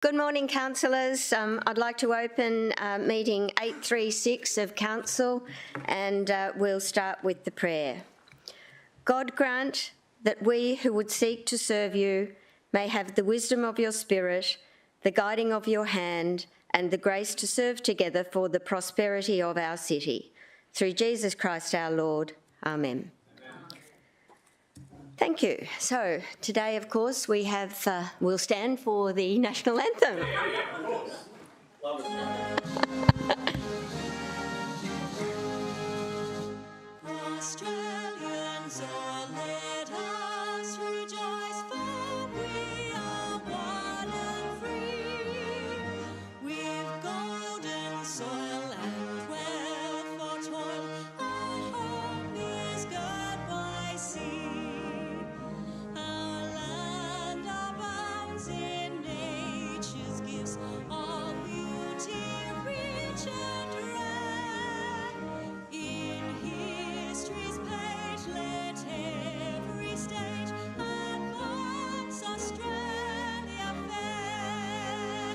Good morning, councillors. I'd like to open meeting 836 of council, and we'll start with the prayer. God grant that we who would seek to serve you may have the wisdom of your Spirit, the guiding of your hand, and the grace to serve together for the prosperity of our city. Through Jesus Christ our Lord. Amen. Thank you. So today, of course, we have, we'll stand for the national anthem. Of course. Love it. Australians, oh, let us rejoice, for we are one and free. We've golden soil and wealth for toil. Our home is girt by sea. Our land abounds in nature's gifts of beauty, rich and rare. In history's page, let every stage advance Australia fair.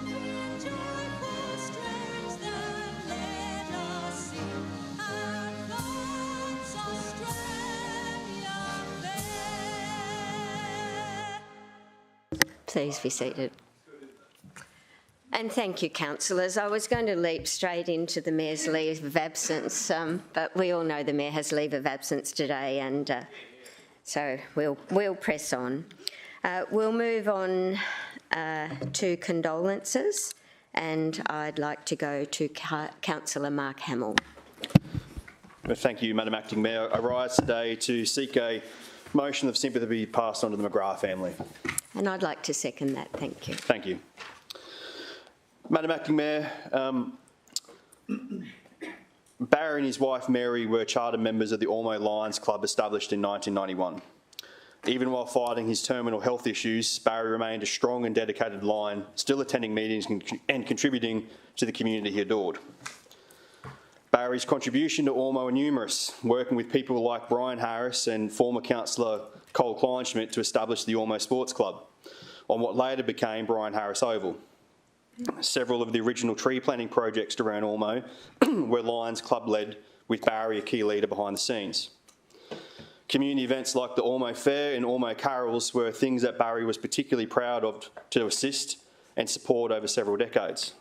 In joyful strains that let us sing, advance Australia fair. Please be seated. And thank you, councillors. I was going to leap straight into the Mayor's leave of absence, but we all know the Mayor has leave of absence today, and so we'll press on. We'll move on to condolences, and I'd like to go to Councillor Mark Hamill. Well, thank you, Madam Acting Mayor. I rise today to seek a motion of sympathy be passed on to the McGrath family. And I'd like to second that. Thank you. Thank you. Madam Acting Mayor, Barry and his wife Mary were charter members of the Ormeau Lions Club established in 1991. Even while fighting his terminal health issues, Barry remained a strong and dedicated Lion, still attending meetings and contributing to the community he adored. Barry's contribution to Ormeau are numerous, working with people like Brian Harris and former councillor Cole Kleinschmidt to establish the Ormeau Sports Club on what later became Brian Harris Oval. Several of the original tree planting projects around Ormeau were Lions Club led, with Barry a key leader behind the scenes. Community events like the Ormeau Fair and Ormeau Carols were things that Barry was particularly proud of to assist and support over several decades.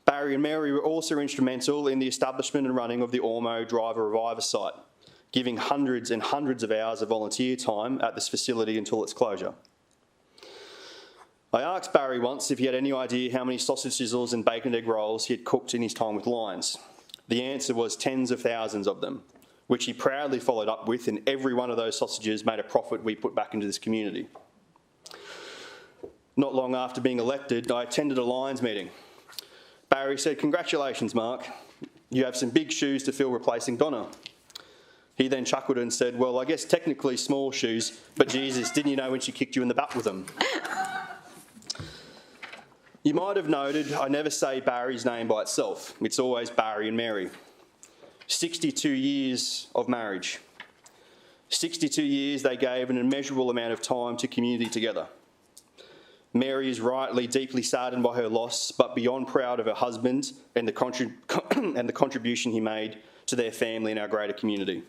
Barry and Mary were also instrumental in the establishment and running of the Ormeau Driver Reviver site, giving hundreds and hundreds of hours of volunteer time at this facility until its closure. I asked Barry once if he had any idea how many sausage sizzles and bacon and egg rolls he had cooked in his time with Lions. The answer was tens of thousands of them, which he proudly followed up with, and every one of those sausages made a profit we put back into this community. Not long after being elected, I attended a Lions meeting. Barry said, "Congratulations, Mark. You have some big shoes to fill replacing Donna." He then chuckled and said, "Well, I guess technically small shoes, but Jesus, didn't you know when she kicked you in the butt with them?" You might have noted I never say Barry's name by itself. It's always Barry and Mary. 62 years of marriage. 62 years they gave an immeasurable amount of time to community together. Mary is rightly deeply saddened by her loss, but beyond proud of her husband and the contribution he made to their family and our greater community.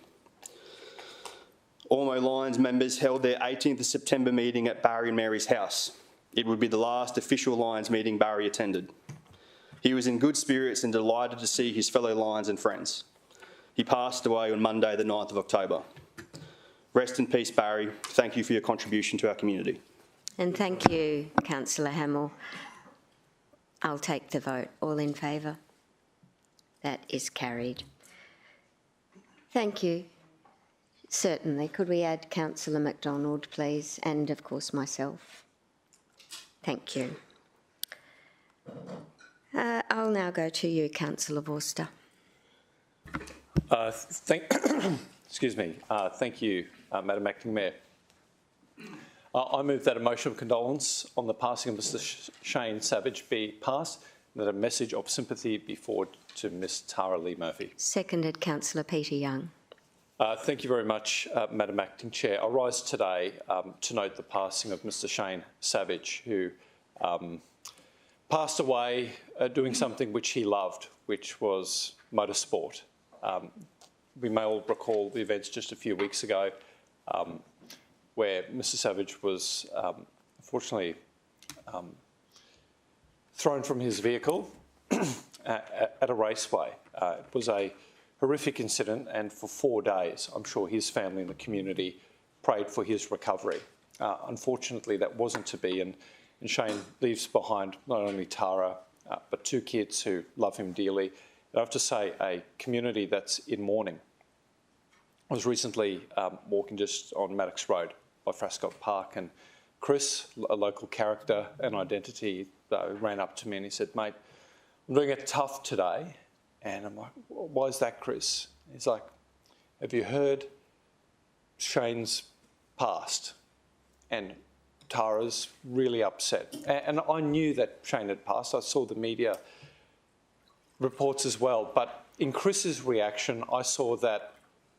Ormeau Lions members held their 18th of September meeting at Barry and Mary's house. It would be the last official Lions meeting Barry attended. He was in good spirits and delighted to see his fellow Lions and friends. He passed away on Monday, the 9th of October. Rest in peace, Barry. Thank you for your contribution to our community. And thank you, Councillor Hamill. I'll take the vote. All in favour? That is carried. Thank you. Certainly. Could we add Councillor McDonald, please, and of course myself? Thank you. I'll now go to you, Councillor Vorster. Excuse me. Thank you, Madam Acting Mayor. I move that a motion of condolence on the passing of Mr Shane Savage be passed, and that a message of sympathy be forwarded to Ms Tara Lee Murphy. Seconded, Councillor Peter Young. Thank you very much, Madam Acting Chair. I rise today to note the passing of Mr Shane Savage, who passed away doing something which he loved, which was motorsport. We may all recall the events just a few weeks ago where Mr Savage was unfortunately thrown from his vehicle at a raceway. It was a horrific incident, and for 4 days, I'm sure his family and the community prayed for his recovery. Unfortunately, that wasn't to be, and Shane leaves behind not only Tara, but 2 kids who love him dearly. I have to say, a community that's in mourning. I was recently walking just on Maddox Road by Frascott Park, and Chris, a local character and identity, ran up to me and he said, "Mate, I'm doing it tough today." And I'm like, "Why is that, Chris?" He's like, "Have you heard Shane's passed?" And Tara's really upset. And I knew that Shane had passed. I saw the media reports as well. But in Chris's reaction, I saw that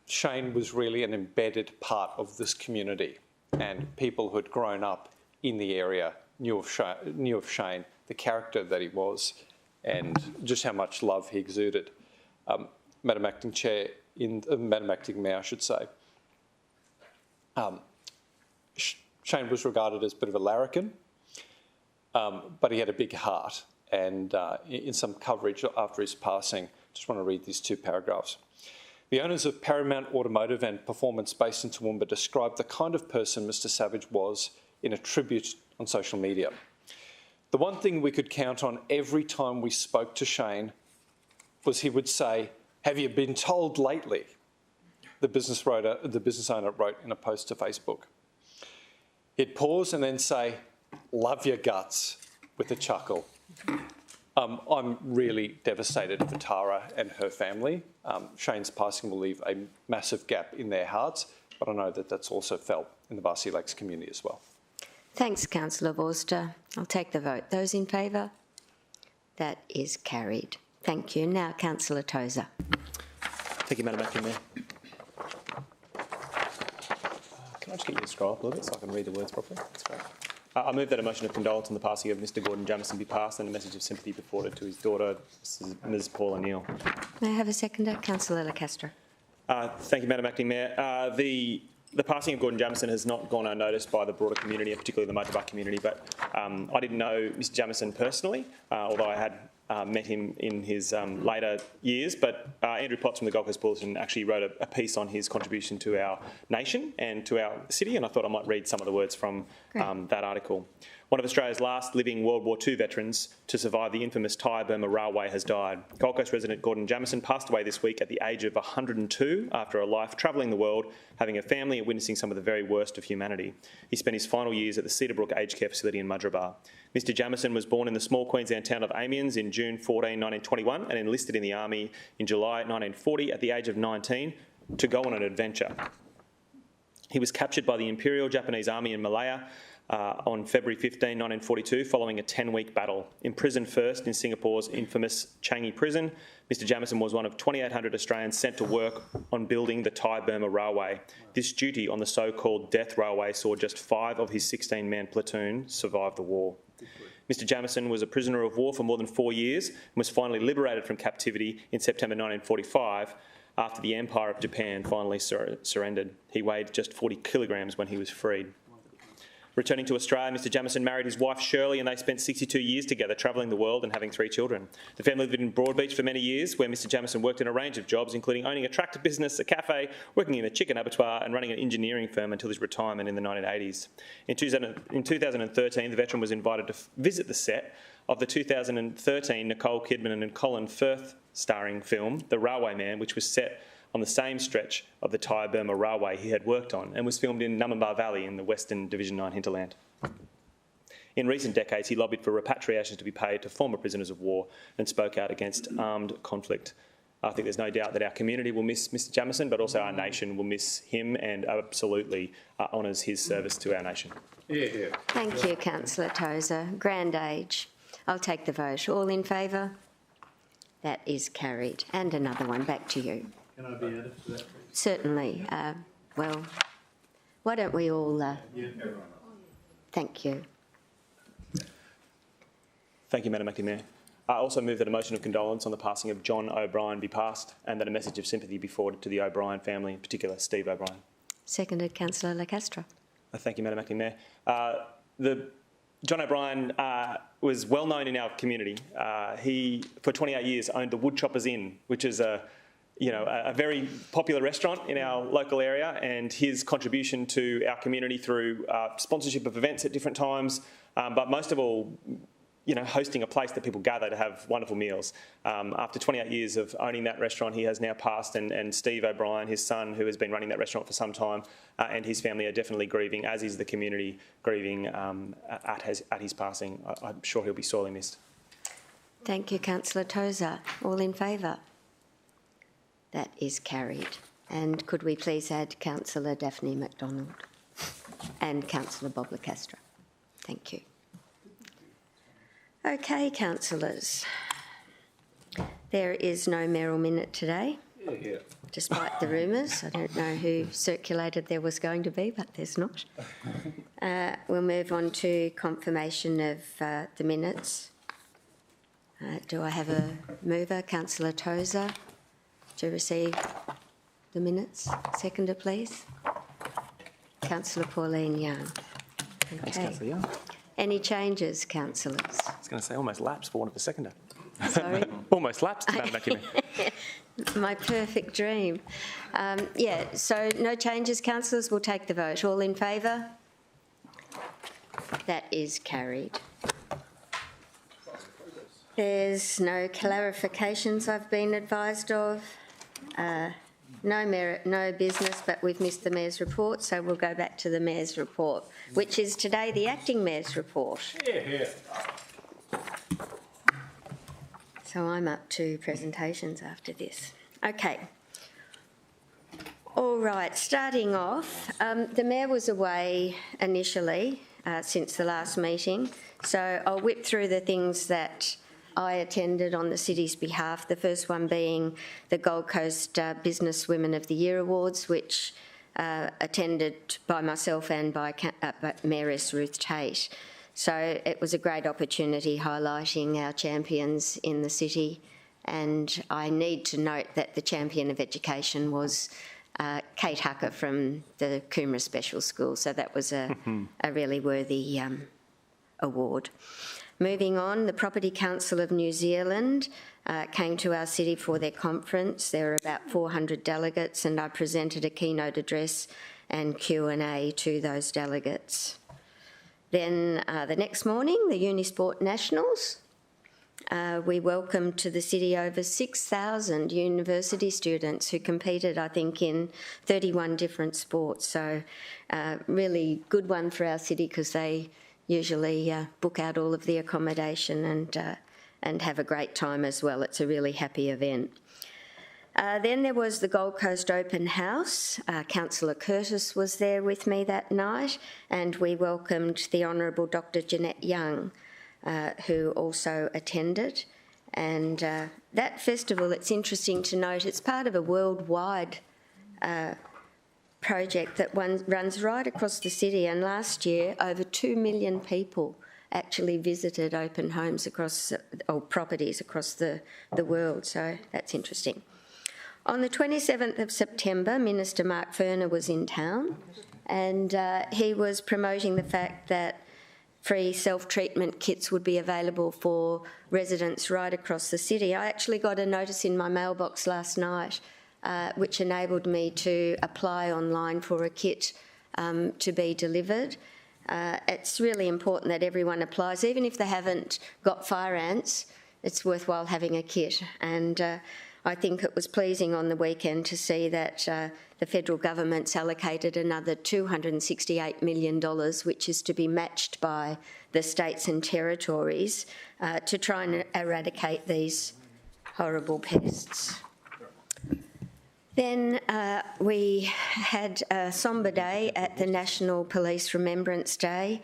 Shane was really an embedded part of this community, and people who had grown up in the area knew of Shane, the character that he was, and just how much love he exuded. Madam Acting Chair, Madam Acting Mayor, I should say. Shane was regarded as a bit of a larrikin, but he had a big heart. And in some coverage after his passing, just want to read these 2 paragraphs. The owners of Paramount Automotive and Performance based in Toowoomba described the kind of person Mr Savage was in a tribute on social media. The one thing we could count on every time we spoke to Shane was he would say, "Have you been told lately?" The business owner wrote in a post to Facebook. He'd pause and then say, "Love your guts," with a chuckle. I'm really devastated for Tara and her family. Shane's passing will leave a massive gap in their hearts, but I know that that's also felt in the Barcy Lakes community as well. Thanks, Councillor Vorster. I'll take the vote. Those in favour? That is carried. Thank you. Now, Councillor Tozer. Thank you, Madam Acting Mayor. Can I just get you to scroll up a little bit so I can read the words properly? That's great. I move that a motion of condolence on the passing of Mr Gordon Jamieson be passed and a message of sympathy be forwarded to his daughter, Ms Paula Neal. May I have a seconder? Councillor Lacastro. Thank you, Madam Acting Mayor. The passing of Gordon Jamieson has not gone unnoticed by the broader community, and particularly the motorbike community, but I didn't know Mr Jamieson personally, although I had met him in his later years, but Andrew Potts from the Gold Coast Bulletin actually wrote a piece on his contribution to our nation and to our city, and I thought I might read some of the words from that article. One of Australia's last living World War II veterans to survive the infamous Thai-Burma Railway has died. Gold Coast resident Gordon Jamieson passed away this week at the age of 102 after a life travelling the world, having a family and witnessing some of the very worst of humanity. He spent his final years at the Cedarbrook Aged Care Facility in Mudgeeraba. Mr Jamieson was born in the small Queensland town of Amiens in June 14, 1921 and enlisted in the Army in July 1940 at the age of 19 to go on an adventure. He was captured by the Imperial Japanese Army in Malaya on February 15, 1942, following a 10-week battle. Imprisoned first in Singapore's infamous Changi prison, Mr Jamieson was one of 2,800 Australians sent to work on building the Thai-Burma Railway. This duty on the so-called Death Railway saw just 5 of his 16-man platoon survive the war. Mr Jamieson was a prisoner of war for more than 4 years and was finally liberated from captivity in September 1945 after the Empire of Japan finally surrendered. He weighed just 40 kilograms when he was freed. Returning to Australia, Mr Jamieson married his wife Shirley and they spent 62 years together travelling the world and having 3 children. The family lived in Broadbeach for many years, where Mr Jamieson worked in a range of jobs, including owning a tractor business, a cafe, working in a chicken abattoir and running an engineering firm until his retirement in the 1980s. In 2013, the veteran was invited to visit the set of the 2013 Nicole Kidman and Colin Firth starring film, The Railway Man, which was set on the same stretch of the Thai-Burma Railway he had worked on and was filmed in Numbamba Valley in the Western Division 9 hinterland. In recent decades, he lobbied for repatriation to be paid to former prisoners of war and spoke out against armed conflict. I think there's no doubt that our community will miss Mr Jamieson, but also our nation will miss him and absolutely honours his service to our nation. Yeah. Thank you, Councillor Tozer. Grand age. I'll take the vote. All in favour? That is carried. And another one. Back to you. Can I be added to that, please? Certainly. Well, why don't we all... Yeah, everyone. Thank you. Thank you, Madam Acting Mayor. I also move that a motion of condolence on the passing of John O'Brien be passed and that a message of sympathy be forwarded to the O'Brien family, in particular Steve O'Brien. Seconded, Councillor Lacastra. Thank you, Madam Acting Mayor. John O'Brien was well known in our community. He, for 28 years, owned the Woodchoppers Inn, which is a very popular restaurant in our local area, and his contribution to our community through sponsorship of events at different times, but most of all, hosting a place that people gather to have wonderful meals. After 28 years of owning that restaurant, he has now passed, and Steve O'Brien, his son, who has been running that restaurant for some time, and his family are definitely grieving, as is the community grieving at his passing. I'm sure he'll be sorely missed. Thank you, Councillor Tozer. All in favour? That is carried. And could we please add Councillor Daphne McDonald and Councillor Bob Lacastra? Thank you. Okay, councillors. There is no mayoral minute today, despite the rumours. I don't know who circulated there was going to be, but there's not. We'll move on to confirmation of the minutes. Do I have a mover, Councillor Tozer, to receive the minutes? Seconder, please. Councillor Pauline Young. Okay. Thanks, Councillor Young. Any changes, councillors? I was going to say almost lapsed for one of a seconder. Sorry? Almost lapsed, Madam Acting Mayor. My perfect dream. So no changes, councillors. We'll take the vote. All in favour? That is carried. There's no clarifications I've been advised of. No business, but we've missed the Mayor's report, so we'll go back to the Mayor's report, which is today the Acting Mayor's report. So I'm up to presentations after this. Okay. All right, starting off, the Mayor was away initially since the last meeting, so I'll whip through the things that I attended on the city's behalf, the first one being the Gold Coast Business Women of the Year Awards, which attended by myself and by Mayoress Ruth Tate. So it was a great opportunity highlighting our champions in the city, and I need to note that the champion of education was Kate Hucker from the Coomera Special School, so that was a really worthy award. Moving on, the Property Council of New Zealand came to our city for their conference. There were about 400 delegates, and I presented a keynote address and Q&A to those delegates. Then the next morning, the Unisport Nationals. We welcomed to the city over 6,000 university students who competed, I think, in 31 different sports. So really good one for our city because they usually book out all of the accommodation and have a great time as well. It's a really happy event. Then there was the Gold Coast Open House. Councillor Curtis was there with me that night, and we welcomed the Honourable Dr. Jeanette Young, who also attended. And that festival, it's interesting to note, it's part of a worldwide project that runs right across the city, and last year over 2 million people actually visited open homes or properties across the world, so that's interesting. On the 27th of September, Minister Mark Furner was in town, and he was promoting the fact that free self-treatment kits would be available for residents right across the city. I actually got a notice in my mailbox last night which enabled me to apply online for a kit to be delivered. It's really important that everyone applies. Even if they haven't got fire ants, it's worthwhile having a kit. And I think it was pleasing on the weekend to see that the federal government's allocated another $268 million, which is to be matched by the states and territories to try and eradicate these horrible pests. Then we had a sombre day at the National Police Remembrance Day.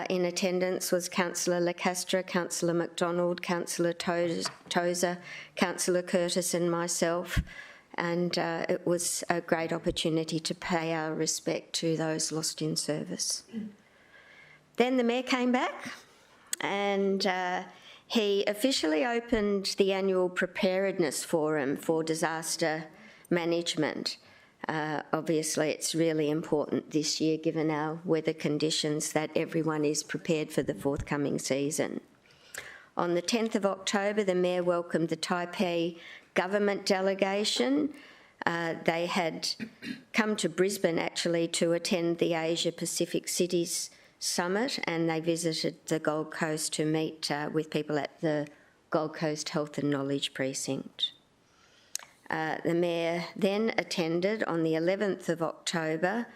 In attendance was Councillor Lacastra, Councillor McDonald, Councillor Tozer, Councillor Curtis and myself, and it was a great opportunity to pay our respect to those lost in service. Then the Mayor came back and He officially opened the annual Preparedness Forum for Disaster Management. Obviously, it's really important this year, given our weather conditions, that everyone is prepared for the forthcoming season. On the 10th of October, the Mayor welcomed the Taipei government delegation. They had come to Brisbane, actually, to attend the Asia Pacific Cities Summit, and they visited the Gold Coast to meet with people at the Gold Coast Health and Knowledge Precinct. The Mayor then attended on the 11th of October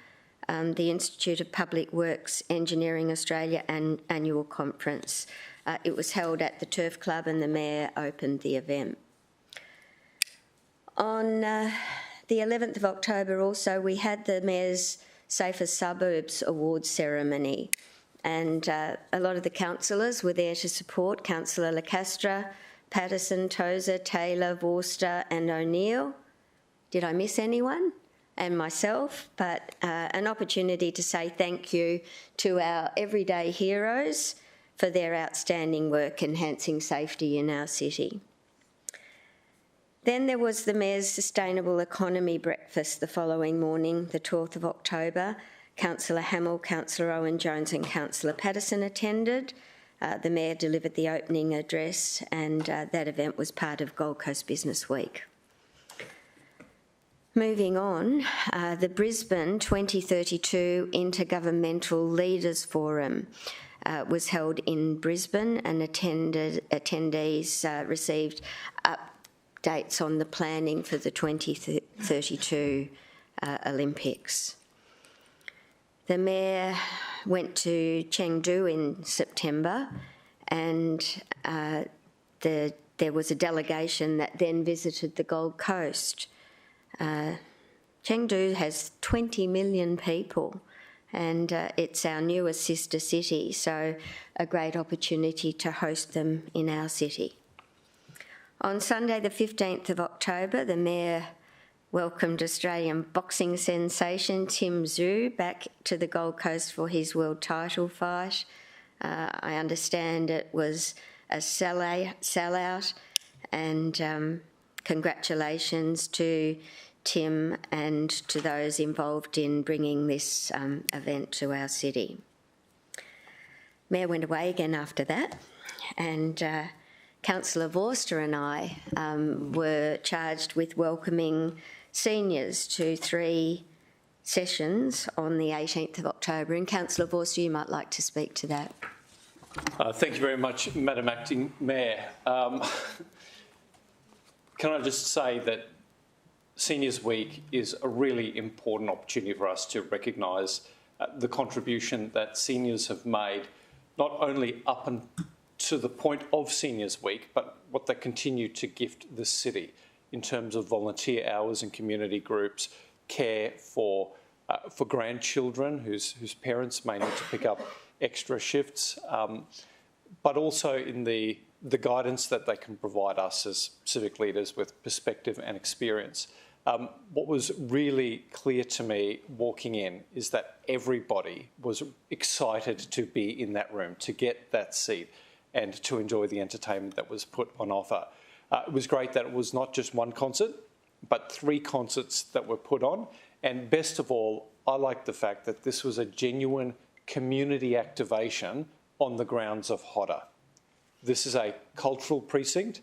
the Institute of Public Works Engineering Australia annual conference. It was held at the Turf Club and the Mayor opened the event. On the 11th of October also, we had the Mayor's Safer Suburbs Awards ceremony, and a lot of the councillors were there to support. Councillor Lacastra, Patterson, Tozer, Taylor, Vorster and O'Neill. Did I miss anyone? And myself, but an opportunity to say thank you to our everyday heroes for their outstanding work enhancing safety in our city. Then there was the Mayor's Sustainable Economy Breakfast the following morning, the 12th of October. Councillor Hamill, Councillor Owen-Jones and Councillor Patterson attended. The Mayor delivered the opening address, and that event was part of Gold Coast Business Week. Moving on, the Brisbane 2032 Intergovernmental Leaders Forum was held in Brisbane, and attendees received updates on the planning for the 2032 Olympics. The Mayor went to Chengdu in September, and there was a delegation that then visited the Gold Coast. Chengdu has 20 million people, and it's our newest sister city, so a great opportunity to host them in our city. On Sunday the 15th of October, the Mayor welcomed Australian boxing sensation Tim Tszyu back to the Gold Coast for his world title fight. I understand it was a sellout, and congratulations to Tim and to those involved in bringing this event to our city. Mayor went away again after that, and Councillor Vorster and I were charged with welcoming seniors to 3 sessions on the 18th of October. And Councillor Vorster, you might like to speak to that. Thank you very much, Madam Acting Mayor. Can I just say that Seniors Week is a really important opportunity for us to recognise the contribution that seniors have made, not only up and to the point of Seniors Week, but what they continue to gift the city in terms of volunteer hours and community groups, care for grandchildren whose parents may need to pick up extra shifts, but also in the guidance that they can provide us as civic leaders with perspective and experience. What was really clear to me walking in is that everybody was excited to be in that room, to get that seat and to enjoy the entertainment that was put on offer. It was great that it was not just one concert, but 3 concerts that were put on. And best of all, I liked the fact that this was a genuine community activation on the grounds of Hodder. This is a cultural precinct,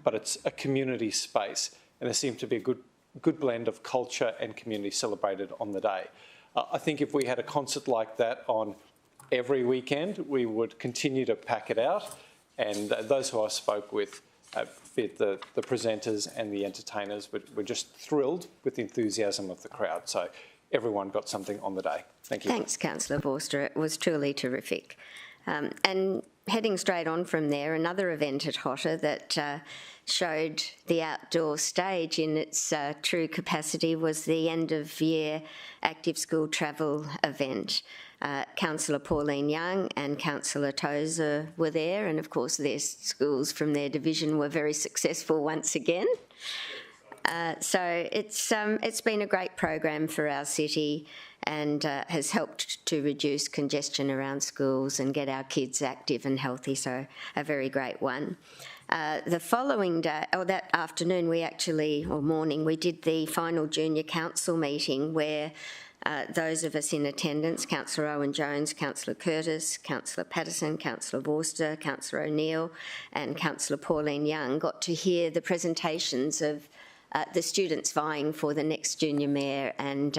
but it's a community space, and there seemed to be a good blend of culture and community celebrated on the day. I think if we had a concert like that on every weekend, we would continue to pack it out, and those who I spoke with, be it the presenters and the entertainers, were just thrilled with the enthusiasm of the crowd. So everyone got something on the day. Thank you. Thanks, Councillor Vorster. It was truly terrific. And heading straight on from there, another event at Hodder that showed the outdoor stage in its true capacity was the end-of-year active school travel event. Councillor Pauline Young and Councillor Tozer were there, and of course their schools from their division were very successful once again. So it's been a great program for our city, and has helped to reduce congestion around schools and get our kids active and healthy, so a very great one. The following day, or that afternoon, or morning, we did the final junior council meeting where those of us in attendance, Councillor Owen-Jones, Councillor Curtis, Councillor Patterson, Councillor Vorster, Councillor O'Neill and Councillor Pauline Young got to hear the presentations of the students vying for the next junior mayor, and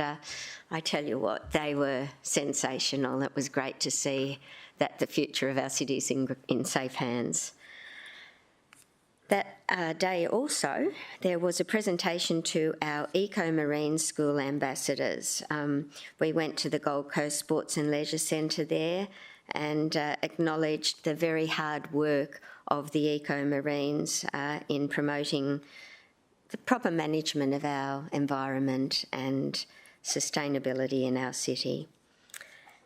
I tell you what, they were sensational. It was great to see that the future of our city is in safe hands. That day also, there was a presentation to our Eco-Marine School ambassadors. We went to the Gold Coast Sports and Leisure Centre there and acknowledged the very hard work of the Eco-Marines in promoting the proper management of our environment and sustainability in our city.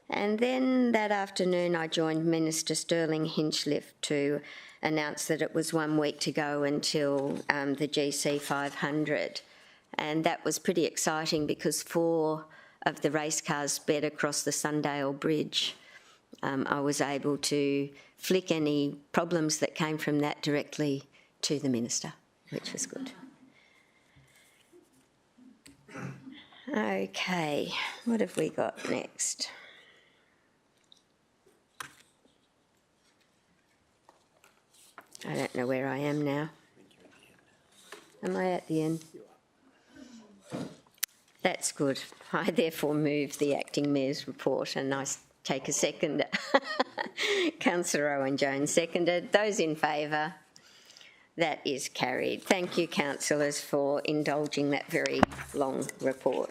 And then that afternoon I joined Minister Sterling Hinchliffe to announce that it was 1 week to go until the GC 500. And that was pretty exciting because 4 of the race cars sped across the Sundale Bridge. I was able to flick any problems that came from that directly to the Minister, which was good. Okay, what have we got next? I don't know where I am now. Am I at the end? That's good. I therefore move the Acting Mayor's report and I take a second. Councillor Owen-Jones seconded. Those in favour? That is carried. Thank you, councillors, for indulging that very long report.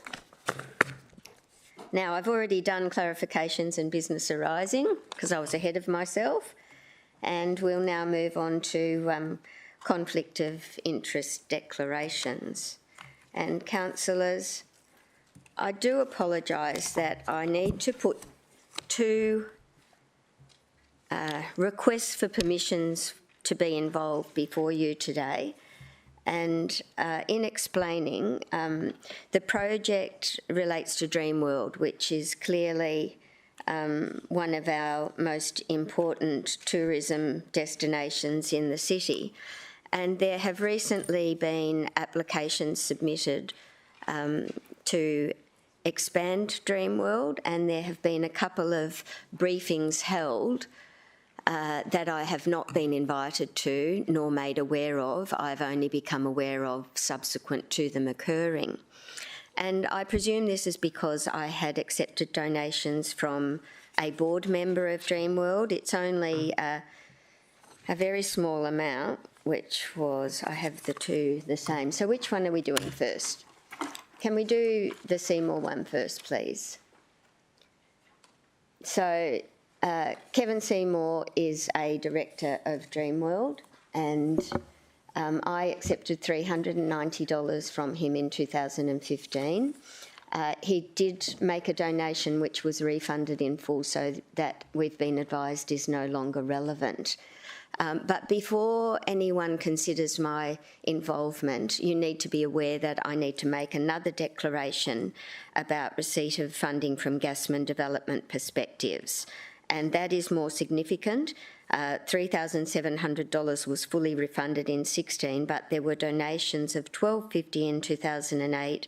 Now, I've already done clarifications and business arising because I was ahead of myself, and we'll now move on to conflict of interest declarations. And councillors, I do apologise that I need to put 2 requests for permissions to be involved before you today. And in explaining, the project relates to Dreamworld, which is clearly one of our most important tourism destinations in the city. And there have recently been applications submitted to expand Dreamworld, and there have been a couple of briefings held that I have not been invited to nor made aware of. I've only become aware of subsequent to them occurring. And I presume this is because I had accepted donations from a board member of Dreamworld. It's only a very small amount, which was, I have the 2 the same. So which one are we doing first? Can we do the Seymour one first, please? So Kevin Seymour is a director of Dreamworld, and I accepted $390 from him in 2015. He did make a donation which was refunded in full, so that we've been advised is no longer relevant. But before anyone considers my involvement, you need to be aware that I need to make another declaration about receipt of funding from Gasman Development Perspectives. And that is more significant. $3,700 was fully refunded in 16, but there were donations of $1,250 in 2008,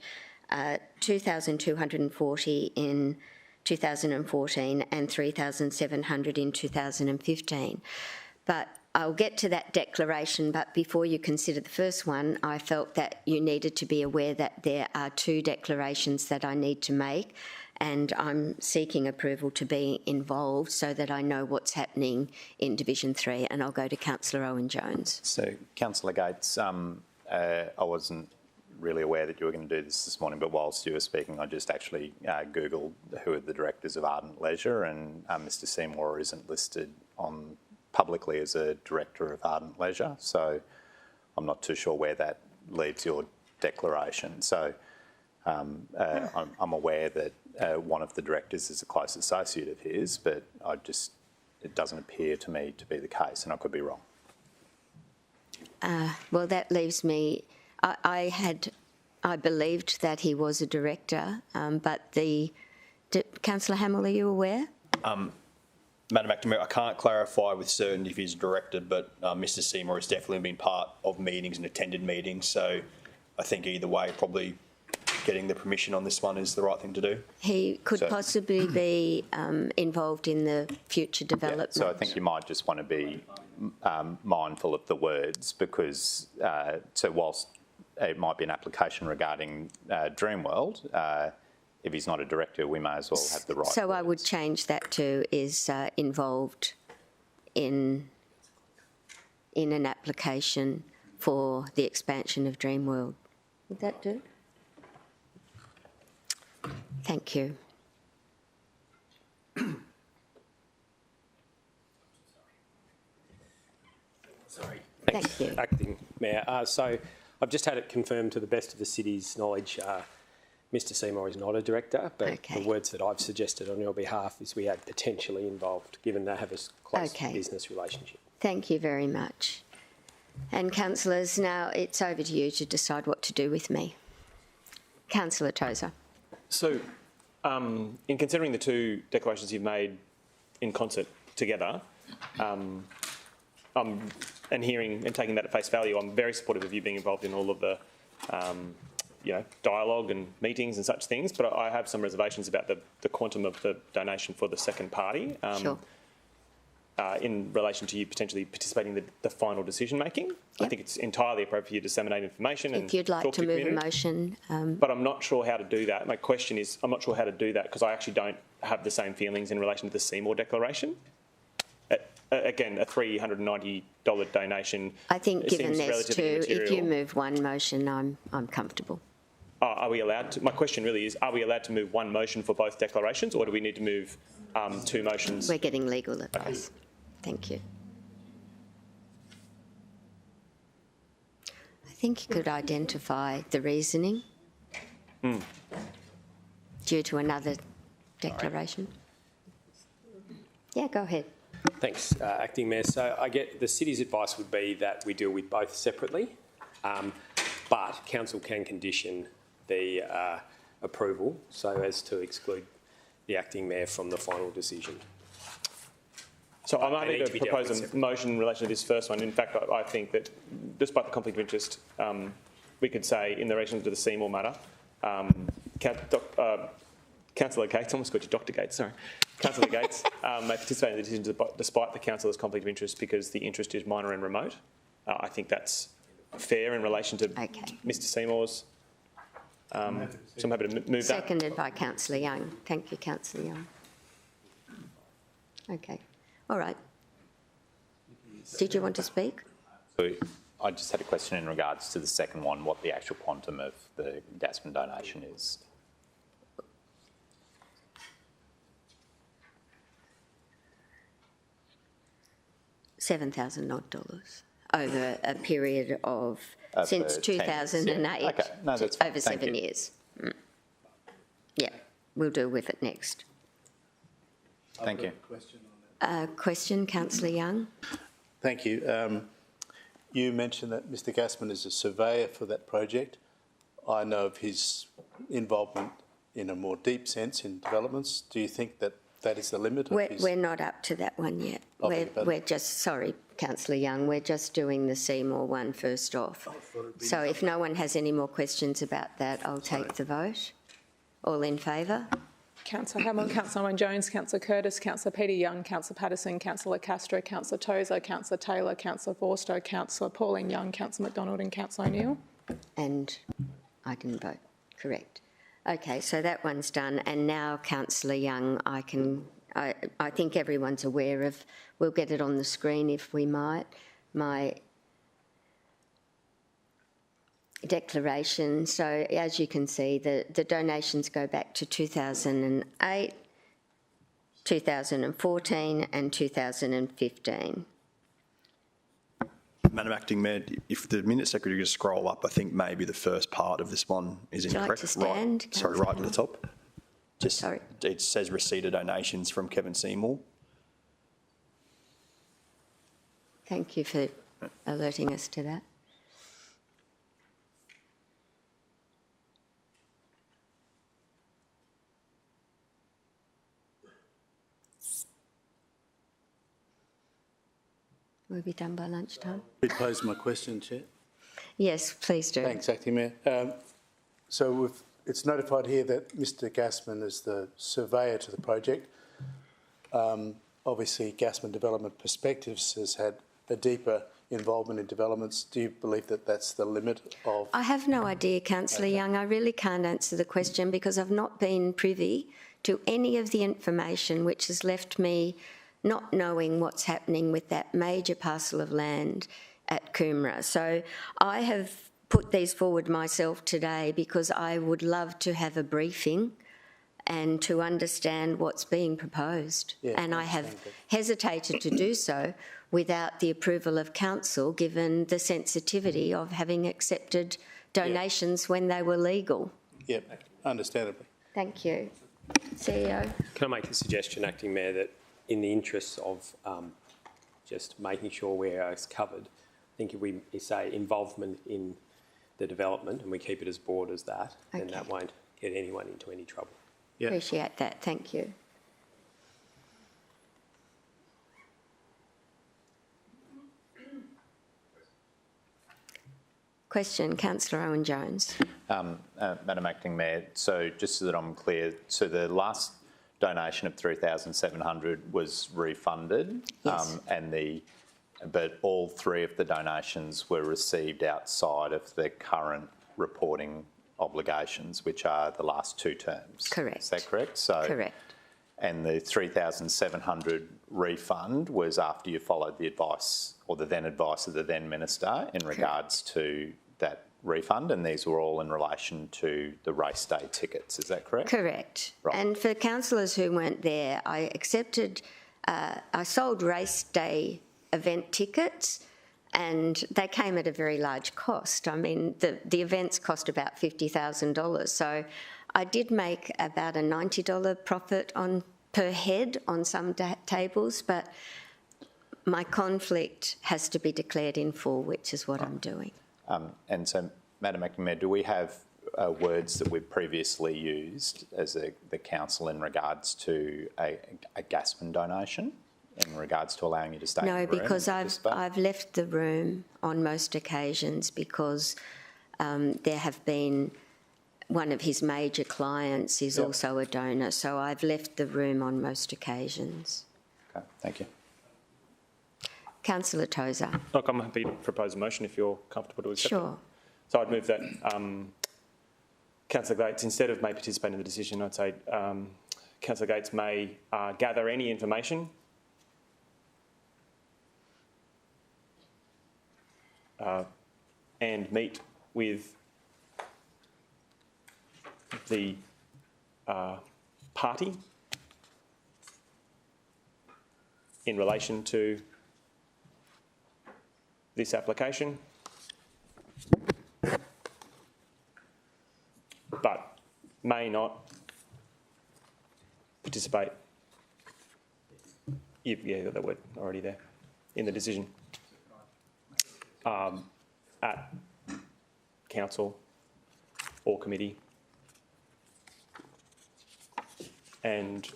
$2,240 in 2014, and $3,700 in 2015. But I'll get to that declaration, but before you consider the first one, I felt that you needed to be aware that there are 2 declarations that I need to make, and I'm seeking approval to be involved so that I know what's happening in Division 3, and I'll go to Councillor Owen-Jones. So, Councillor Gates, I wasn't really aware that you were going to do this morning, but whilst you were speaking, I just actually Googled who are the directors of Ardent Leisure, and Mr Seymour isn't listed on publicly as a director of Ardent Leisure, so I'm not too sure where that leaves your declaration. So I'm aware that one of the directors is a close associate of his, but it doesn't appear to me to be the case, and I could be wrong. Well, that leaves me. I believed that he was a director, but the Councillor Hamill, are you aware? Madam Acting Mayor, I can't clarify with certainty if he's directed, but Mr Seymour has definitely been part of meetings and attended meetings, so I think either way, probably getting the permission on this one is the right thing to do. He could possibly be involved in the future development. So I think you might just want to be mindful of the words, because so whilst it might be an application regarding Dreamworld, if he's not a director, we may as well have the right So words. I would change that to is involved in an application for the expansion of Dreamworld. Would that do? Thank you. Sorry. Thank you. Acting Mayor. So I've just had it confirmed to the best of the city's knowledge, Mr Seymour is not a director, but Okay. the words that I've suggested on your behalf is we add potentially involved, given they have a close Okay. business relationship. Thank you very much. And councillors, now it's over to you to decide what to do with me. Councillor Tozer. So, in considering the two declarations you've made in concert together, and hearing and taking that at face value, I'm very supportive of you being involved in all of the, dialogue and meetings and such things. But I have some reservations about the quantum of the donation for the second party. Sure. In relation to you potentially participating in the final decision making. I Yep. think it's entirely appropriate for you to disseminate information and If you'd like talk to the move a community. motion, But I'm not sure how to do that. My question is, I'm not sure how to do that because I actually don't have the same feelings in relation to the Seymour declaration. Again, a $390 donation. I think it given seems there's relatively two, if you immaterial. move one motion, I'm comfortable. Are we allowed to? My question really is: are we allowed to move one motion for both declarations, or do we need to move two motions? We're getting legal advice. Thank you. I think you could identify the reasoning due to another declaration. Yeah, go ahead. Thanks, Acting Mayor. So I get the city's advice would be that we deal with both separately, but council can condition the approval so as to exclude the Acting Mayor from the final decision. So I'm They happy need to to be dealt propose with a separately. motion in relation to this first one. In fact, I think that despite the conflict of interest, we could say in relation to the Seymour matter, Councillor Gates, almost got you Dr Gates, sorry. Councillor Gates may participate in the decision despite the councillor's conflict of interest because the interest is minor and remote. I think that's fair in relation to Okay. Mr Seymour's. So I'm happy to move that. Seconded by Councillor Young. Thank you, Councillor Young. Okay. All right. Did you want to speak? So I just had a question in regards to the second one, what the actual quantum of the Gasman donation is. $7,000 over a period of since for 10 years, 2008, yeah. Okay, no, that's fine. over Thank 7 you. years. Yeah, we'll deal with it next. Thank you. Question, Councillor Young. Thank you. You mentioned that Mr Gasman is a surveyor for that project. I know of his involvement in a more deep sense in developments. Do you think that that is the limit of his... We're not up to that one yet. Okay, but- We're just, sorry, Councillor Young, we're just doing the Seymour one first off. So if no one has any more questions about that, I'll take the vote. All in favour? Councillor Hamill, Councillor Owen Jones, Councillor Curtis, Councillor Peter Young, Councillor Patterson, Councillor Castro, Councillor Tozer, Councillor Taylor, Councillor Forster, Councillor Pauline Young, Councillor McDonald and Councillor O'Neill. And I didn't vote, correct. Okay, so that one's done. And now, Councillor Young, I think everyone's aware of, we'll get it on the screen if we might, my declaration. So as you can see, the donations go back to 2008, 2014 and 2015. Madam Acting Mayor, if the Minute Secretary could scroll up, I think maybe the first part of this one is Would you like incorrect. to stand, Right, sorry, Councillor right at the top. Just, Sorry. It says receipt of donations from Kevin Seymour. Thank you for alerting us to that. we'll be done by lunchtime. Repose my question, Chair. Yes, please do. Thanks, Acting Mayor. It's notified here that Mr Gassman is the surveyor to the project. Obviously, Gassman Development Perspectives has had a deeper involvement in developments. Do you believe that that's the limit of... I have no idea, Councillor Young. I really can't answer the question because I've not been privy to any of the information, which has left me not knowing what's happening with that major parcel of land at Coomera. So I have put these forward myself today because I would love to have a briefing and to understand what's being proposed. Yeah, and I have hesitated to do so without the approval of council, given the sensitivity of having accepted donations when they were legal. Yep, understandably. Thank you. CEO. Can I make a suggestion, Acting Mayor, that in the interests of just making sure we're covered, I think if we say involvement in the development and we keep it as broad as that, then that won't get anyone into any trouble. Yep. Appreciate that. Thank you. Question, Councillor Owen-Jones. Madam Acting Mayor, so just so that I'm clear, so the last donation of $3,700 was refunded, Yes. but all three of the donations were received outside of the current reporting obligations, which are the last two terms. Correct. Is that correct? So, Correct. And the $3,700 refund was after you followed the advice or the then advice of the then Minister in regards to that refund, and these were all in relation to the race day tickets, is that correct? Correct. Right. And for councillors who weren't there, I sold race day event tickets and they came at a very large cost. I mean, the events cost about $50,000. So I did make about a $90 profit per head on some tables, but my conflict has to be declared in full, which is what I'm doing. And so, Madam Acting Mayor, do we have words that we've previously used as the council in regards to a Gassman donation, in regards to allowing you to stay in the room? No, because and participate? I've left the room on most occasions because there have been one of his major clients is also a donor, so I've left the room on most occasions. Okay, thank you. Councillor Tozer. Look, I'm happy to propose a motion if you're comfortable to accept it. Sure. So I'd move that Councillor Gates, instead of may participate in the decision, I'd say Councillor Gates may gather any information and meet with the party in relation to this application, but may not participate. Yeah, you got that word already there in the decision. At council or committee. And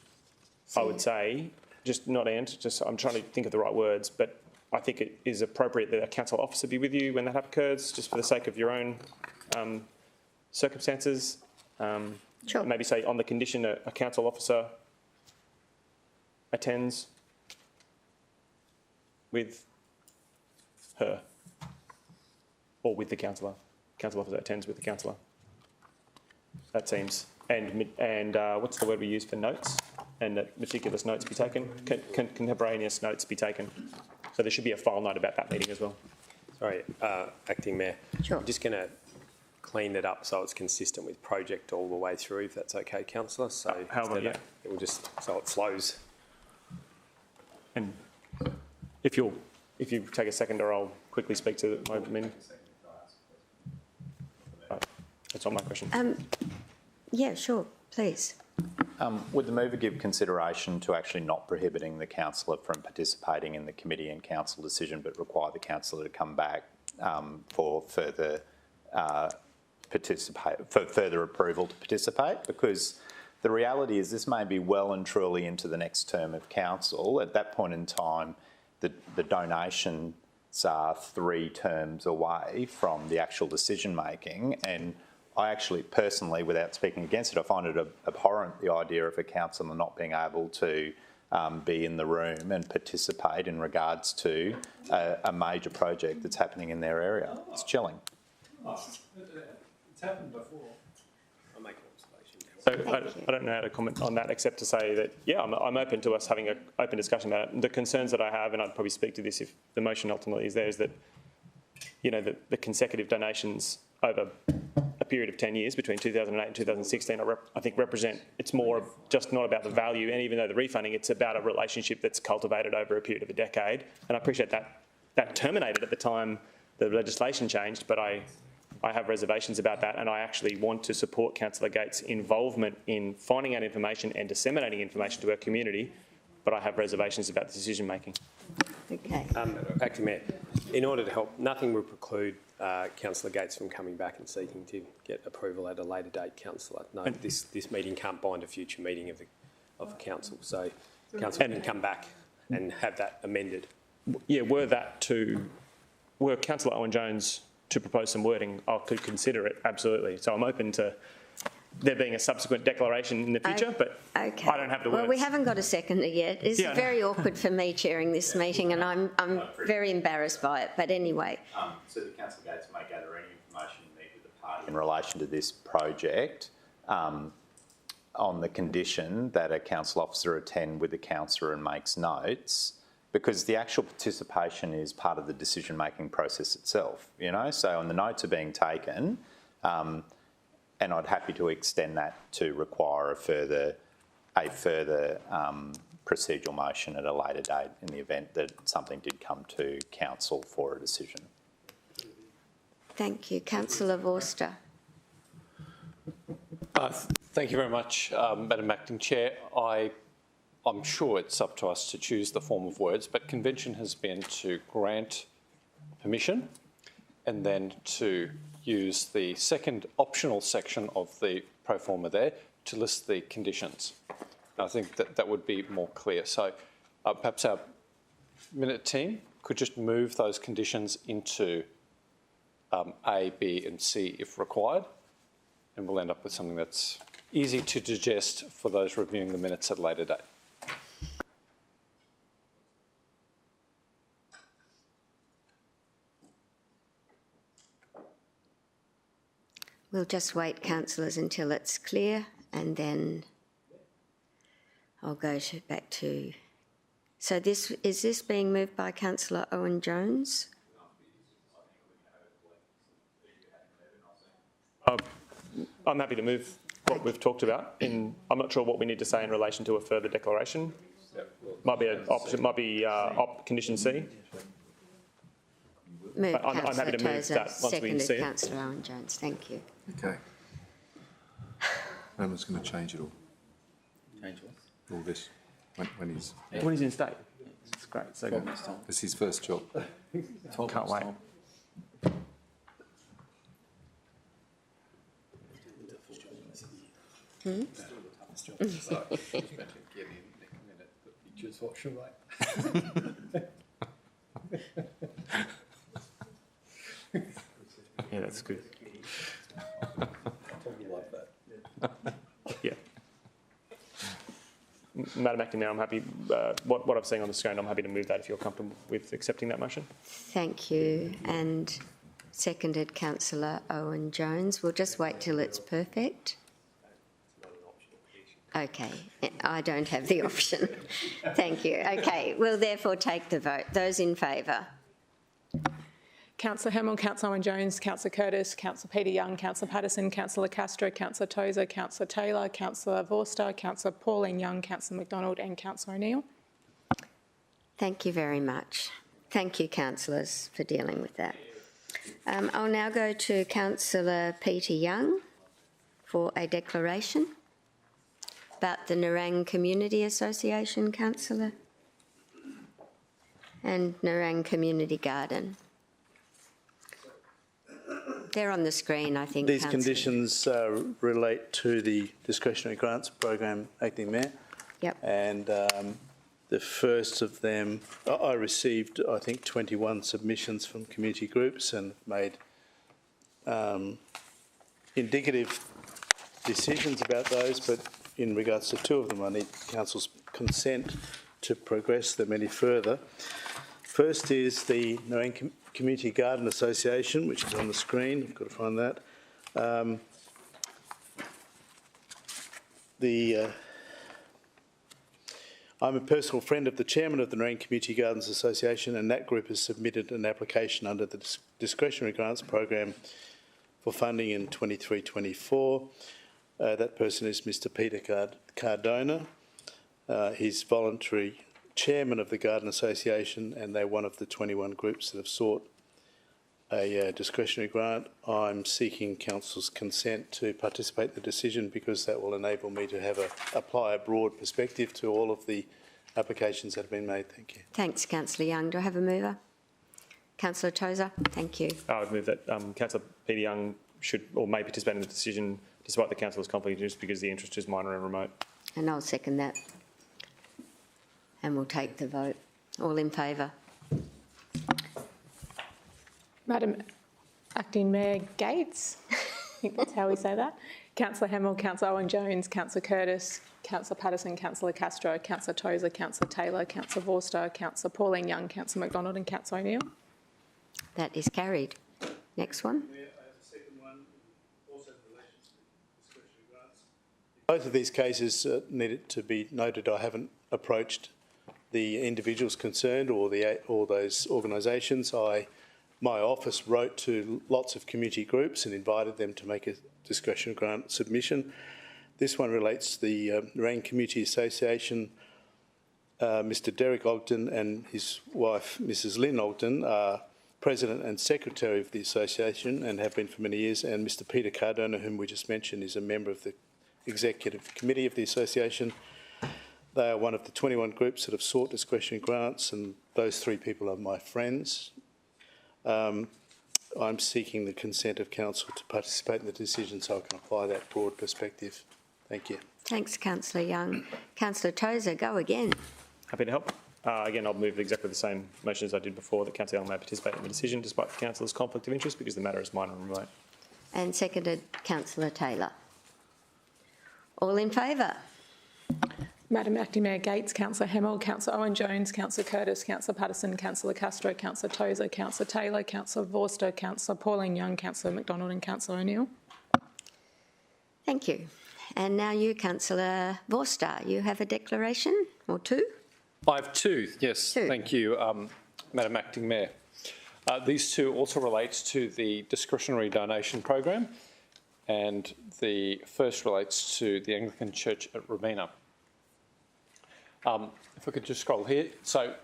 I would say, I'm trying to think of the right words, but I think it is appropriate that a council officer be with you when that occurs, just for the sake of your own circumstances. Sure. Maybe say on the condition a council officer attends with her or with the councillor. Council officer attends with the councillor. That seems, and what's the word we use for notes? And that meticulous notes be taken, contemporaneous notes be taken. So there should be a file note about that meeting as well. Sorry, Acting Mayor. Sure. I'm just going to clean it up so it's consistent with project all the way through, if that's okay, Councillor. So However, yeah. It will just, so it flows. And if you take a second, or I'll quickly speak to my meeting. That's not my question. Yeah, sure, please. Would the mover give consideration to actually not prohibiting the councillor from participating in the committee and council decision, but require the councillor to come back for further approval to participate? Because the reality is this may be well and truly into the next term of council. At that point in time, the donations are 3 terms away from the actual decision making, and I actually personally, without speaking against it, I find it abhorrent, the idea of a councillor not being able to be in the room and participate in regards to a major project that's happening in their area. It's chilling. It's happened before. I'll make an observation. So I don't know how to comment on that except to say that, yeah, I'm open to us having an open discussion about it. The concerns that I have, and I'd probably speak to this if the motion ultimately is there, is that, you know, the consecutive donations over a period of 10 years between 2008 and 2016, I think represent, it's more just not about the value, and even though the refunding, it's about a relationship that's cultivated over a period of a decade. And I appreciate that terminated at the time the legislation changed, but I have reservations about that, and I actually want to support Councillor Gates' involvement in finding out information and disseminating information to our community, but I have reservations about the decision making. Okay. Acting Mayor, in order to help, nothing will preclude Councillor Gates from coming back and seeking to get approval at a later date, Councillor. No, this meeting can't bind a future meeting of the council, so Councillor can come back and have that amended. Yeah, were Councillor Owen-Jones to propose some wording, I could consider it, absolutely. So I'm open to there being a subsequent declaration in the future, but okay. I don't have the words. Well, we haven't got a seconder yet. It's Yeah, very awkward for me chairing this meeting, and I'm very embarrassed by it. But anyway. So the Councillor Gates may gather any information you need with the party in relation to this project on the condition that a council officer attend with the councillor and makes notes, because the actual participation is part of the decision-making process itself, you know. So when the notes are being taken, and I'd happy to extend that to require a further procedural motion at a later date in the event that something did come to council for a decision. Thank you. Councillor Vorster. Thank you very much, Madam Acting Chair. I'm sure it's up to us to choose the form of words, but convention has been to grant permission and then to use the second optional section of the pro forma there to list the conditions. I think that would be more clear. So perhaps our minute team could just move those conditions into A, B and C if required, and we'll end up with something that's easy to digest for those reviewing the minutes at a later date. We'll just wait, councillors, until it's clear, and then I'll go back to... So is this being moved by Councillor Owen-Jones? I'm happy to move what we've talked about. I'm not sure what we need to say in relation to a further declaration. Might be an option. Might be condition C. Move, I'm happy Councillor to move Tozer, that once we see seconded it. Councillor Owen-Jones. Thank you. Okay. No one's going to change it all. Change what? All this when he's in state. It's great. So good. it's his first job. Can't wait. Yeah, that's good. Yeah. Madam Acting Mayor, I'm happy, what I've seen on the screen, I'm happy to move that if you're comfortable with accepting that motion. Thank you. And seconded Councillor Owen-Jones. We'll just wait till it's perfect. Okay, I don't have the option. Thank you. Okay, we'll therefore take the vote. Those in favour? Councillor Hamill, Councillor Owen-Jones, Councillor Curtis, Councillor Peter Young, Councillor Patterson, Councillor Castro, Councillor Tozer, Councillor Taylor, Councillor Vorster, Councillor Pauline Young, Councillor McDonald and Councillor O'Neill. Thank you very much. Thank you, councillors, for dealing with that. I'll now go to Councillor Peter Young for a declaration about the Nerang Community Association, councillor, and Nerang Community Garden. They're on the screen, I think. These councillor. conditions relate to the discretionary grants program, Acting Mayor. Yep. And The first of them, I received, I think, 21 submissions from community groups and made indicative decisions about those, but in regards to two of them, I need Council's consent to progress them any further. First is the Nerang Community Garden Association, which is on the screen. I've got to find that. I'm a personal friend of the chairman of the Nerang Community Gardens Association, and that group has submitted an application under the discretionary grants program for funding in 23-24. That person is Mr. Peter Cardona. He's voluntary chairman of the Garden Association, and they're one of the 21 groups that have sought a discretionary grant. I'm seeking Council's consent to participate in the decision because that will enable me to apply a broad perspective to all of the applications that have been made. Thank you. Thanks, Councillor Young. Do I have a mover? Councillor Tozer, thank you. I would move that Councillor Peter Young should or may participate in the decision despite the Councillor's conflict of interest because the interest is minor and remote. And I'll second that. And we'll take the vote. All in favour? Madam Acting Mayor Gates, I think that's how we say that. Councillor Hamill, Councillor Owen-Jones, Councillor Curtis, Councillor Patterson, Councillor Castro, Councillor Tozer, Councillor Taylor, Councillor Vorster, Councillor Pauline Young, Councillor McDonald and Councillor O'Neill. That is carried. Next one. Both of these cases needed to be noted. I haven't approached the individuals concerned or those organisations. My office wrote to lots of community groups and invited them to make a discretionary grant submission. This one relates to the Nerang Community Association. Mr. Derek Ogden and his wife, Mrs. Lynn Ogden, are President and Secretary of the Association and have been for many years, and Mr. Peter Cardona, whom we just mentioned, is a member of the Executive Committee of the Association. They are one of the 21 groups that have sought discretionary grants, and those three people are my friends. I'm seeking the consent of Council to participate in the decision so I can apply that broad perspective. Thank you. Thanks, Councillor Young. Councillor Tozer, go again. Happy to help. Again, I'll move exactly the same motion as I did before, that Councillor Young may participate in the decision despite the Councillor's conflict of interest because the matter is minor and remote. And seconded, Councillor Taylor. All in favour? Madam Acting Mayor Gates, Councillor Hamill, Councillor Owen-Jones, Councillor Curtis, Councillor Patterson, Councillor Castro, Councillor Tozer, Councillor Taylor, Councillor Vorster, Councillor Pauline Young, Councillor McDonald and Councillor O'Neill. Thank you. And now you, Councillor Vorster, you have a declaration or two? I have two, yes. Two. Thank you, Madam Acting Mayor. These two also relate to the discretionary donation program, and the first relates to the Anglican Church at Robina. If I could just scroll here. So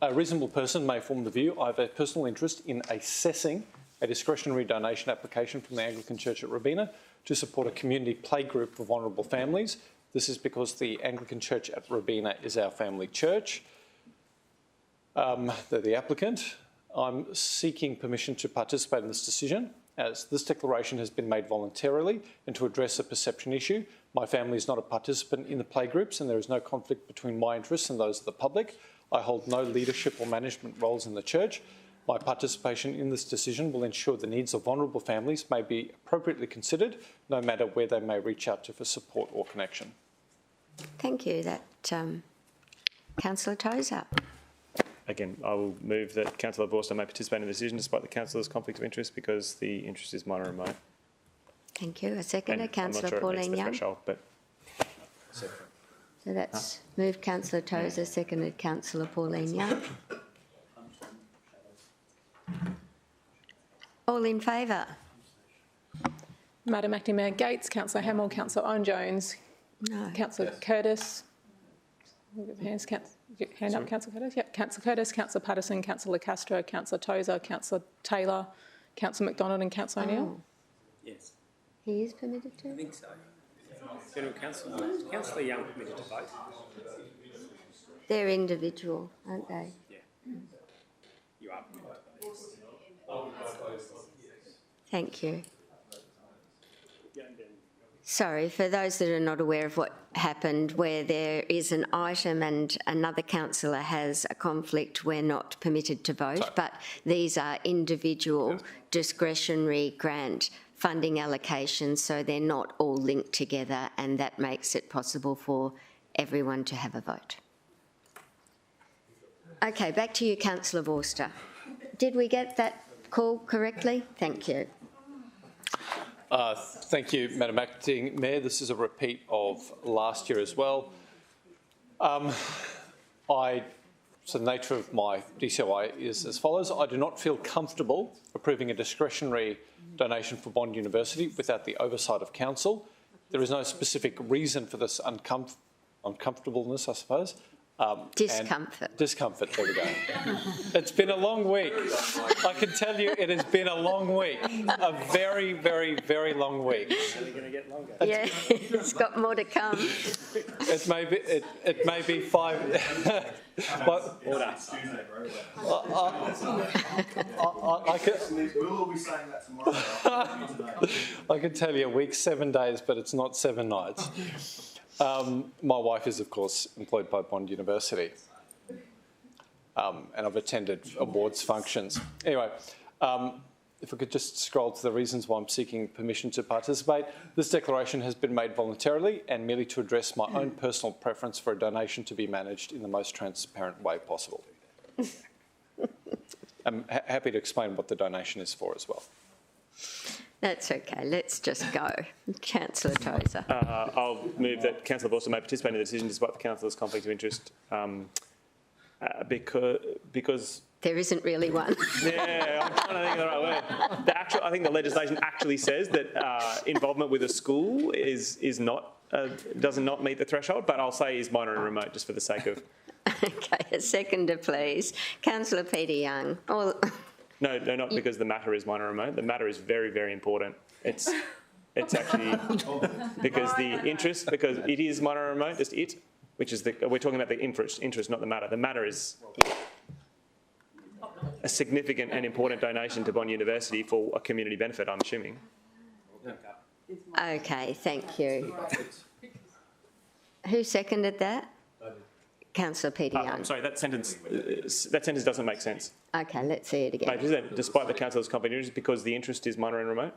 a reasonable person may form the view, I have a personal interest in assessing a discretionary donation application from the Anglican Church at Robina to support a community playgroup for vulnerable families. This is because the Anglican Church at Robina is our family church. They're the applicant. I'm seeking permission to participate in this decision, as this declaration has been made voluntarily and to address a perception issue. My family is not a participant in the playgroups and there is no conflict between my interests and those of the public. I hold no leadership or management roles in the church. My participation in this decision will ensure the needs of vulnerable families may be appropriately considered, no matter where they may reach out to for support or connection. Thank you. That Councillor Tozer. Again, I will move that Councillor Vorster may participate in the decision despite the Councillor's conflict of interest because the interest is minor and remote. Thank you. A seconder, And Councillor I'm not sure it meets Pauline the Young. threshold, but So that's moved Councillor Tozer, seconded Councillor Pauline Young. All in favour? Madam Acting Mayor Gates, Councillor Hamill, Councillor Owen-Jones, No. Councillor Curtis. Hand up, Councillor Curtis. Yep. Councillor Curtis, Councillor Patterson, Councillor Castro, Councillor Tozer, Councillor Taylor, Councillor McDonald and Councillor O'Neill. Oh, Yes, he is permitted I to? think so. General Councillor Young permitted to vote. They're individual, aren't they? Yeah. You are permitted to vote. Thank you. Sorry, for those that are not aware of what happened where there is an item and another councillor has a conflict, we're not permitted to vote, but these are individual discretionary grant funding allocations, so they're not all linked together, and that makes it possible for everyone to have a vote. Okay, back to you, Councillor Vorster. Did we get that call correctly? Thank you. Thank you, Madam Acting Mayor. This is a repeat of last year as well. So the nature of my DCOI is as follows. I do not feel comfortable approving a discretionary donation for Bond University without the oversight of council. There is no specific reason for this uncomfortableness, I suppose. Discomfort. Discomfort, there we go. It's been a long week. I can tell you it has been a long week. A very, very, very long week. It's only going to get longer. Yeah, it's got more to come. It may be 5... But I can tell you a week, 7 days, but it's not 7 nights. My wife is, of course, employed by Bond University, and I've attended awards functions. Anyway, if we could just scroll to the reasons why I'm seeking permission to participate. This declaration has been made voluntarily and merely to address my own personal preference for a donation to be managed in the most transparent way possible. I'm happy to explain what the donation is for as well. That's okay. Let's just go. Councillor Tozer. I'll move that Councillor Vorster may participate in the decision despite the councillor's conflict of interest because... There isn't really one. Yeah, I'm trying to think of the right word. I think the legislation actually says that involvement with a school does not meet the threshold, but I'll say is minor and remote just for the sake of... Okay, a seconder, please. Councillor Peter Young. No, not because the matter is minor and remote. The matter is very, very important. It's actually because because it is minor and remote, just it, which is we're talking about the interest, not the matter. The matter is a significant and important donation to Bond University for a community benefit, I'm assuming. Okay, thank you. Who seconded that? Councillor Peter Young. Sorry, that sentence doesn't make sense. Okay, let's see it again. Mate, despite the councillor's conflict of interest, because the interest is minor and remote?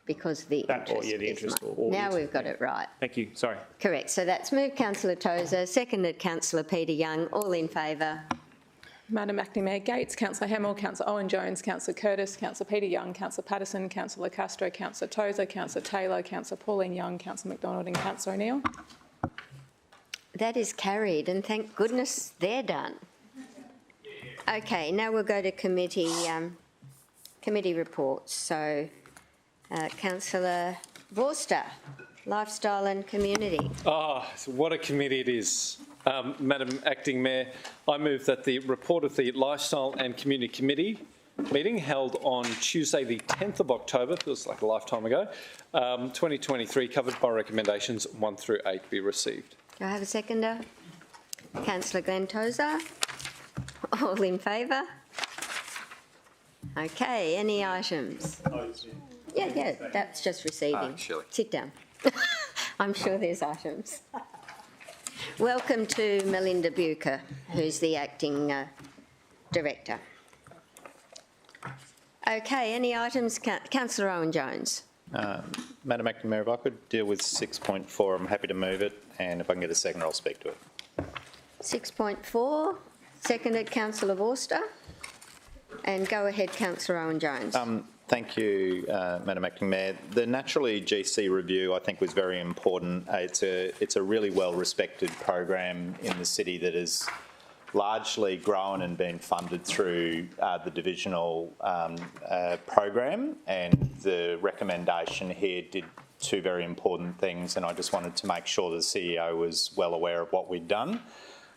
Because the interest is minor. Now we've got it right. Thank you, sorry. Correct. So that's moved Councillor Tozer, seconded Councillor Peter Young. All in favour? Madam Acting Mayor Gates, Councillor Hamill, Councillor Owen-Jones, Councillor Curtis, Councillor Peter Young, Councillor Patterson, Councillor Castro, Councillor Tozer, Councillor Taylor, Councillor Pauline Young, Councillor McDonald and Councillor O'Neill. That is carried, and thank goodness they're done. Okay, now we'll go to committee reports. So, Councillor Vorster, Lifestyle and Community. Oh, what a committee it is. Madam Acting Mayor, I move that the report of the Lifestyle and Community Committee meeting held on Tuesday the 10th of October, feels like a lifetime ago, 2023, covered by recommendations 1 through 8 be received. Do I have a seconder? Councillor Glenn Tozer. All in favour? Okay, any items? Yeah, that's just receiving. Sit down. I'm sure there's items. Welcome to Melinda Bucher, who's the acting director. Okay, any items? Councillor Owen-Jones. Madam Acting Mayor, if I could deal with 6.4, I'm happy to move it, and if I can get a second, I'll speak to it. 6.4, seconded Councillor Vorster. And go ahead, Councillor Owen-Jones. Thank you, Madam Acting Mayor. The Naturally GC review, I think, was very important. It's a really well-respected program in the city that has largely grown and been funded through the divisional program, and the recommendation here did two very important things, and I just wanted to make sure the CEO was well aware of what we'd done.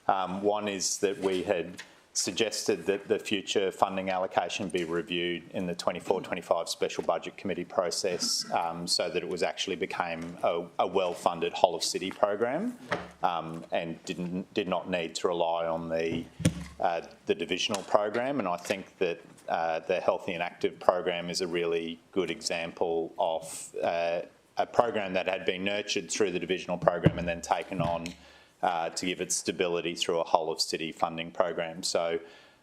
One is that we had suggested that the future funding allocation be reviewed in the 24-25 Special Budget Committee process, so that it was actually became a well-funded whole-of-city program, and did not need to rely on the divisional program. And I think that the Healthy and Active program is a really good example of a program that had been nurtured through the divisional program and then taken on to give it stability through a whole of city funding program. So,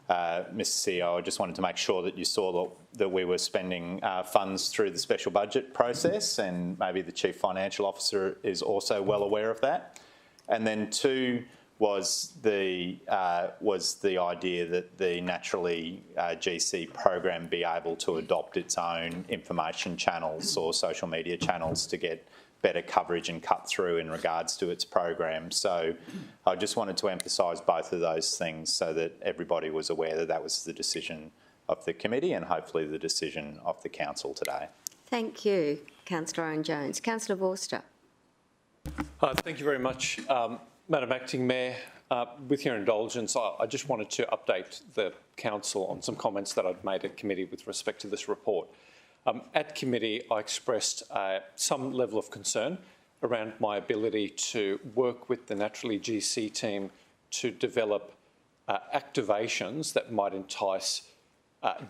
Mr. CEO, I just wanted to make sure that you saw that we were spending funds through the special budget process, and maybe the Chief Financial Officer is also well aware of that. And then two was the idea that the Naturally GC program be able to adopt its own information channels or social media channels to get better coverage and cut through in regards to its program. So I just wanted to emphasise both of those things so that everybody was aware that that was the decision of the committee and hopefully the decision of the council today. Thank you, Councillor Owen-Jones. Councillor Vorster. Thank you very much, Madam Acting Mayor. With your indulgence, I just wanted to update the council on some comments that I'd made at committee with respect to this report. At committee, I expressed some level of concern around my ability to work with the Naturally GC team to develop activations that might entice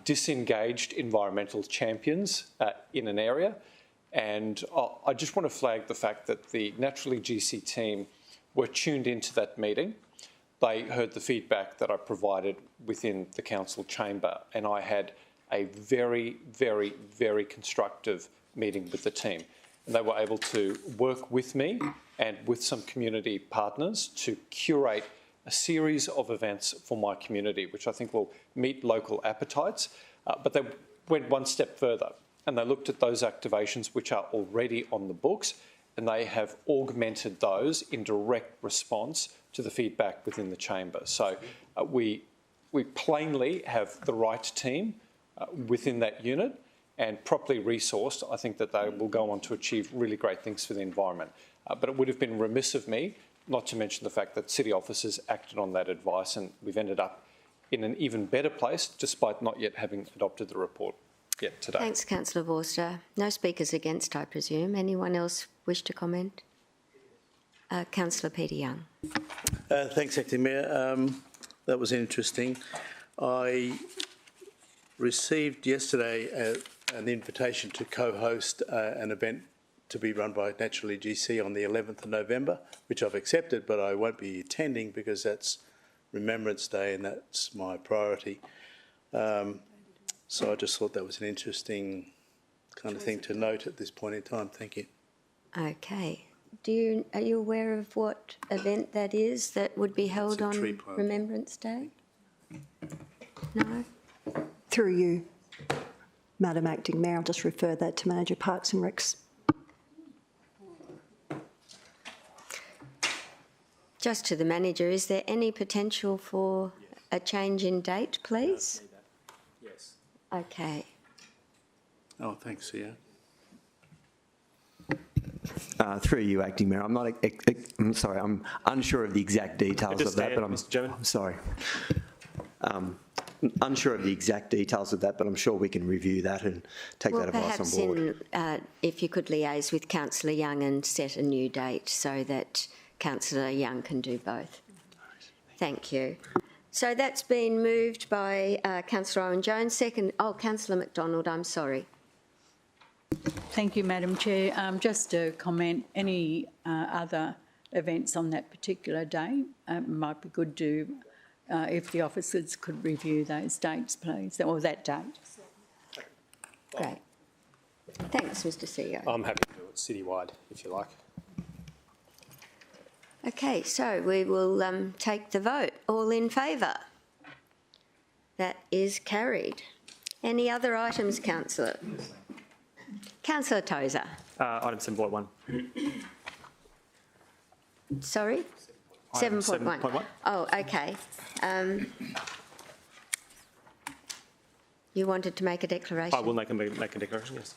disengaged environmental champions in an area. And I just want to flag the fact that the Naturally GC team were tuned into that meeting. They heard the feedback that I provided within the council chamber, and I had a very, very, very constructive meeting with the team. And they were able to work with me and with some community partners to curate a series of events for my community, which I think will meet local appetites. But they went one step further and they looked at those activations which are already on the books, and they have augmented those in direct response to the feedback within the chamber. So we plainly have the right team within that unit, and properly resourced, I think that they will go on to achieve really great things for the environment. But it would have been remiss of me not to mention the fact that city officers acted on that advice, and we've ended up in an even better place despite not yet having adopted the report yet today. Thanks, Councillor Vorster. No speakers against, I presume. Anyone else wish to comment? Councillor Peter Young. Thanks, Acting Mayor. That was interesting. I received yesterday an invitation to co-host an event to be run by Naturally GC on the 11th of November, which I've accepted, but I won't be attending because that's Remembrance Day and that's my priority. So I just thought that was an interesting kind of thing to note at this point in time. Thank you. Okay. Are you aware of what event that is that would be held on Remembrance Day? No? Through you, Madam Acting Mayor, I'll just refer that to Manager Parks and Recs. Just to the manager, is there any potential for a change in date, please? Yes. Okay. Oh, thanks, Sia. Through you, Acting Mayor, I'm sorry, I'm unsure of the exact details of that, but I'm sorry. Unsure of the exact details of that, but I'm sure we can review that and take that advice on board. Perhaps if you could liaise with Councillor Young and set a new date so that Councillor Young can do both. Thank you. So that's been moved by Councillor Owen-Jones. Councillor McDonald, I'm sorry. Thank you, Madam Chair. Just to comment, any other events on that particular day might be good to, if the officers could review those dates, please, or that date. Great. Thanks, Mr CEO. I'm happy to do it citywide, if you like. Okay, so we will take the vote. All in favour? That is carried. Any other items, Councillor? Councillor Tozer. Item 7.1. Sorry? 7.1. Oh, okay. You wanted to make a declaration? I will make a declaration, yes.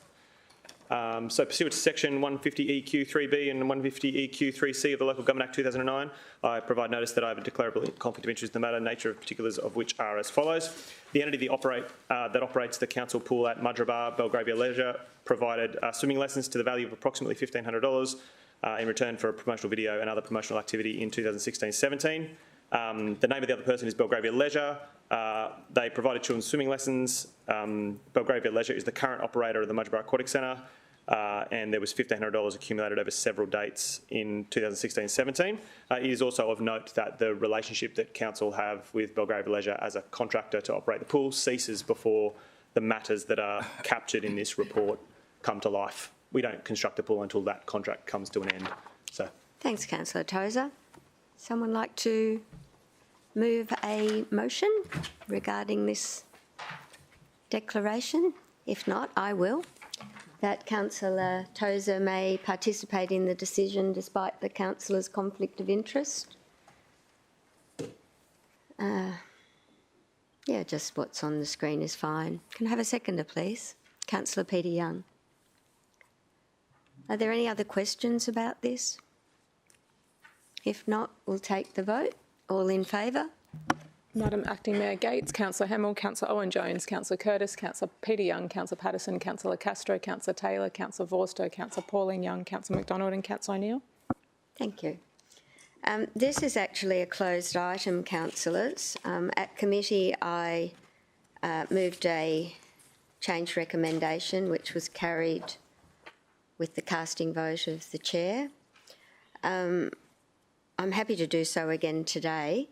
So pursuant to section 150EQ3B and 150EQ3C of the Local Government Act 2009, I provide notice that I have a declarable conflict of interest in the matter, nature of particulars of which are as follows. The entity that operates the council pool at Mayoral, Belgravia Leisure, provided swimming lessons to the value of approximately $1,500 in return for a promotional video and other promotional activity in 2016-17. The name of the other person is Belgravia Leisure. They provided children's swimming lessons. Belgravia Leisure is the current operator of the Mayoral Aquatic Centre, and there was $1,500 accumulated over several dates in 2016-17. It is also of note that the relationship that Council have with Belgravia Leisure as a contractor to operate the pool ceases before the matters that are captured in this report come to life. We don't construct a pool until that contract comes to an end. So, Thanks, Councillor Tozer. Someone like to move a motion regarding this declaration? If not, I will. That Councillor Tozer may participate in the decision despite the councillor's conflict of interest. Yeah, just what's on the screen is fine. Can I have a seconder, please? Councillor Peter Young. Are there any other questions about this? If not, we'll take the vote. All in favour? Madam Acting Mayor Gates, Councillor Hamill, Councillor Owen-Jones, Councillor Curtis, Councillor Peter Young, Councillor Patterson, Councillor Castro, Councillor Taylor, Councillor Vorster, Councillor Pauline Young, Councillor McDonald and Councillor O'Neill. Thank you. This is actually a closed item, councillors. At committee, I moved a change recommendation, which was carried with the casting vote of the chair. I'm happy to do so again today,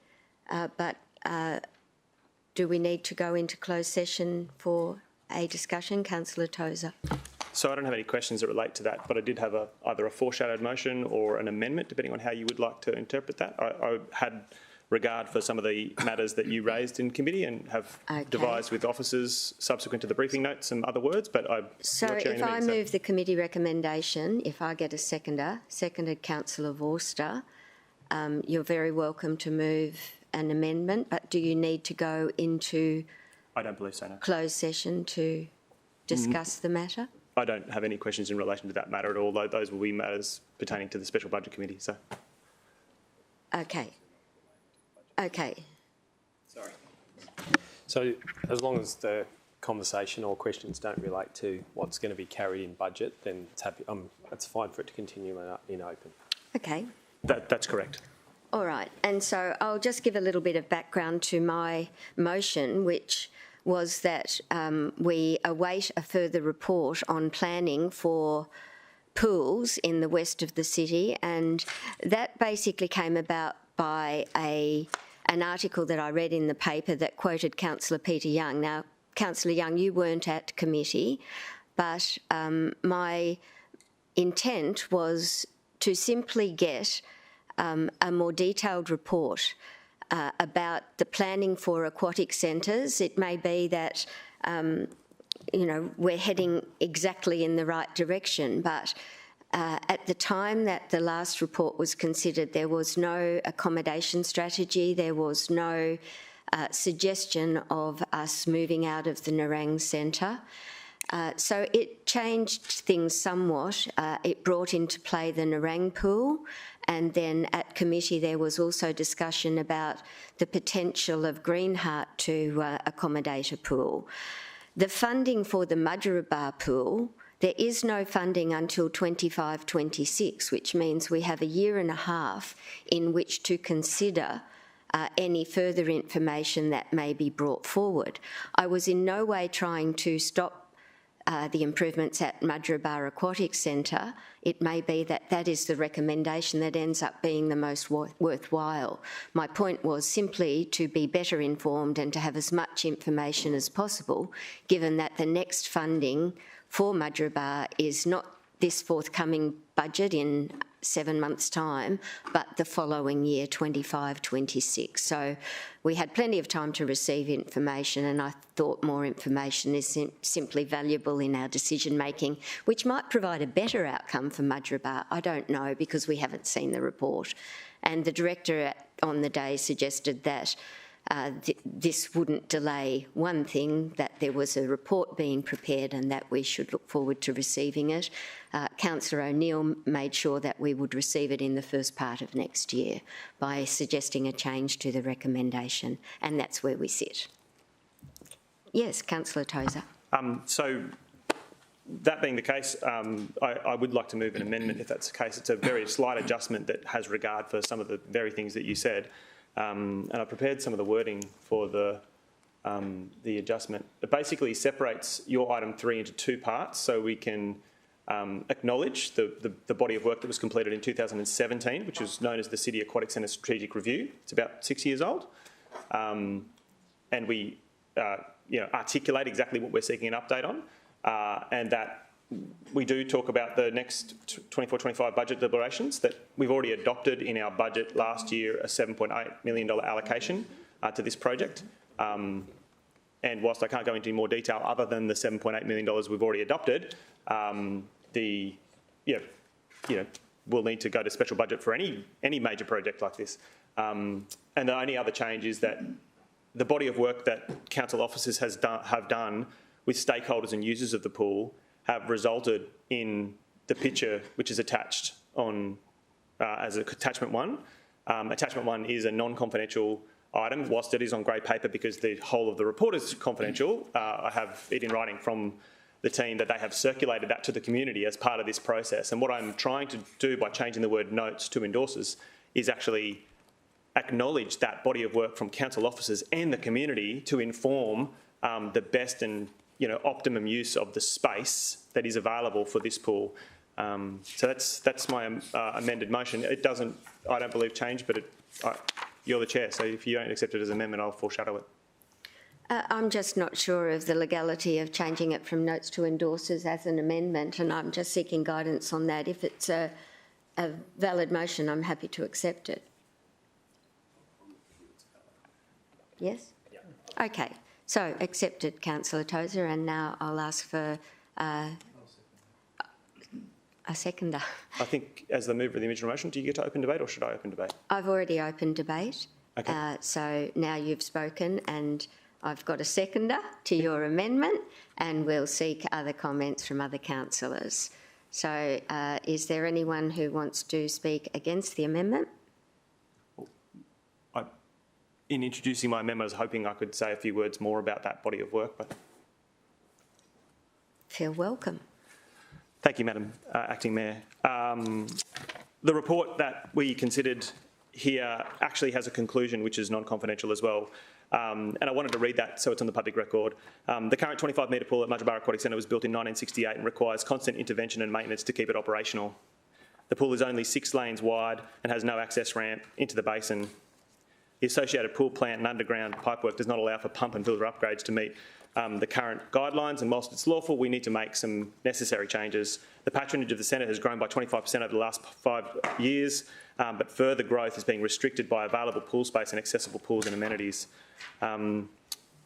but do we need to go into closed session for a discussion? Councillor Tozer. So I don't have any questions that relate to that, but I did have either a foreshadowed motion or an amendment, depending on how you would like to interpret that. I had regard for some of the matters that you raised in committee and have devised with officers subsequent to the briefing notes some other words, but I'm So not if I move the committee recommendation, if I get a seconder, seconded Councillor Vorster, you're very welcome to move an amendment, but do you need to go into I don't believe so, no. closed session to discuss the matter? I don't have any questions in relation to that matter at all, though those will be matters pertaining to the Special Budget Committee. So, Okay. Okay. Sorry. So as long as the conversation or questions don't relate to what's going to be carried in budget, then it's fine for it to continue in open. Okay. That's correct. All right. And so I'll just give a little bit of background to my motion, which was that we await a further report on planning for pools in the west of the city, and that basically came about by an article that I read in the paper that quoted Councillor Peter Young. Now, Councillor Young, you weren't at committee, but my intent was to simply get a more detailed report about the planning for aquatic centres. It may be that, we're heading exactly in the right direction, but at the time that the last report was considered, there was no accommodation strategy, there was no suggestion of us moving out of the Nerang Centre. So it changed things somewhat. It brought into play the Nerang pool, and then at committee there was also discussion about the potential of Greenheart to accommodate a pool. The funding for the Mayoral pool, there is no funding until 25-26, which means we have a year and a half in which to consider any further information that may be brought forward. I was in no way trying to stop the improvements at Mayoral Aquatic Centre. It may be that that is the recommendation that ends up being the most worthwhile. My point was simply to be better informed and to have as much information as possible, given that the next funding for Mayoral is not this forthcoming budget in 7 months' time, but the following year, 25-26. So we had plenty of time to receive information, and I thought more information is simply valuable in our decision-making, which might provide a better outcome for Mayoral. I don't know, because we haven't seen the report. And the director on the day suggested that this wouldn't delay one thing, that there was a report being prepared and that we should look forward to receiving it. Councillor O'Neill made sure that we would receive it in the first part of next year by suggesting a change to the recommendation, and that's where we sit. Yes, Councillor Tozer. So that being the case, I would like to move an amendment if that's the case. It's a very slight adjustment that has regard for some of the very things that you said. and I prepared some of the wording for the adjustment. It basically separates your item 3 into 2 parts, so we can acknowledge the body of work that was completed in 2017, which is known as the City Aquatic Centre Strategic Review. It's about 6 years old, and we articulate exactly what we're seeking an update on, and that we do talk about the next 24-25 budget deliberations that we've already adopted in our budget last year, a $7.8 million allocation to this project. And whilst I can't go into any more detail other than the $7.8 million we've already adopted, we'll need to go to special budget for any major project like this. And the only other change is that the body of work that council officers have done with stakeholders and users of the pool have resulted in the picture which is attached on as attachment 1. Attachment 1 is a non-confidential item, whilst it is on grey paper because the whole of the report is confidential. I have it in writing from the team that they have circulated that to the community as part of this process. And what I'm trying to do by changing the word notes to endorses is actually acknowledge that body of work from council officers and the community to inform the best and optimum use of the space that is available for this pool. So that's my amended motion. It doesn't, I don't believe, change, but you're the chair, so if you don't accept it as an amendment, I'll foreshadow it. I'm just not sure of the legality of changing it from notes to endorses as an amendment, and I'm just seeking guidance on that. If it's a valid motion, I'm happy to accept it. Yes? Yeah. Okay. So, accepted, Councillor Tozer, and now I'll ask for a seconder. I think, as the mover of the original motion, do you get to open debate or should I open debate? I've already opened debate. Okay. So now you've spoken and I've got a seconder to your amendment, and we'll seek other comments from other councillors. So is there anyone who wants to speak against the amendment? In introducing my amendment, I was hoping I could say a few words more about that body of work. But feel welcome. Thank you, Madam Acting Mayor. The report that we considered here actually has a conclusion which is non-confidential as well. And I wanted to read that so it's on the public record. The current 25-metre pool at Mayoral Aquatic Centre was built in 1968 and requires constant intervention and maintenance to keep it operational. The pool is only 6 lanes wide and has no access ramp into the basin. The associated pool plant and underground pipework does not allow for pump and filter upgrades to meet the current guidelines, and whilst it's lawful, we need to make some necessary changes. The patronage of the centre has grown by 25% over the last 5 years, but further growth is being restricted by available pool space and accessible pools and amenities.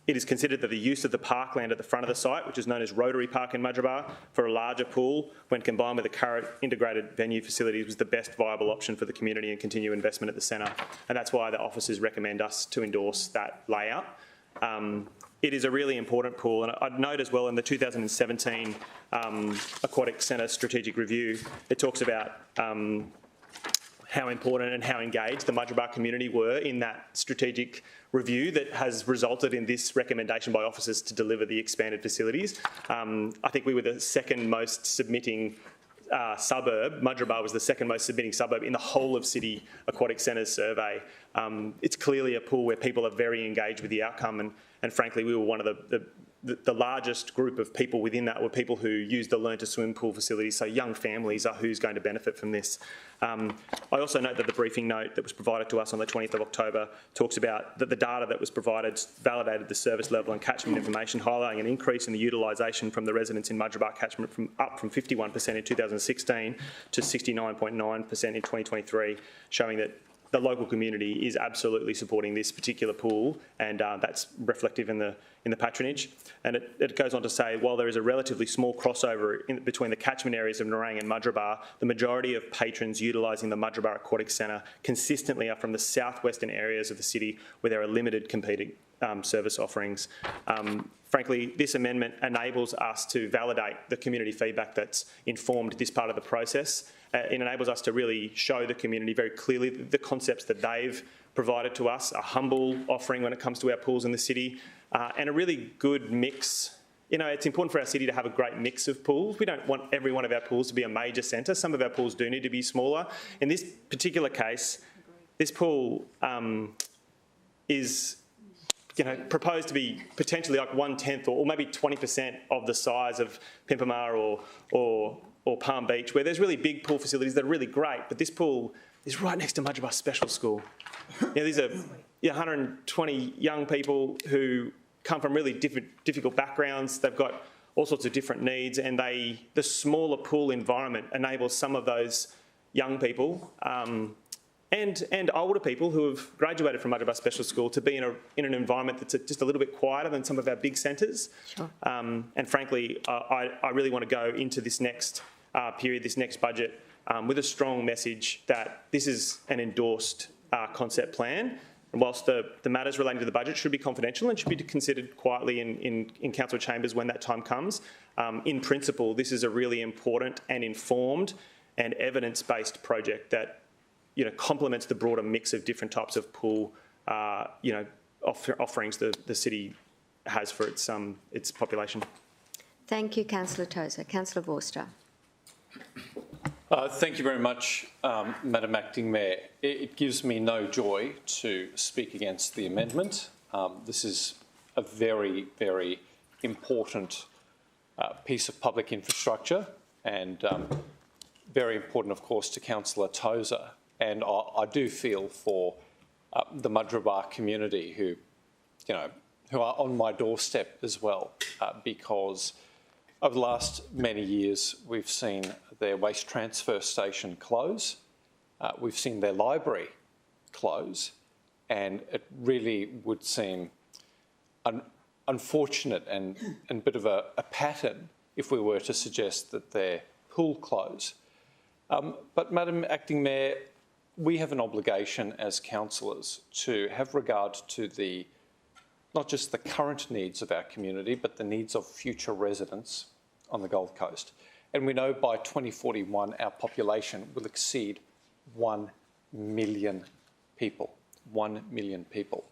It is considered that the use of the parkland at the front of the site, which is known as Rotary Park in Mayoral, for a larger pool, when combined with the current integrated venue facilities, was the best viable option for the community and continue investment at the centre. And that's why the officers recommend us to endorse that layout. It is a really important pool, and I'd note as well in the 2017 Aquatic Centre Strategic Review, it talks about how important and how engaged the Mayoral community were in that strategic review that has resulted in this recommendation by officers to deliver the expanded facilities. I think we were the second most submitting suburb. Mayoral was the second most submitting suburb in the whole of City Aquatic Centres survey. It's clearly a pool where people are very engaged with the outcome, and frankly, we were one of the largest group of people within that were people who use the Learn to Swim pool facilities, so young families are who's going to benefit from this. I also note that the briefing note that was provided to us on the 20th of October talks about that the data that was provided validated the service level and catchment information, highlighting an increase in the utilisation from the residents in Mayoral catchment up from 51% in 2016 to 69.9% in 2023, showing that the local community is absolutely supporting this particular pool, and that's reflective in the patronage. And it goes on to say, while there is a relatively small crossover between the catchment areas of Nerang and Mayoral, the majority of patrons utilising the Mayoral Aquatic Centre consistently are from the southwestern areas of the city where there are limited competing service offerings. Frankly, this amendment enables us to validate the community feedback that's informed this part of the process. It enables us to really show the community very clearly the concepts that they've provided to us, a humble offering when it comes to our pools in the city, and a really good mix. You know, it's important for our city to have a great mix of pools. We don't want every one of our pools to be a major centre. Some of our pools do need to be smaller. In this particular case, this pool is, proposed to be potentially like 1/10 or maybe 20% of the size of Pimpamar or Palm Beach, where there's really big pool facilities that are really great, but this pool is right next to Mayoral Special School. These are 120 young people who come from really difficult backgrounds. They've got all sorts of different needs, and the smaller pool environment enables some of those young people and older people who have graduated from Mayoral Special School to be in an environment that's just a little bit quieter than some of our big centres. Sure. And frankly, I really want to go into this next period, this next budget, with a strong message that this is an endorsed concept plan. And whilst the matters relating to the budget should be confidential and should be considered quietly in council chambers when that time comes, in principle, this is a really important and informed and evidence-based project that complements the broader mix of different types of pool offerings the city has for its population. Thank you, Councillor Tozer. Councillor Vorster. Thank you very much, Madam Acting Mayor. It gives me no joy to speak against the amendment. This is a very, very important piece of public infrastructure and very important, of course, to Councillor Tozer. And I do feel for the Mayoral community who are on my doorstep as well, because over the last many years, we've seen their waste transfer station close. We've seen their library close, and it really would seem unfortunate and a bit of a pattern if we were to suggest that their pool close. But Madam Acting Mayor, we have an obligation as councillors to have regard to not just the current needs of our community, but the needs of future residents on the Gold Coast. And we know by 2041, our population will exceed 1 million people. 1 million people.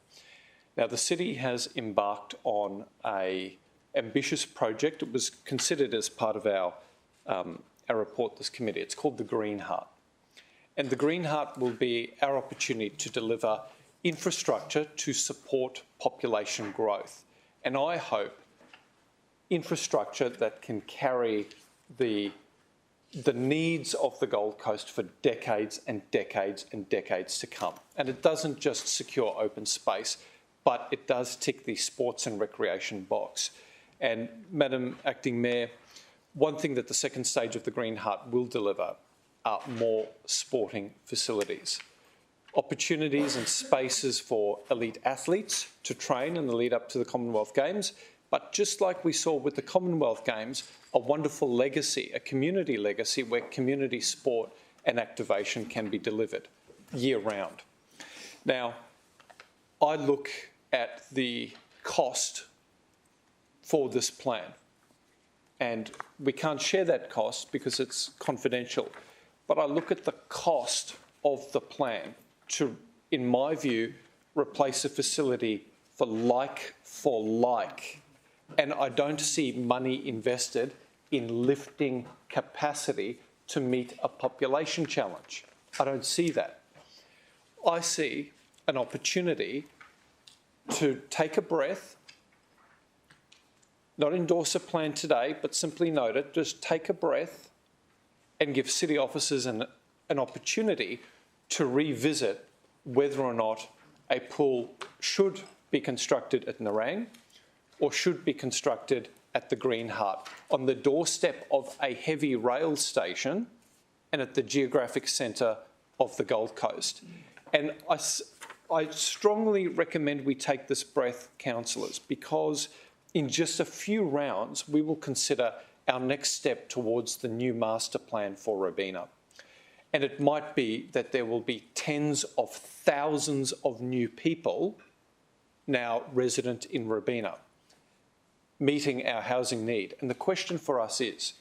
Now, the city has embarked on an ambitious project. It was considered as part of our report, this committee. It's called the Green Heart. And the Green Heart will be our opportunity to deliver infrastructure to support population growth. And I hope infrastructure that can carry the needs of the Gold Coast for decades and decades and decades to come. And it doesn't just secure open space, but it does tick the sports and recreation box. And Madam Acting Mayor, one thing that the second stage of the Green Heart will deliver are more sporting facilities. Opportunities and spaces for elite athletes to train in the lead up to the Commonwealth Games, but just like we saw with the Commonwealth Games, a wonderful legacy, a community legacy where community sport and activation can be delivered year round. Now, I look at the cost for this plan, and we can't share that cost because it's confidential, but I look at the cost of the plan to, in my view, replace a facility for like, and I don't see money invested in lifting capacity to meet a population challenge. I don't see that. I see an opportunity to take a breath, not endorse a plan today, but simply note it, just take a breath and give city officers an opportunity to revisit whether or not a pool should be constructed at Nerang or should be constructed at the Green Heart, on the doorstep of a heavy rail station and at the geographic centre of the Gold Coast. And I strongly recommend we take this breath, councillors, because in just a few rounds we will consider our next step towards the new master plan for Robina. And it might be that there will be tens of thousands of new people now resident in Robina, meeting our housing need. And the question for us is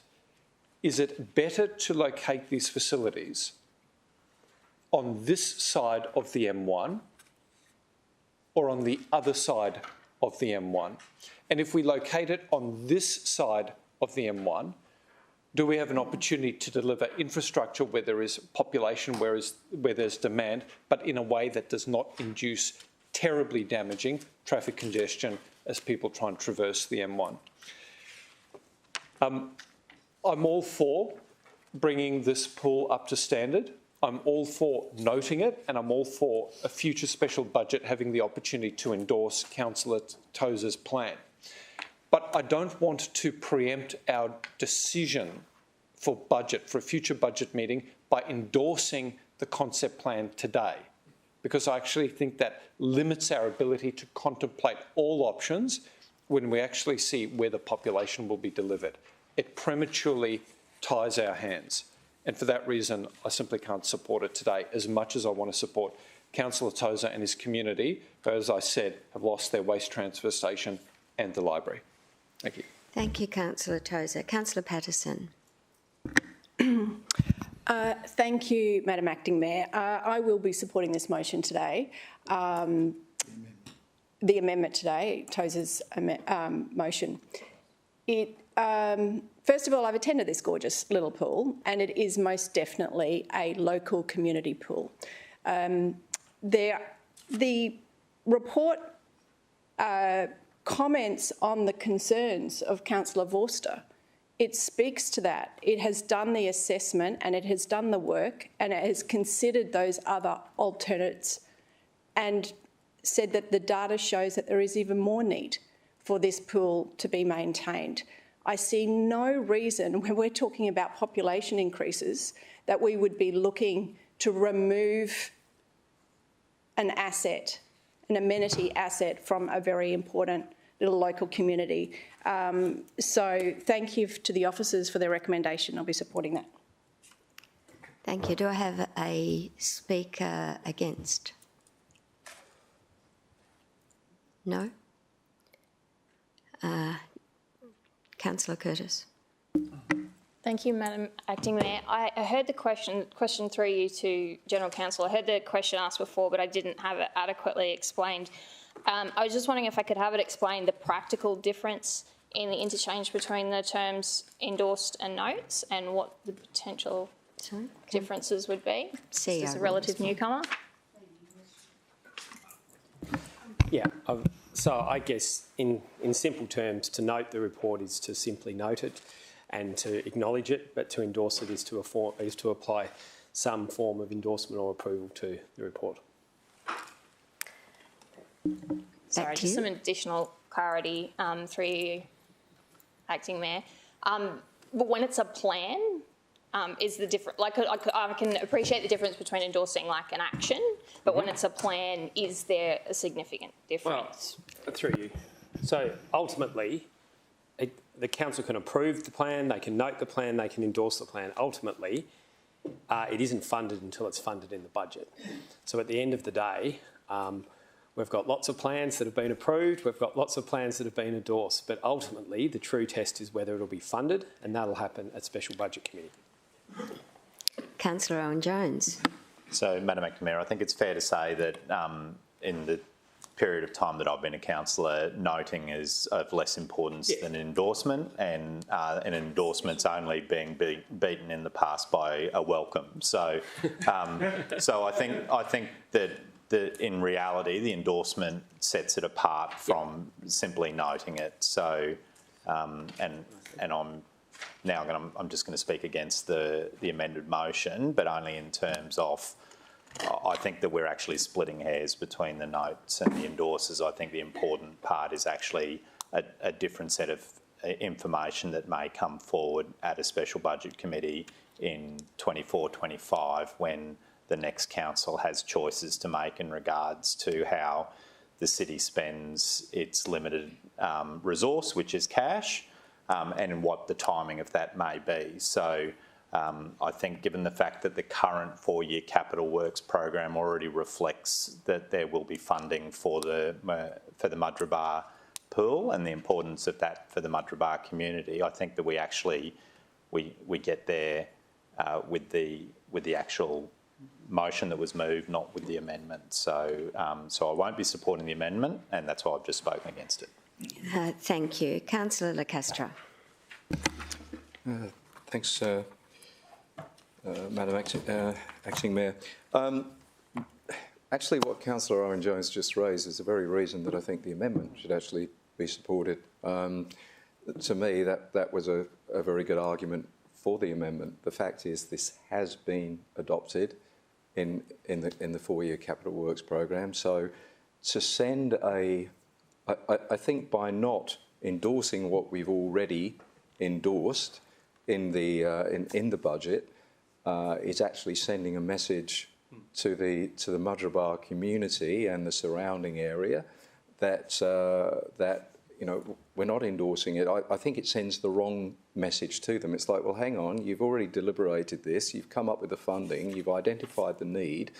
it better to locate these facilities on this side of the M1 or on the other side of the M1? And if we locate it on this side of the M1, do we have an opportunity to deliver infrastructure where there is population, where there's demand, but in a way that does not induce terribly damaging traffic congestion as people try and traverse the M1. I'm all for bringing this pool up to standard. I'm all for noting it, and I'm all for a future special budget having the opportunity to endorse Councillor Tozer's plan. But I don't want to preempt our decision for budget, for a future budget meeting, by endorsing the concept plan today, because I actually think that limits our ability to contemplate all options when we actually see where the population will be delivered. It prematurely ties our hands. And for that reason, I simply can't support it today, as much as I want to support Councillor Tozer and his community, who, as I said, have lost their waste transfer station and the library. Thank you. Thank you, Councillor Tozer. Councillor Patterson. Thank you, Madam Acting Mayor. I will be supporting this motion today. The amendment today, Tozer's motion. First of all, I've attended this gorgeous little pool, and it is most definitely a local community pool. The report comments on the concerns of Councillor Vorster. It speaks to that. It has done the assessment and it has done the work, and it has considered those other alternates and said that the data shows that there is even more need for this pool to be maintained. I see no reason, when we're talking about population increases, that we would be looking to remove an asset, an amenity asset from a very important little local community. So thank you to the officers for their recommendation. I'll be supporting that. Thank you. Do I have a speaker against? No? Councillor Curtis. Thank you, Madam Acting Mayor. I heard the question through you to General Counsel. I heard the question asked before, but I didn't have it adequately explained. I was just wondering if I could have it explained, the practical difference in the interchange between the terms endorsed and notes, and what the potential differences would be. Is this a relative newcomer? Yeah, so I guess in simple terms, to note the report is to simply note it and to acknowledge it, but to endorse it is to apply some form of endorsement or approval to the report. Sorry, just some additional clarity through you, Acting Mayor. But when it's a plan, is the different? Like I can appreciate the difference between endorsing like an action, but when it's a plan, is there a significant difference? Well, through you. So ultimately, the council can approve the plan, they can note the plan, they can endorse the plan. Ultimately, it isn't funded until it's funded in the budget. So at the end of the day, we've got lots of plans that have been approved, we've got lots of plans that have been endorsed, but ultimately the true test is whether it'll be funded, and that'll happen at Special Budget Committee. Councillor Owen-Jones. So, Madam Acting Mayor, I think it's fair to say that in the period of time that I've been a councillor, noting is of less importance than endorsement, and an endorsement's only being beaten in the past by a welcome. So, so I think that in reality, the endorsement sets it apart from simply noting it. So, and I'm just going to speak against the amended motion, but only in terms of I think that we're actually splitting hairs between the notes and the endorsers. I think the important part is actually a different set of information that may come forward at a special budget committee in 24-25 when the next council has choices to make in regards to how the city spends its limited resource, which is cash, and what the timing of that may be. So I think given the fact that the current 4-year capital works program already reflects that there will be funding for the Mudgeeraba pool and the importance of that for the Mudgeeraba community, I think that we actually we get there with the actual motion that was moved, not with the amendment. So so I won't be supporting the amendment, and that's why I've just spoken against it. Thank you. Councillor Lacastra. Thanks, Madam Acting Mayor. Actually, what Councillor Owen-Jones just raised is the very reason that I think the amendment should actually be supported. To me, that was a very good argument for the amendment. The fact is this has been adopted in the 4-year capital works program. So to send I think by not endorsing what we've already endorsed in the budget, is actually sending a message to the Mayoral community and the surrounding area that we're not endorsing it. I think it sends the wrong message to them. It's like, well, hang on, you've already deliberated this, you've come up with the funding, you've identified the need,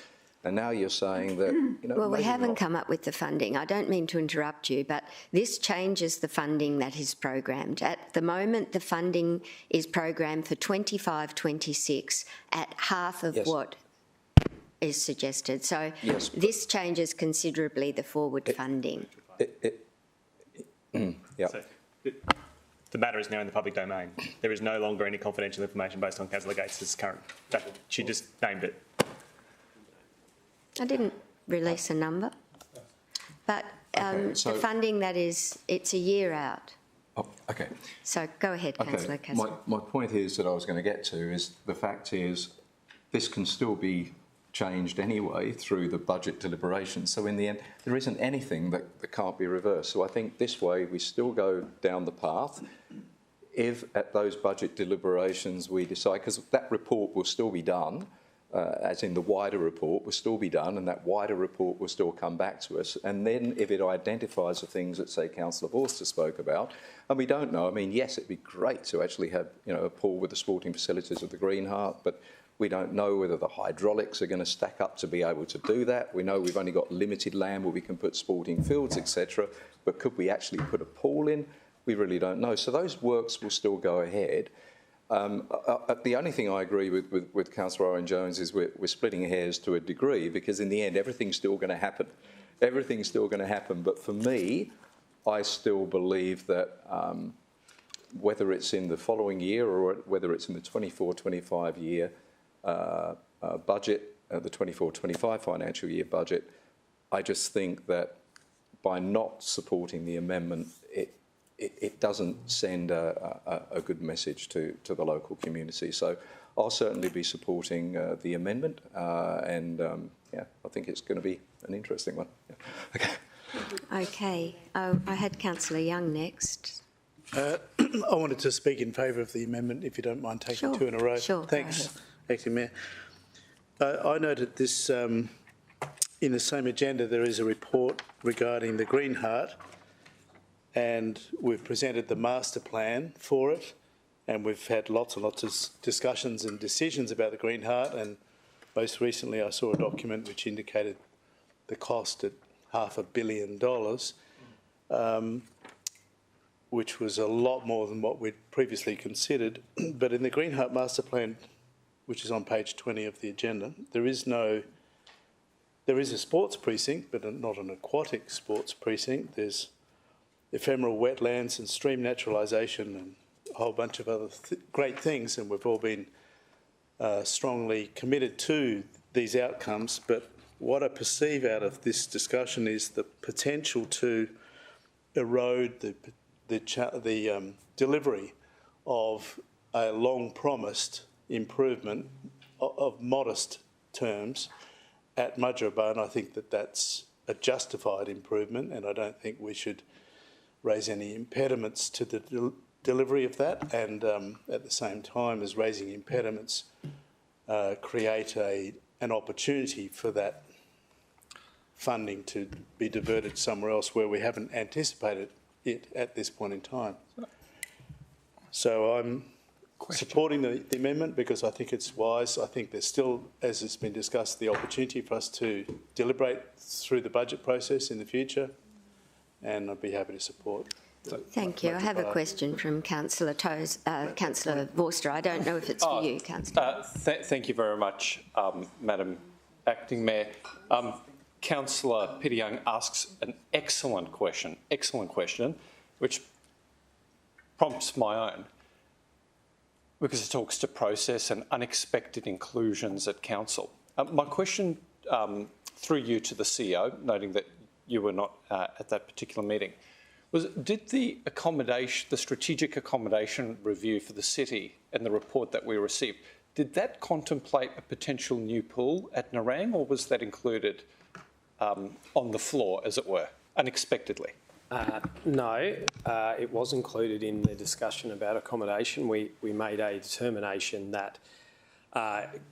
and now you're saying that, Well, we haven't come up with the funding. I don't mean to interrupt you, but this changes the funding that is programmed. At the moment, the funding is programmed for 25-26 at half of what is suggested. So this changes considerably the forward funding. So, the matter is now in the public domain. There is no longer any confidential information based on Councillor Gates' current. She just named it. I didn't release a number, but so the funding that is, it's a year out. Oh, okay. So go ahead, Councillor Castro. My point is that I was going to get to is the fact is this can still be changed anyway through the budget deliberations. So in the end, there isn't anything that can't be reversed. So I think this way we still go down the path. If at those budget deliberations we decide, because that report will still be done, as in the wider report will still be done, and that wider report will still come back to us. And then if it identifies the things that, say, Councillor Forster spoke about, and we don't know, I mean, yes, it'd be great to actually have, a pool with the sporting facilities of the Green Heart, but we don't know whether the hydraulics are going to stack up to be able to do that. We know we've only got limited land where we can put sporting fields, etc. But could we actually put a pool in? We really don't know. So those works will still go ahead. The only thing I agree with Councillor Owen-Jones is we're splitting hairs to a degree, because in the end everything's still going to happen. Everything's still going to happen. But for me, I still believe that whether it's in the following year or whether it's in the 24-25 year budget, the 24-25 financial year budget, I just think that by not supporting the amendment, it doesn't send a good message to the local community. So I'll certainly be supporting the amendment, and I think it's going to be an interesting one. Yeah. Okay. Okay. I had Councillor Young next. I wanted to speak in favour of the amendment, if you don't mind taking two in a row. Sure. Thanks, Acting Mayor. I noted this in the same agenda. There is a report regarding the Green Heart, and we've presented the master plan for it, and we've had lots and lots of discussions and decisions about the Green Heart, and most recently I saw a document which indicated the cost at $500 million, which was a lot more than what we'd previously considered. But in the Green Heart master plan, which is on page 20 of the agenda, there is a sports precinct, but not an aquatic sports precinct. There's ephemeral wetlands and stream naturalisation and a whole bunch of other great things, and we've all been strongly committed to these outcomes. But what I perceive out of this discussion is the potential to erode the delivery of a long-promised improvement of modest terms at Mayoral, and I think that that's a justified improvement, and I don't think we should raise any impediments to the delivery of that, and at the same time as raising impediments, create an opportunity for that funding to be diverted somewhere else where we haven't anticipated it at this point in time. So I'm supporting the amendment because I think it's wise. I think there's still, as it's been discussed, the opportunity for us to deliberate through the budget process in the future, and I'd be happy to support. Thank you. I have a question from Councillor Forster. I don't know if it's for you, Councillor. Thank you very much, Madam Acting Mayor. Councillor Peter Young asks an excellent question, which prompts my own, because it talks to process and unexpected inclusions at council. My question through you to the CEO, noting that you were not at that particular meeting, did the strategic accommodation review for the city and the report that we received, did that contemplate a potential new pool at Nerang, or was that included on the floor, as it were, unexpectedly? No, it was included in the discussion about accommodation. We made a determination that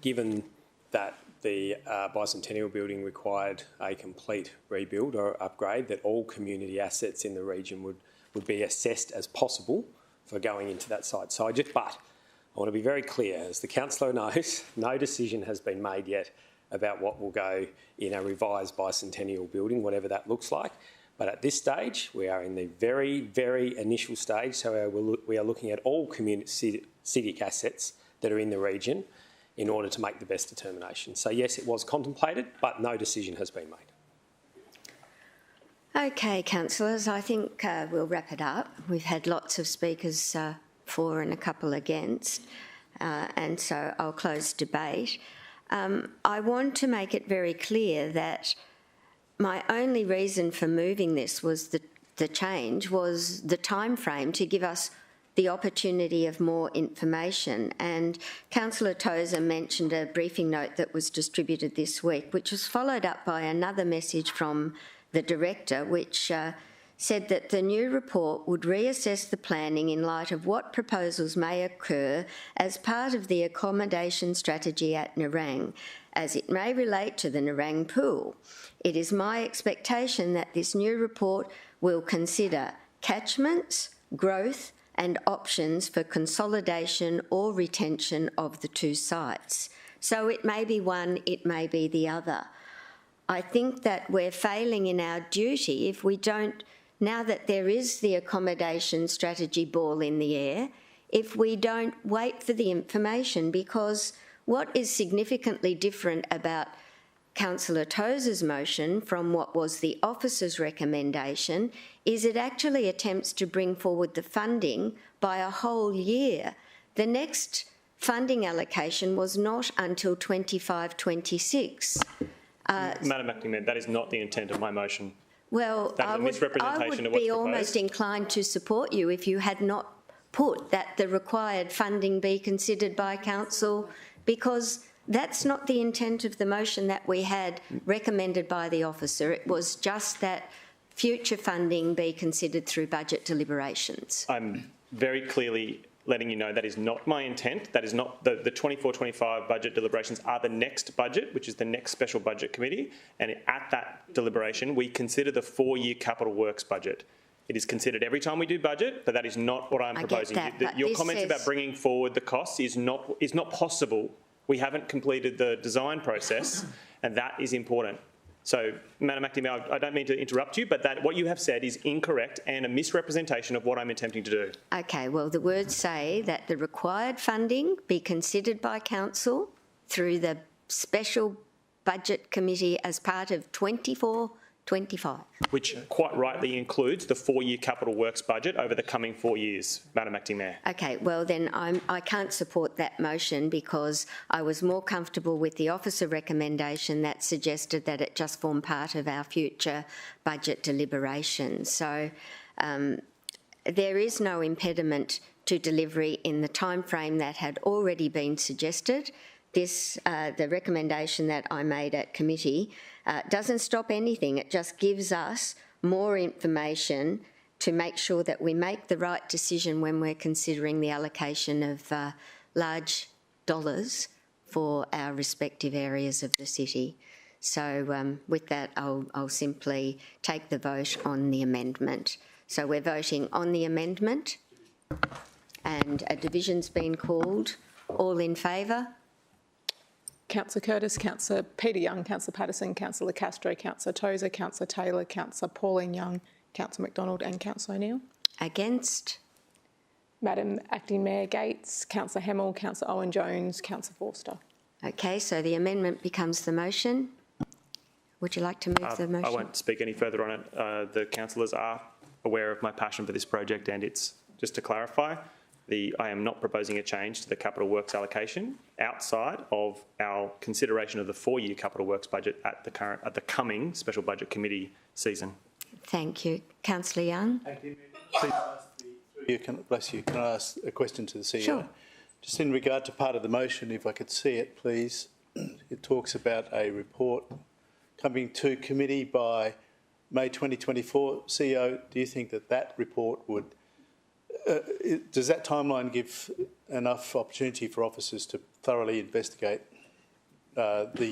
given that the Bicentennial building required a complete rebuild or upgrade, that all community assets in the region would be assessed as possible for going into that site. But I want to be very clear, as the councillor knows, no decision has been made yet about what will go in a revised Bicentennial building, whatever that looks like. But at this stage, we are in the very, very initial stage, so we are looking at all civic assets that are in the region in order to make the best determination. So yes, it was contemplated, but no decision has been made. Okay, councillors, I think we'll wrap it up. We've had lots of speakers for and a couple against, and so I'll close debate. I want to make it very clear that my only reason for moving this was the change was the time frame to give us the opportunity of more information. And Councillor Tozer mentioned a briefing note that was distributed this week, which was followed up by another message from the Director, which said that the new report would reassess the planning in light of what proposals may occur as part of the accommodation strategy at Nerang, as it may relate to the Nerang pool. It is my expectation that this new report will consider catchments, growth, and options for consolidation or retention of the two sites. So it may be one, it may be the other. I think that we're failing in our duty if we don't, now that there is the accommodation strategy ball in the air, if we don't wait for the information, because what is significantly different about Councillor Tozer's motion from what was the officer's recommendation is it actually attempts to bring forward the funding by a whole year. The next funding allocation was not until 25-26. Madam Acting Mayor, that is not the intent of my motion. Well, I would be almost inclined to support you if you had not put that the required funding be considered by council, because that's not the intent of the motion that we had recommended by the officer. It was just that future funding be considered through budget deliberations. I'm very clearly letting you know that is not my intent. That is not the 24-25 budget deliberations are the next budget, which is the next special budget committee. And at that deliberation, we consider the 4-year capital works budget. It is considered every time we do budget, but that is not what I'm proposing. Your comments about bringing forward the costs is not possible. We haven't completed the design process, and that is important. So, Madam Acting Mayor, I don't mean to interrupt you, but what you have said is incorrect and a misrepresentation of what I'm attempting to do. Okay, well, the words say that the required funding be considered by council through the special budget committee as part of 24-25. Which quite rightly includes the 4-year capital works budget over the coming 4 years, Madam Acting Mayor. Okay, well then I can't support that motion because I was more comfortable with the officer recommendation that suggested that it just form part of our future budget deliberations. So there is no impediment to delivery in the timeframe that had already been suggested. The recommendation that I made at committee doesn't stop anything. It just gives us more information to make sure that we make the right decision when we're considering the allocation of large dollars for our respective areas of the city. So with that, I'll simply take the vote on the amendment. So we're voting on the amendment and a division's been called. All in favour? Councillor Curtis, Councillor Peter Young, Councillor Patterson, Councillor Castro, Councillor Tozer, Councillor Taylor, Councillor Pauline Young, Councillor McDonald and Councillor O'Neill. Against? Madam Acting Mayor Gates, Councillor Hemmel, Councillor Owen-Jones, Councillor Forster. Okay, so the amendment becomes the motion. Would you like to move the motion? I won't speak any further on it. The councillors are aware of my passion for this project, and it's, just to clarify, I am not proposing a change to the capital works allocation outside of our consideration of the 4-year capital works budget at the coming special budget committee season. Thank you. Councillor Young. Bless you. Can I ask a question to the CEO? Sure. Just in regard to part of the motion, if I could see it, please. It talks about a report coming to committee by May 2024. CEO, do you think that report would... does that timeline give enough opportunity for officers to thoroughly investigate the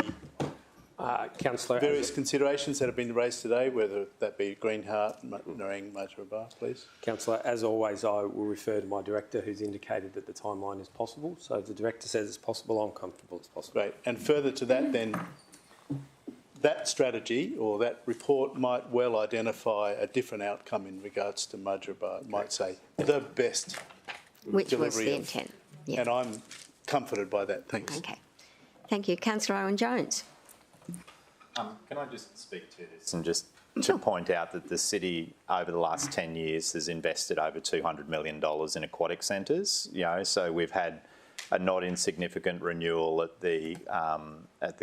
Councillor, various considerations that have been raised today, whether that be Greenheart, Nerang, Mayoral, please? Councillor, as always, I will refer to my director, who's indicated that the timeline is possible. So if the director says it's possible, I'm comfortable it's possible. Great. And further to that, then, that strategy or that report might well identify a different outcome in regards to Mayoral. It might say the best Which delivery was the intent. Yeah. And I'm comforted by that. Thanks. Okay. Thank you. Councillor Owen-Jones. Can I just speak to this and just to point out that the city over the last 10 years has invested over $200 million in aquatic centres. So we've had a not insignificant renewal at the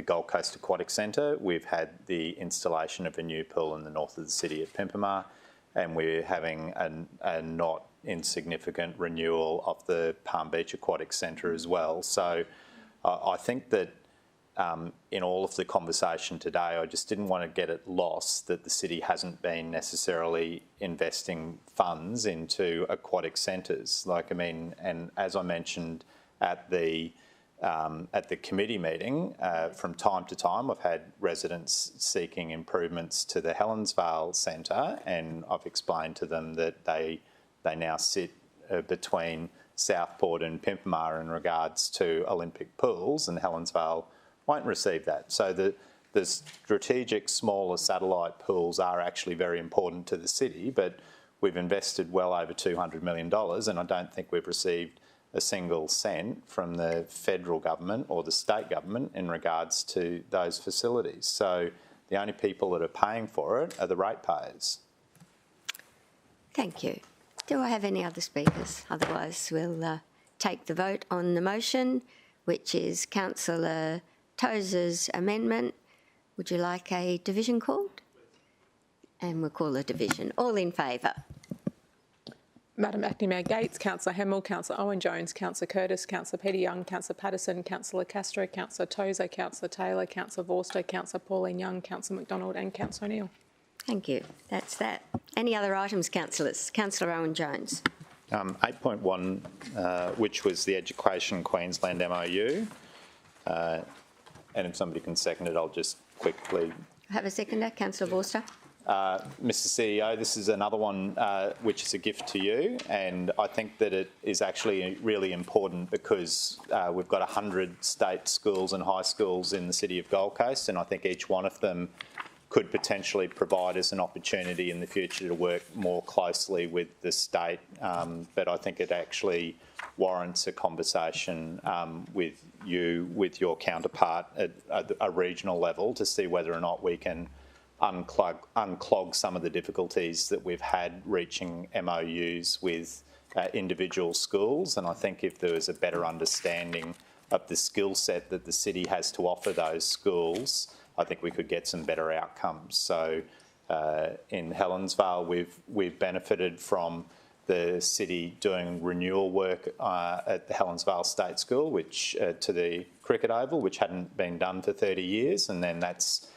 Gold Coast Aquatic Centre. We've had the installation of a new pool in the north of the city at Pimpama, and we're having a not insignificant renewal of the Palm Beach Aquatic Centre as well. So I think that in all of the conversation today, I just didn't want to get it lost that the city hasn't been necessarily investing funds into aquatic centres. And as I mentioned at the committee meeting, from time to time, I've had residents seeking improvements to the Helensvale Centre, and I've explained to them that they now sit between Southport and Pimpama in regards to Olympic pools, and Helensvale won't receive that. So the strategic smaller satellite pools are actually very important to the city, but we've invested well over $200 million, and I don't think we've received a single cent from the federal government or the state government in regards to those facilities. So the only people that are paying for it are the ratepayers. Thank you. Do I have any other speakers? Otherwise, we'll take the vote on the motion, which is Councillor Tozer's amendment. Would you like a division called? And we'll call a division. All in favour? Madam Acting Mayor Gates, Councillor Hamill, Councillor Owen-Jones, Councillor Curtis, Councillor Peter Young, Councillor Patterson, Councillor Castro, Councillor Tozer, Councillor Taylor, Councillor Vorster, Councillor Pauline Young, Councillor McDonald and Councillor O'Neill. Thank you. That's that. Any other items, councillors? Councillor Owen-Jones. 8.1, which was the Education Queensland MOU. And if somebody can second it, I'll just quickly... Have a seconder, Councillor Vorster. Mr CEO, this is another one which is a gift to you, and I think that it is actually really important because we've got 100 state schools and high schools in the city of Gold Coast, and I think each one of them could potentially provide us an opportunity in the future to work more closely with the state, but I think it actually warrants a conversation with your counterpart at a regional level to see whether or not we can unclog some of the difficulties that we've had reaching MOUs with individual schools. And I think if there was a better understanding of the skill set that the city has to offer those schools, I think we could get some better outcomes. So in Helensvale, we've benefited from the city doing renewal work at the Helensvale State School, which to the cricket oval, which hadn't been done for 30 years, and then that's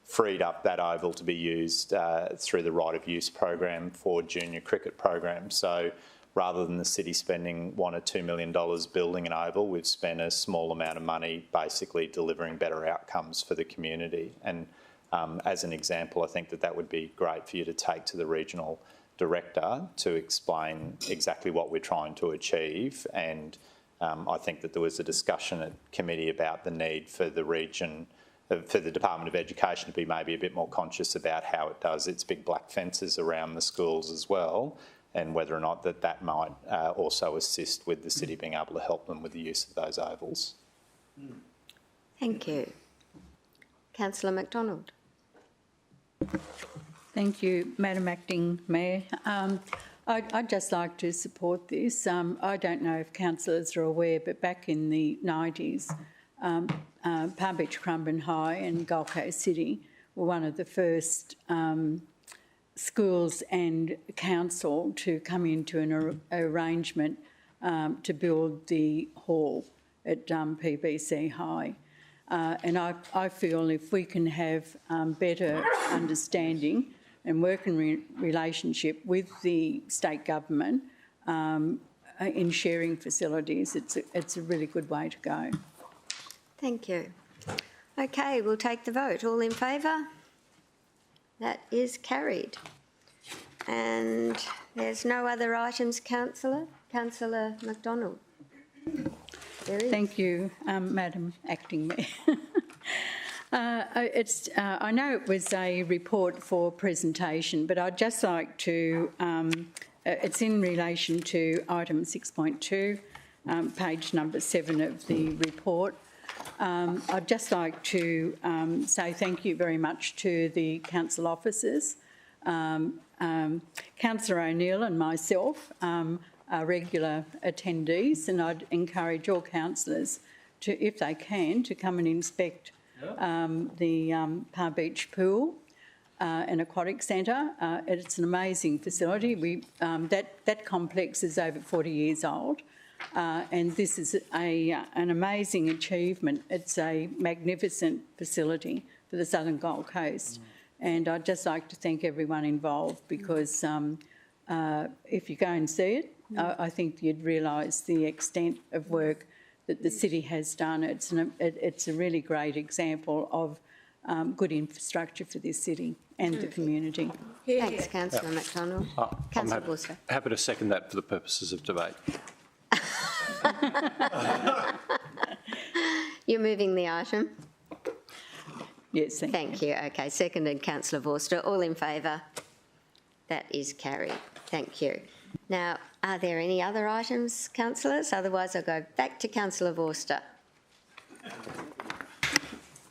freed up that oval to be used through the right of use program for junior cricket programs. So rather than the city spending $1 or $2 million building an oval, we've spent a small amount of money basically delivering better outcomes for the community. And as an example, I think that would be great for you to take to the regional director to explain exactly what we're trying to achieve. And I think that there was a discussion at committee about the need for the region, for the Department of Education to be maybe a bit more conscious about how it does its big black fences around the schools as well, and whether or not that might also assist with the city being able to help them with the use of those ovals. Thank you. Councillor McDonald. Thank you, Madam Acting Mayor. I'd just like to support this. I don't know if councillors are aware, but back in the 90s, Palm Beach Currumbin High and Gold Coast City were one of the first schools and council to come into an arrangement to build the hall at PBC High. And I feel if we can have better understanding and working relationship with the state government in sharing facilities, it's a really good way to go. Thank you. Okay, we'll take the vote. All in favour? That is carried. And there's no other items, Councillor? Councillor McDonald. Thank you, Madam Acting Mayor. I know it was a report for presentation, but I'd just like to, it's in relation to item 6.2, page number 7 of the report. I'd just like to say thank you very much to the council officers. Councillor O'Neill and myself are regular attendees, and I'd encourage all councillors to, if they can, to come and inspect the Palm Beach Pool and Aquatic Centre. It's an amazing facility. That complex is over 40 years old, and this is an amazing achievement. It's a magnificent facility for the Southern Gold Coast, and I'd just like to thank everyone involved, because if you go and see it, I think you'd realise the extent of work that the city has done. It's a really great example of good infrastructure for this city and the community. Thanks, Councillor McDonald. Councillor Worcester. Happy to second that for the purposes of debate. You're moving the item? Yes, thank you. Okay, seconded, Councillor Vorster. All in favour? That is carried. Thank you. Now, are there any other items, councillors? Otherwise, I'll go back to Councillor Vorster.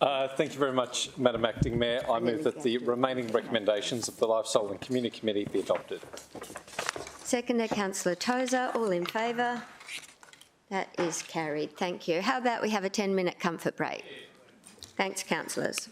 Thank you very much, Madam Acting Mayor. I move that the remaining recommendations of the Lifestyle and Community Committee be adopted. Seconded, Councillor Tozer. All in favour? That is carried. Thank you. How about we have a 10-minute comfort break? Thanks, councillors.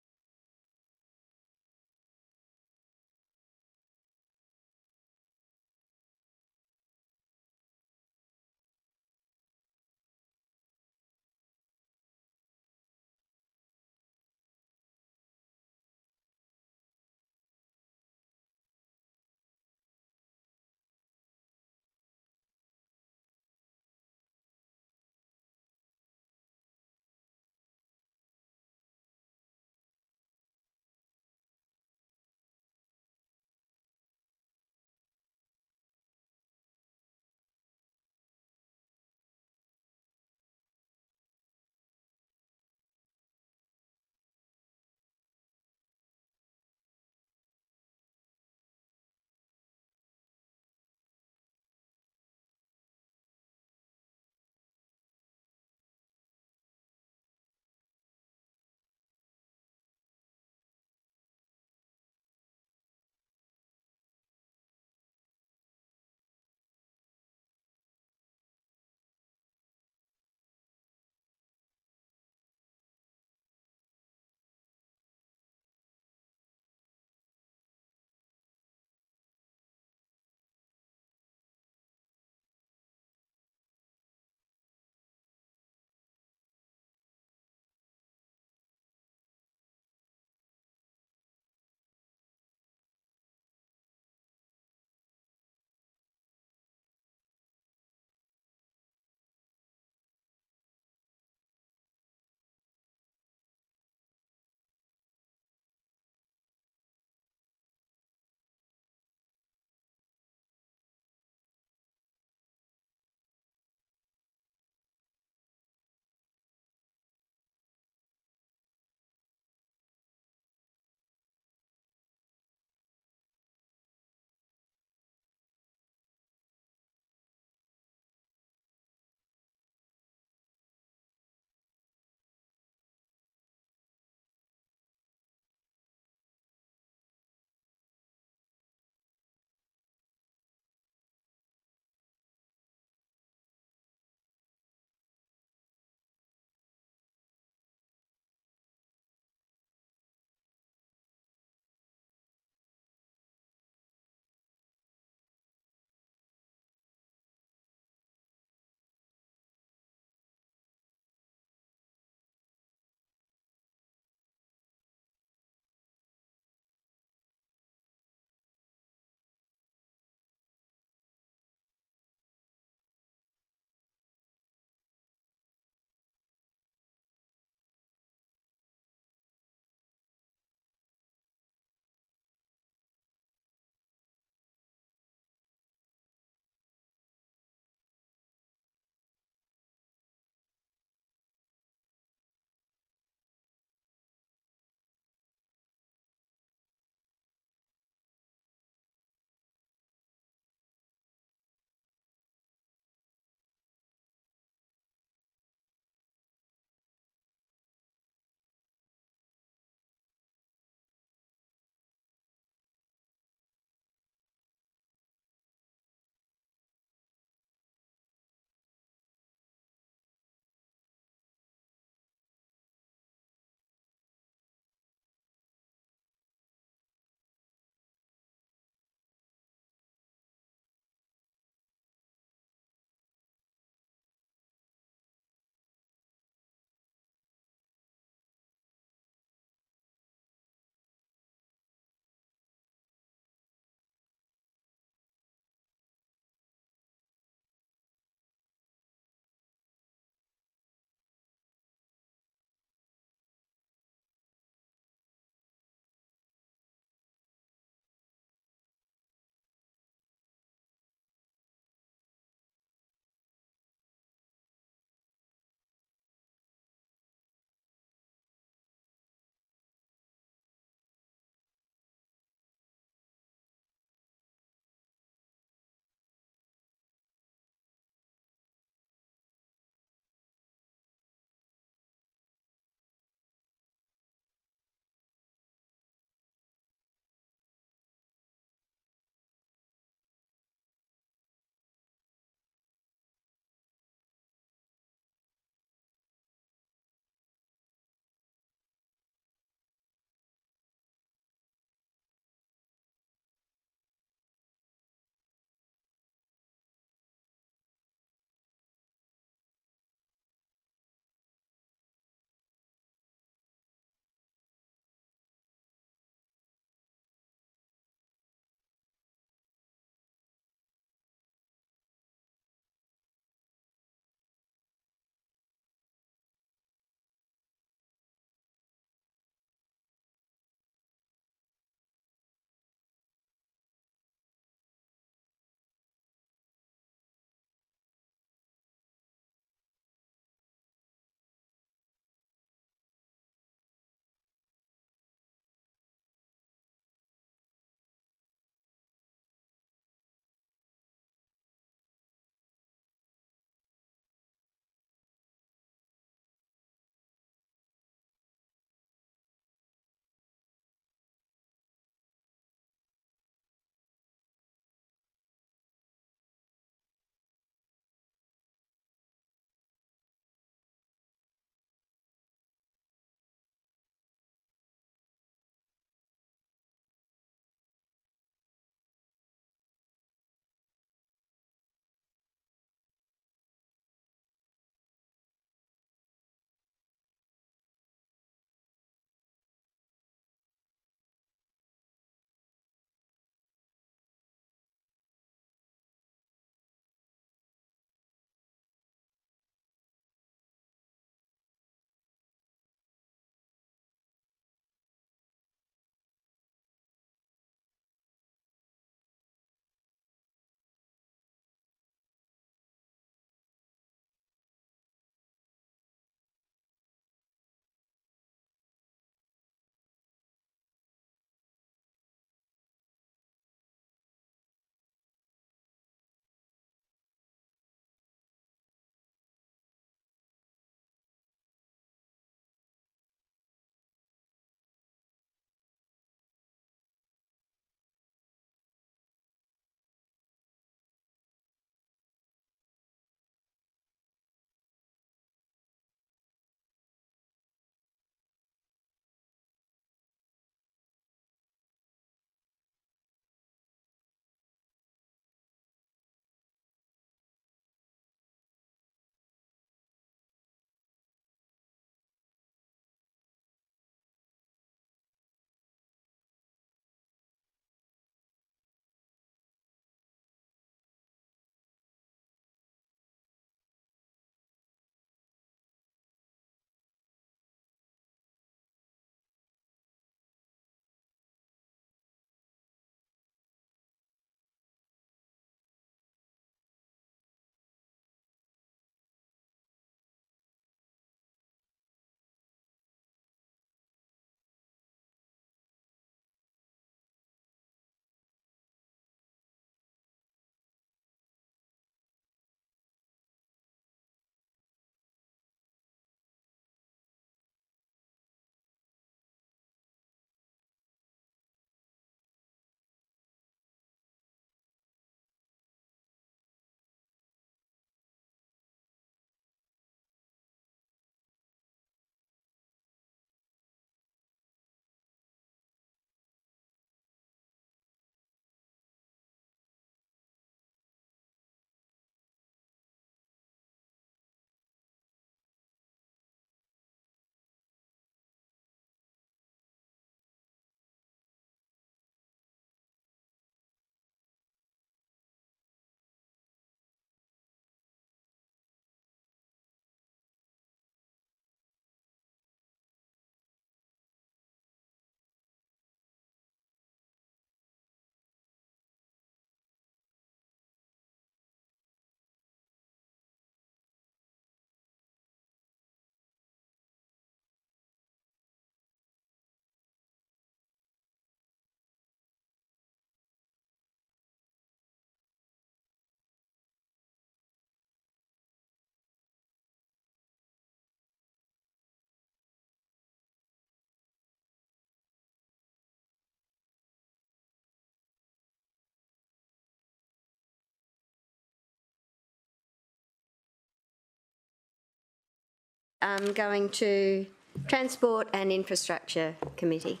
going to Transport and Infrastructure Committee.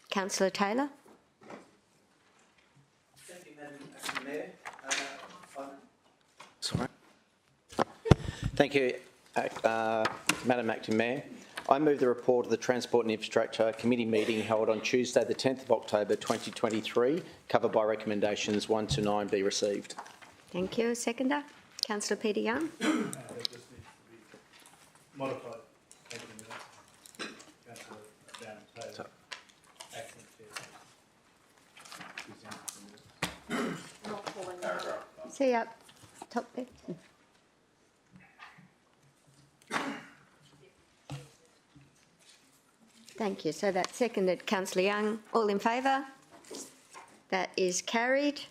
Councillor Taylor. Thank you, Madam Mayor. Sorry. Thank you, Madam Acting Mayor. I move the report of the Transport and Infrastructure Committee meeting held on Tuesday the 10th of October 2023, covered by recommendations 1 to 9 be received. Thank you. Seconder, Councillor Peter Young. Modified. Councillor Taylor. See up top there. Thank you. So that's seconded. Councillor Young. All in favour? That is carried.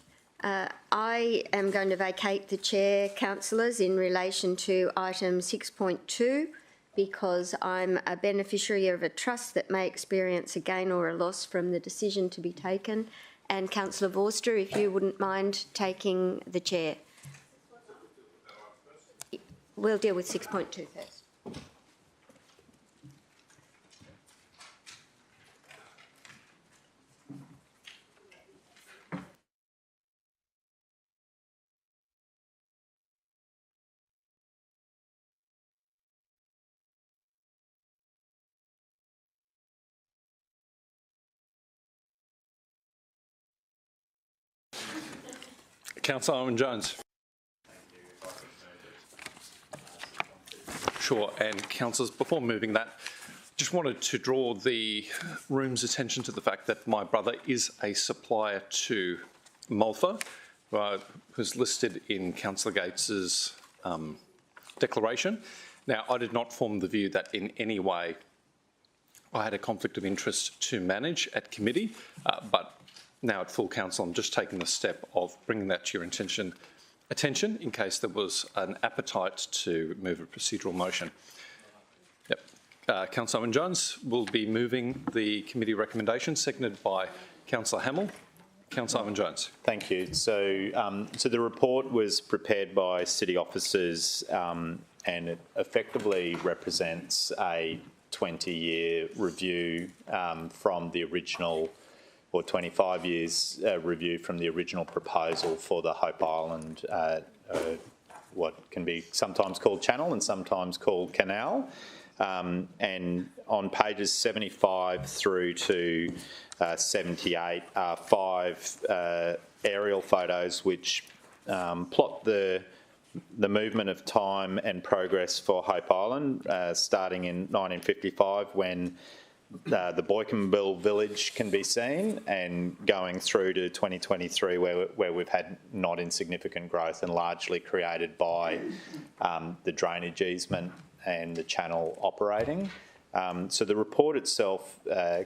I am going to vacate the chair, councillors, in relation to item 6.2 because I'm a beneficiary of a trust that may experience a gain or a loss from the decision to be taken. And Councillor Vorster, if you wouldn't mind taking the chair. We'll deal with 6.2 first. Councillor Owen-Jones. Sure, and councillors, before moving that, just wanted to draw the room's attention to the fact that my brother is a supplier to Malfa, who's listed in Councillor Gates's declaration. Now, I did not form the view that in any way I had a conflict of interest to manage at committee, but now at full council, I'm just taking the step of bringing that to your attention in case there was an appetite to move a procedural motion. Yep. Councillor Owen-Jones will be moving the committee recommendation, seconded by Councillor Hamill. Councillor Owen-Jones. Thank you. So the report was prepared by city officers and it effectively represents a 20-year review from the original, or 25 years review from the original proposal for the Hope Island, what can be sometimes called channel and sometimes called canal. And on pages 75 through to 78 are 5 aerial photos which plot the movement of time and progress for Hope Island, starting in 1955 when the Boykinville village can be seen, and going through to 2023 where we've had not insignificant growth and largely created by the drainage easement and the channel operating. So the report itself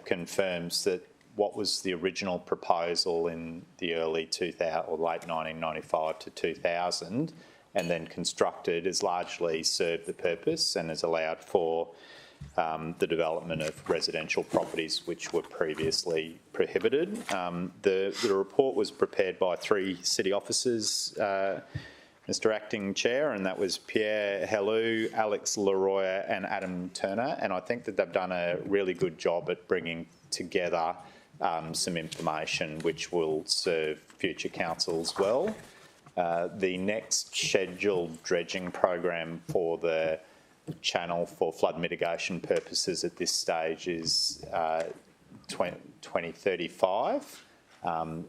confirms that what was the original proposal in the early 2000 or late 1995 to 2000 and then constructed has largely served the purpose and has allowed for the development of residential properties which were previously prohibited. The report was prepared by 3 city officers, Mr Acting Chair, and that was Pierre Helou, Alex Leroy and Adam Turner, and I think that they've done a really good job at bringing together some information which will serve future councils well. The next scheduled dredging program for the channel for flood mitigation purposes at this stage is 2035.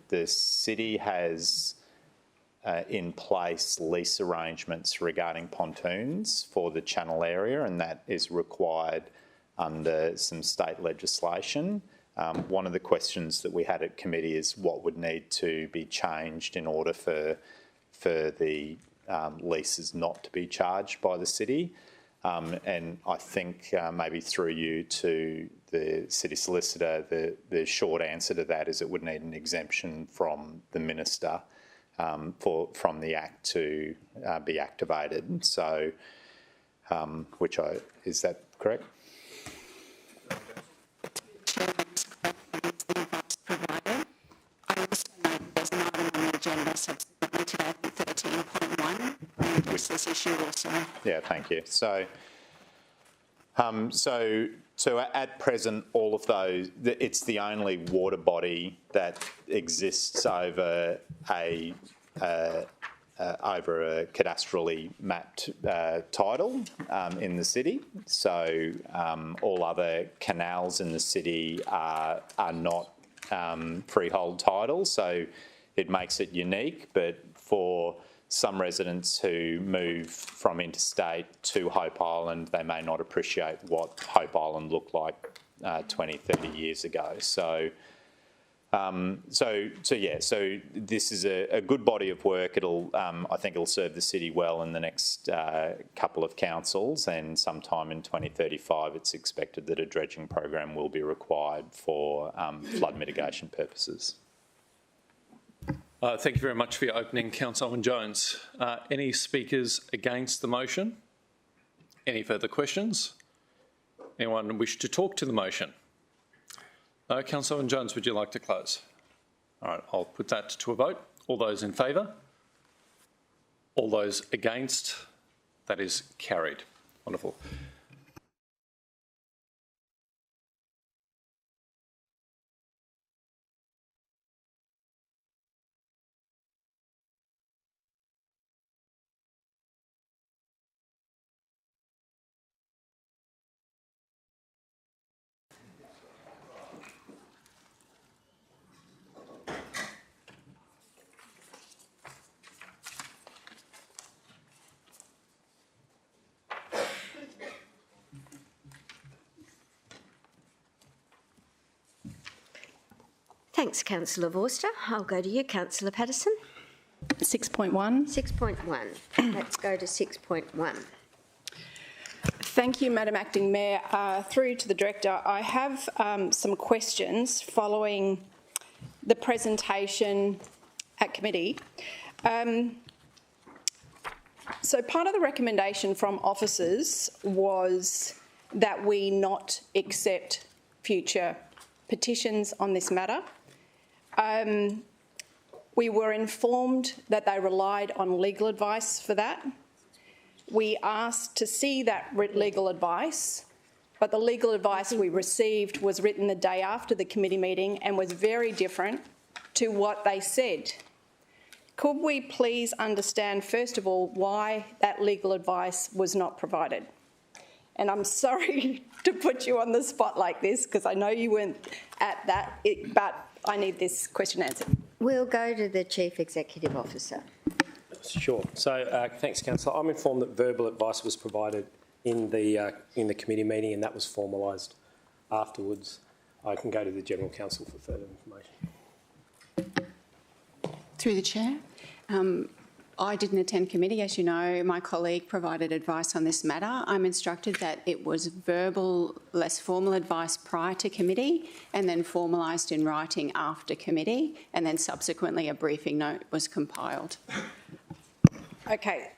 The city has in place lease arrangements regarding pontoons for the channel area, and that is required under some state legislation. One of the questions that we had at committee is what would need to be changed in order for the leases not to be charged by the city. And I think maybe through you to the city solicitor, the short answer to that is it would need an exemption from the minister from the Act to be activated. So, is that correct? I also know there's an item on the agenda subsequently quickly to add 13.1 and address this issue also. Yeah, thank you. So at present, all of those, it's the only water body that exists over a cadastrally mapped title in the city. So all other canals in the city are not freehold titles. So it makes it unique, but for some residents who move from interstate to Hope Island, they may not appreciate what Hope Island looked like 20, 30 years ago. So this is a good body of work. I think it'll serve the city well in the next couple of councils, and sometime in 2035 it's expected that a dredging program will be required for flood mitigation purposes. Thank you very much for your opening, Councillor Jones. Any speakers against the motion? Any further questions? Anyone wish to talk to the motion? Councillor Jones, would you like to close? All right, I'll put that to a vote. All those in favour? All those against? That is carried. Wonderful. Thanks, Councillor Vorster. I'll go to you, Councillor Patterson. 6.1. 6.1. Let's go to 6.1. Thank you, Madam Acting Mayor. Through to the Director, I have some questions following the presentation at committee. So part of the recommendation from officers was that we not accept future petitions on this matter. We were informed that they relied on legal advice for that. We asked to see that legal advice, but the legal advice we received was written the day after the committee meeting and was very different to what they said. Could we please understand, first of all, why that legal advice was not provided? And I'm sorry to put you on the spot like this because I know you weren't at that, but I need this question answered. We'll go to the Chief Executive Officer. Sure. So, thanks, Councillor. I'm informed that verbal advice was provided in the committee meeting, and that was formalised afterwards. I can go to the General Counsel for further information. Through the Chair. I didn't attend committee. As you know, my colleague provided advice on this matter. I'm instructed that it was verbal, less formal advice prior to committee and then formalised in writing after committee, and then subsequently a briefing note was compiled. Okay.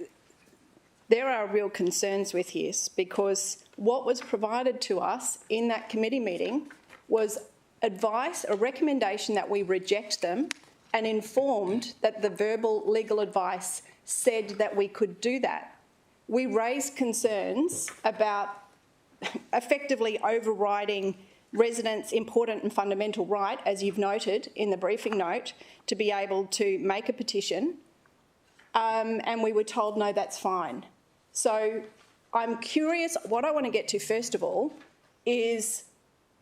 There are real concerns with this because what was provided to us in that committee meeting was advice, a recommendation that we reject them, and informed that the verbal legal advice said that we could do that. We raised concerns about effectively overriding residents' important and fundamental right, as you've noted in the briefing note, to be able to make a petition, and we were told, no, that's fine. So I'm curious, what I want to get to first of all is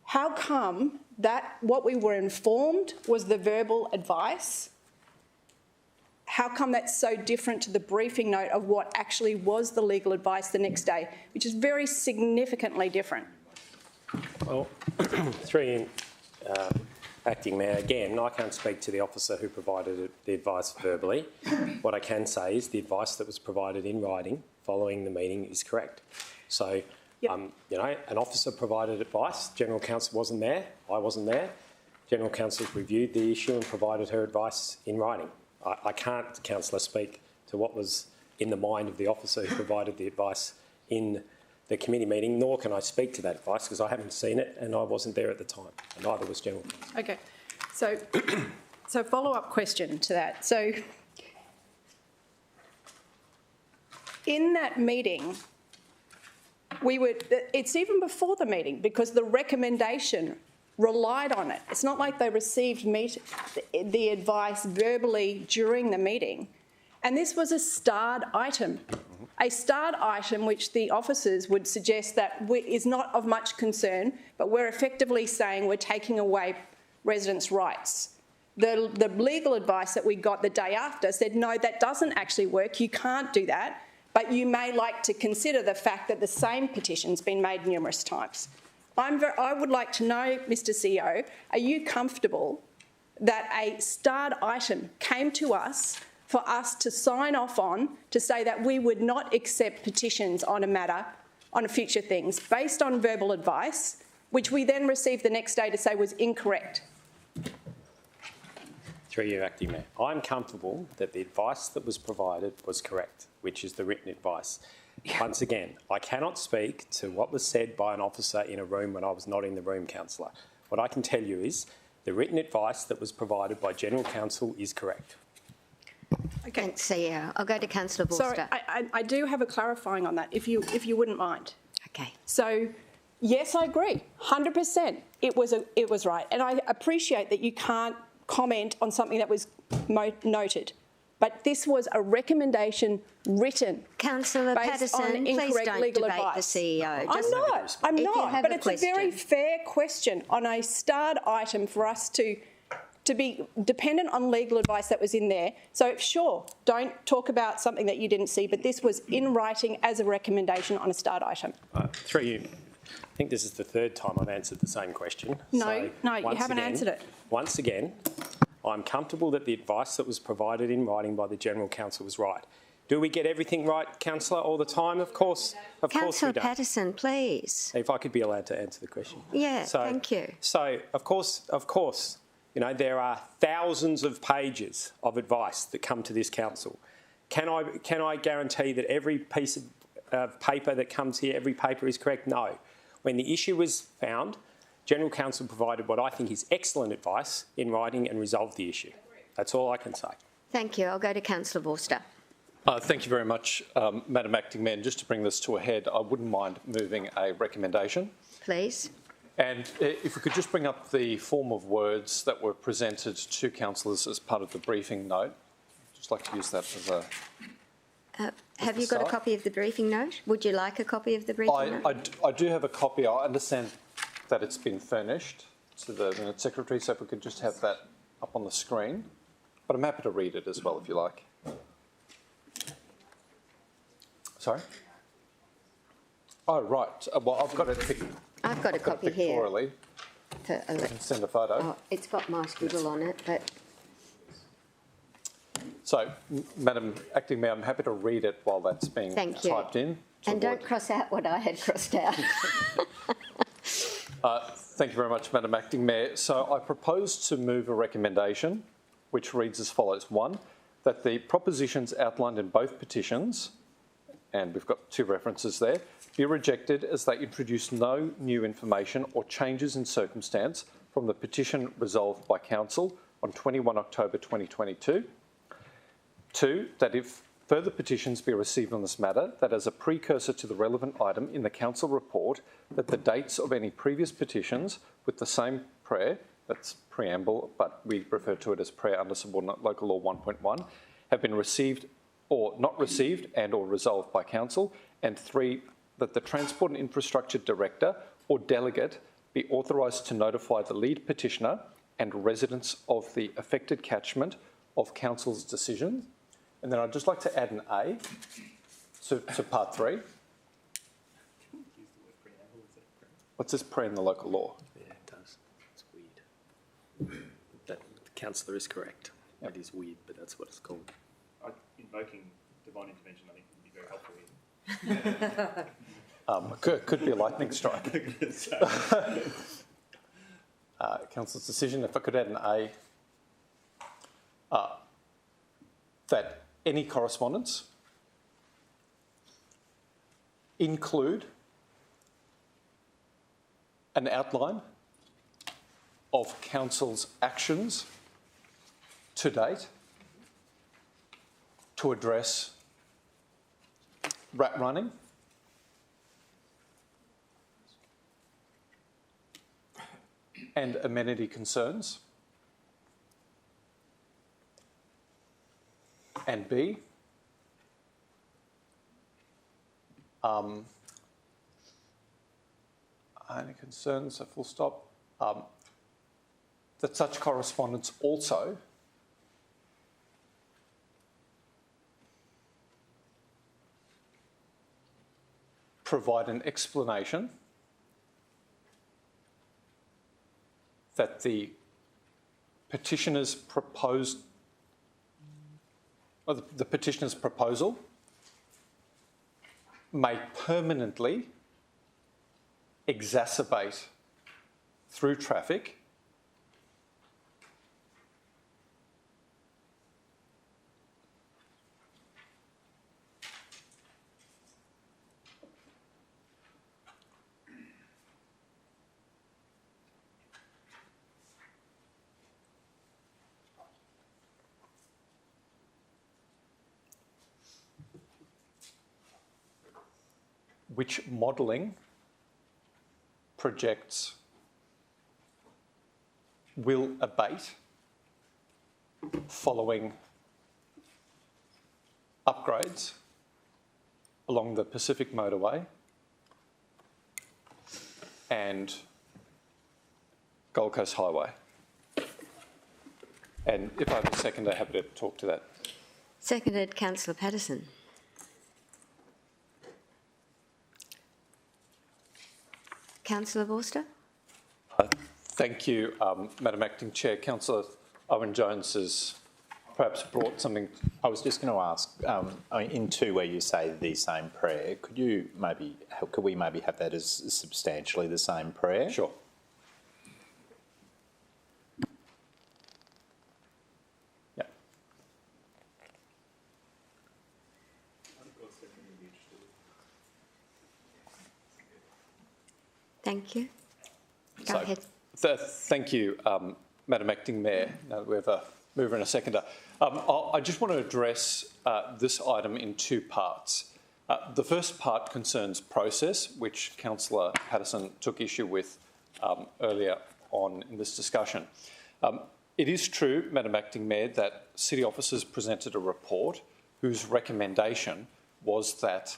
how come that what we were informed was the verbal advice? How come that's so different to the briefing note of what actually was the legal advice the next day, which is very significantly different? Well, through Acting Mayor, again, I can't speak to the officer who provided the advice verbally. What I can say is the advice that was provided in writing following the meeting is correct. So, you know, an officer provided advice. General Counsel wasn't there. I wasn't there. General Counsel reviewed the issue and provided her advice in writing. I can't, Councillor, speak to what was in the mind of the officer who provided the advice in the committee meeting, nor can I speak to that advice because I haven't seen it and I wasn't there at the time, and neither was General Counsel. Okay, so follow-up question to that. So in that meeting, it's even before the meeting because the recommendation relied on it. It's not like they received the advice verbally during the meeting. And this was a starred item. A starred item which the officers would suggest that is not of much concern, but we're effectively saying we're taking away residents' rights. The legal advice that we got the day after said, no, that doesn't actually work. You can't do that, but you may like to consider the fact that the same petition's been made numerous times. I would like to know, Mr CEO, are you comfortable that a starred item came to us for us to sign off on to say that we would not accept petitions on a matter, on future things, based on verbal advice, which we then received the next day to say was incorrect? Through you, Acting Mayor. I'm comfortable that the advice that was provided was correct, which is the written advice. Once again, I cannot speak to what was said by an officer in a room when I was not in the room, Councillor. What I can tell you is the written advice that was provided by General Counsel is correct. Okay. Thanks, CEO. I'll go to Councillor Vorster. Sorry, I do have a clarifying on that, if you wouldn't mind. Okay. So, yes, I agree, 100%. It was right, and I appreciate that you can't comment on something that was noted. But this was a recommendation written Councillor based on Patterson, please incorrect don't legal debate advice. the CEO. I'm If you not. have But a it's a very fair question on a starred item for us to be dependent on legal advice that was in there. So sure, don't talk about something that you didn't see, but this was in writing as a recommendation on a starred item. Through you. I think this is the third time I've answered the same question. No, you haven't answered it. Once again, I'm comfortable that the advice that was provided in writing by the General Counsel was right. Do we get everything right, Councillor, all the time? Of course we don't. Councillor Patterson, please. If I could be allowed to answer the question. Yeah, thank you. So, of course, you know, there are thousands of pages of advice that come to this council. Can I guarantee that every piece of paper that comes here, every paper is correct? No. When the issue was found, General Counsel provided what I think is excellent advice in writing and resolved the issue. That's all I can say. Thank you. I'll go to Councillor Vorster. Thank you very much, Madam Acting Mayor. And just to bring this to a head, I wouldn't mind moving a recommendation. Please. And if we could just bring up the form of words that were presented to councillors as part of the briefing note. I'd just like to use that as a... Have you got a copy of the briefing note? Would you like a copy of the briefing note? I do have a copy. I understand that it's been furnished to the Minute Secretary, so if we could just have that up on the screen. But I'm happy to read it as well, if you like. Sorry? Oh, right. Well, I've got it. I've got a copy here. Pictorially. Send a photo. Oh, it's got my scribble on it, but... So, Madam Acting Mayor, I'm happy to read it while that's being typed in. And don't cross out what I had crossed out. Thank you very much, Madam Acting Mayor. So I propose to move a recommendation which reads as follows. 1, that the propositions outlined in both petitions, and we've got 2 references there, be rejected as they introduce no new information or changes in circumstance from the petition resolved by Council on 21 October 2022. 2, that if further petitions be received on this matter, that as a precursor to the relevant item in the Council report, that the dates of any previous petitions with the same prayer, that's preamble, but we refer to it as prayer under Subordinate Local Law 1.1, have been received or not received and or resolved by Council, and 3, that the Transport and Infrastructure Director or Delegate be authorised to notify the lead petitioner and residents of the affected catchment of Council's decision. And then I'd just like to add an A to part 3. What's this prayer in the local law? Yeah, it does. It's weird. That the councillor is correct. Yep. It is weird, but that's what it's called. Invoking divine intervention, I think, would be very helpful. Could be a lightning strike. Council's decision, if I could add an A, that any correspondence include an outline of Council's actions to date to address rat running. And amenity concerns. And B, any concerns, a full stop, that such correspondence also provide an explanation that the petitioner's proposed, or the petitioner's proposal may permanently exacerbate through traffic which modelling projects will abate following upgrades along the Pacific Motorway and Gold Coast Highway. And if I have a second, I'm happy to talk to that. Seconded, Councillor Patterson. Councillor Vorster. Thank you, Madam Acting Chair. Councillor Owen-Jones has perhaps brought something. I was just going to ask, in 2 where you say the same prayer, could we maybe have that as substantially the same prayer? Sure. Yeah. Thank you. Go ahead. Thank you, Madam Acting Mayor. Now we have a mover and a seconder. I just want to address this item in 2 parts. The first part concerns process, which Councillor Patterson took issue with earlier on in this discussion. It is true, Madam Acting Mayor, that city officers presented a report whose recommendation was that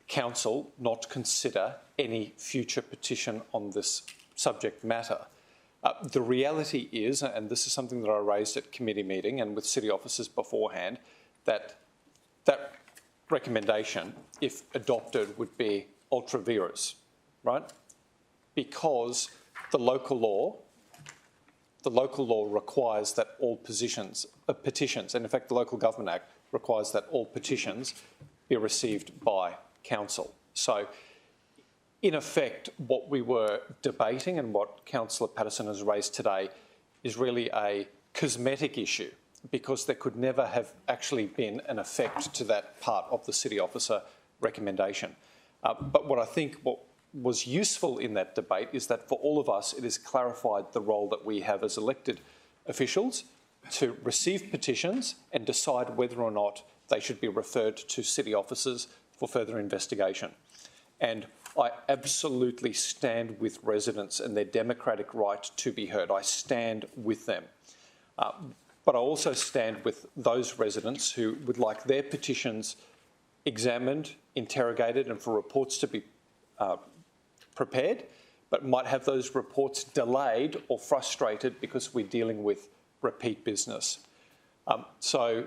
Council not consider any future petition on this subject matter. The reality is, and this is something that I raised at committee meeting and with city officers beforehand, that that recommendation, if adopted, would be ultra vires, right? Because the local law requires that all petitions, and in fact the Local Government Act requires that all petitions be received by Council. So, in effect, what we were debating and what Councillor Patterson has raised today is really a cosmetic issue, because there could never have actually been an effect to that part of the city officer recommendation. But what I think what was useful in that debate is that for all of us, it has clarified the role that we have as elected officials to receive petitions and decide whether or not they should be referred to city officers for further investigation. And I absolutely stand with residents and their democratic right to be heard. I stand with them. But I also stand with those residents who would like their petitions examined, interrogated, and for reports to be prepared, but might have those reports delayed or frustrated because we're dealing with repeat business. So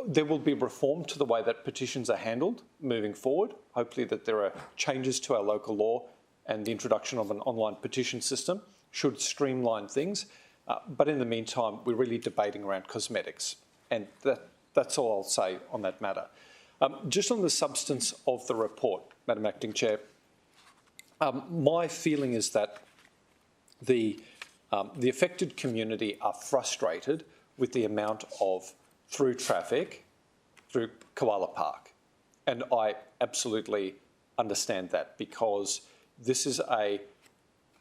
there will be reform to the way that petitions are handled moving forward. Hopefully that there are changes to our local law, and the introduction of an online petition system should streamline things. But in the meantime, we're really debating around cosmetics. And that's all I'll say on that matter. Just on the substance of the report, Madam Acting Chair, my feeling is that the affected community are frustrated with the amount of through traffic through Koala Park. And I absolutely understand that, because this is a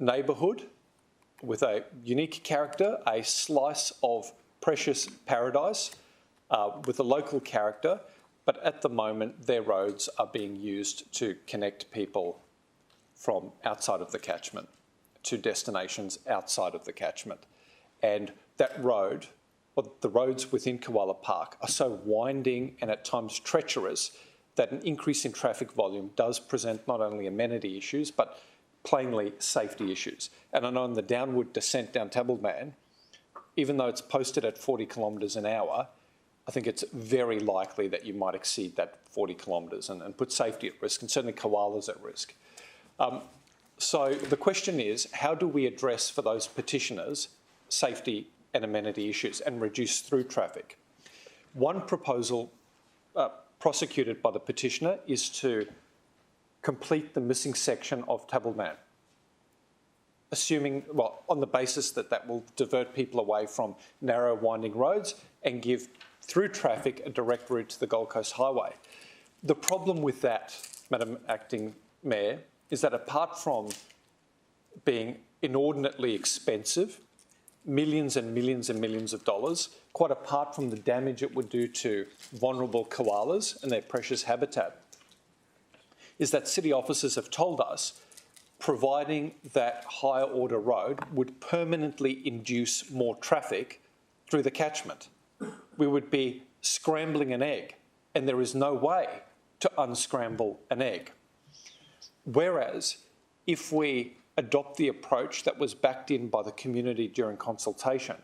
neighbourhood with a unique character, a slice of precious paradise with a local character, but at the moment their roads are being used to connect people from outside of the catchment to destinations outside of the catchment. And that road, or the roads within Koala Park, are so winding and at times treacherous that an increase in traffic volume does present not only amenity issues, but plainly safety issues. And I know in the downward descent down Tabbleman, even though it's posted at 40 kilometres an hour, I think it's very likely that you might exceed that 40 kilometres and put safety at risk, and certainly koalas at risk. So the question is, how do we address for those petitioners safety and amenity issues and reduce through traffic? One proposal prosecuted by the petitioner is to complete the missing section of Tabbleman, assuming, well, on the basis that that will divert people away from narrow winding roads and give through traffic a direct route to the Gold Coast Highway. The problem with that, Madam Acting Mayor, is that apart from being inordinately expensive, millions and millions and millions of dollars, quite apart from the damage it would do to vulnerable koalas and their precious habitat, is that city officers have told us providing that higher order road would permanently induce more traffic through the catchment. We would be scrambling an egg, and there is no way to unscramble an egg. Whereas if we adopt the approach that was backed in by the community during consultation,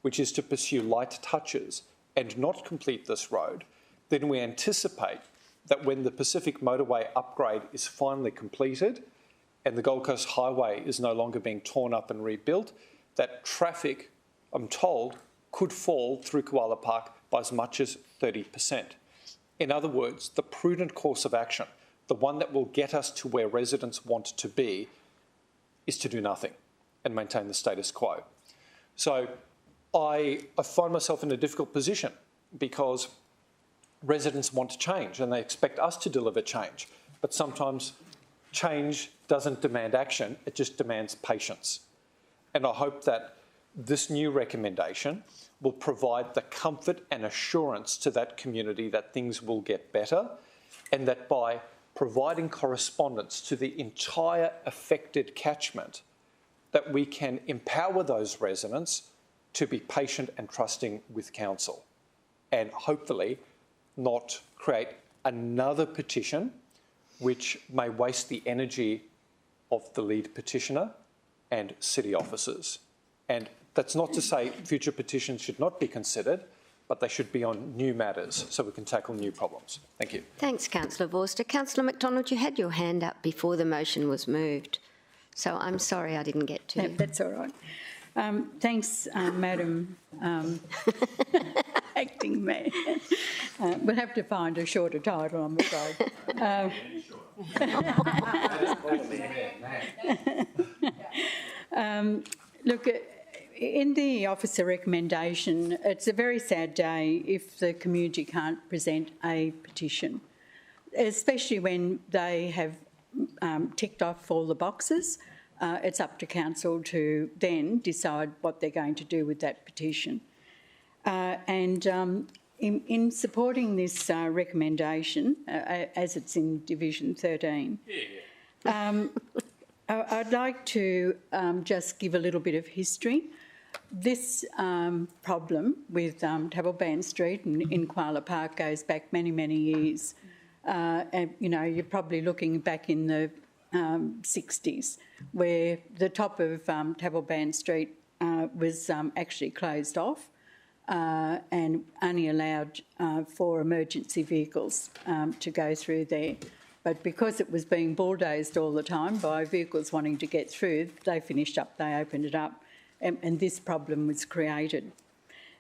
which is to pursue light touches and not complete this road, then we anticipate that when the Pacific Motorway upgrade is finally completed and the Gold Coast Highway is no longer being torn up and rebuilt, that traffic, I'm told, could fall through Koala Park by as much as 30%. In other words, the prudent course of action, the one that will get us to where residents want to be, is to do nothing and maintain the status quo. So I find myself in a difficult position because residents want to change and they expect us to deliver change. But sometimes change doesn't demand action, it just demands patience. And I hope that this new recommendation will provide the comfort and assurance to that community that things will get better, and that by providing correspondence to the entire affected catchment, that we can empower those residents to be patient and trusting with council, and hopefully not create another petition which may waste the energy of the lead petitioner and city officers. And that's not to say future petitions should not be considered, but they should be on new matters so we can tackle new problems. Thank you. Thanks, Councillor Vorster. Councillor McDonald, you had your hand up before the motion was moved, so I'm sorry I didn't get to you. That's all right. Thanks, Madam Acting Mayor. We'll have to find a shorter title, I'm afraid. Look, in the officer recommendation, it's a very sad day if the community can't present a petition, especially when they have ticked off all the boxes. It's up to council to then decide what they're going to do with that petition. In supporting this recommendation, as it's in Division 13, I'd like to just give a little bit of history. This problem with Tabbleman Street in Koala Park goes back many, many years. And, you know, you're probably looking back in the 60s, where the top of Tabbleman Street was actually closed off and only allowed for emergency vehicles to go through there. But because it was being bulldozed all the time by vehicles wanting to get through, they finished up, they opened it up, and this problem was created.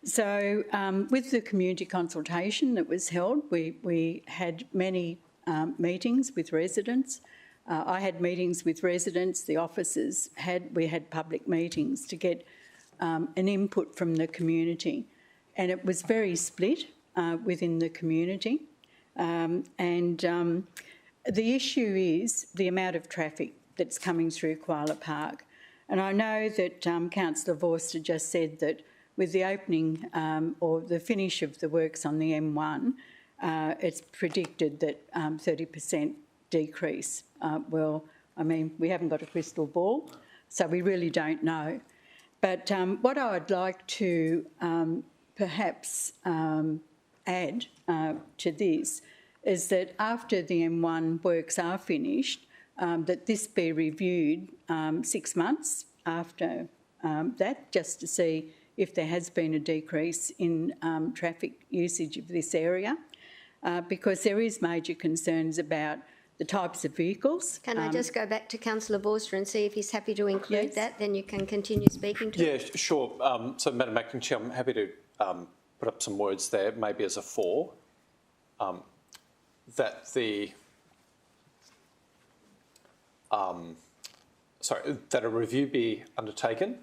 So with the community consultation that was held, we had many meetings with residents. I had meetings with residents, the officers we had public meetings to get an input from the community. And it was very split within the community. The issue is the amount of traffic that's coming through Koala Park. And I know that Councillor Vorster just said that with the opening or the finish of the works on the M1, it's predicted that 30% decrease. Well, I mean, we haven't got a crystal ball, so we really don't know. But what I would like to perhaps add to this is that after the M1 works are finished, that this be reviewed 6 months after that, just to see if there has been a decrease in traffic usage of this area, because there is major concerns about the types of vehicles. Can I just go back to Councillor Vorster and see if he's happy to include that? Then you can continue speaking to it. Yeah, sure. So, Madam Acting Chair, I'm happy to put up some words there, maybe as a for, that the that a review be undertaken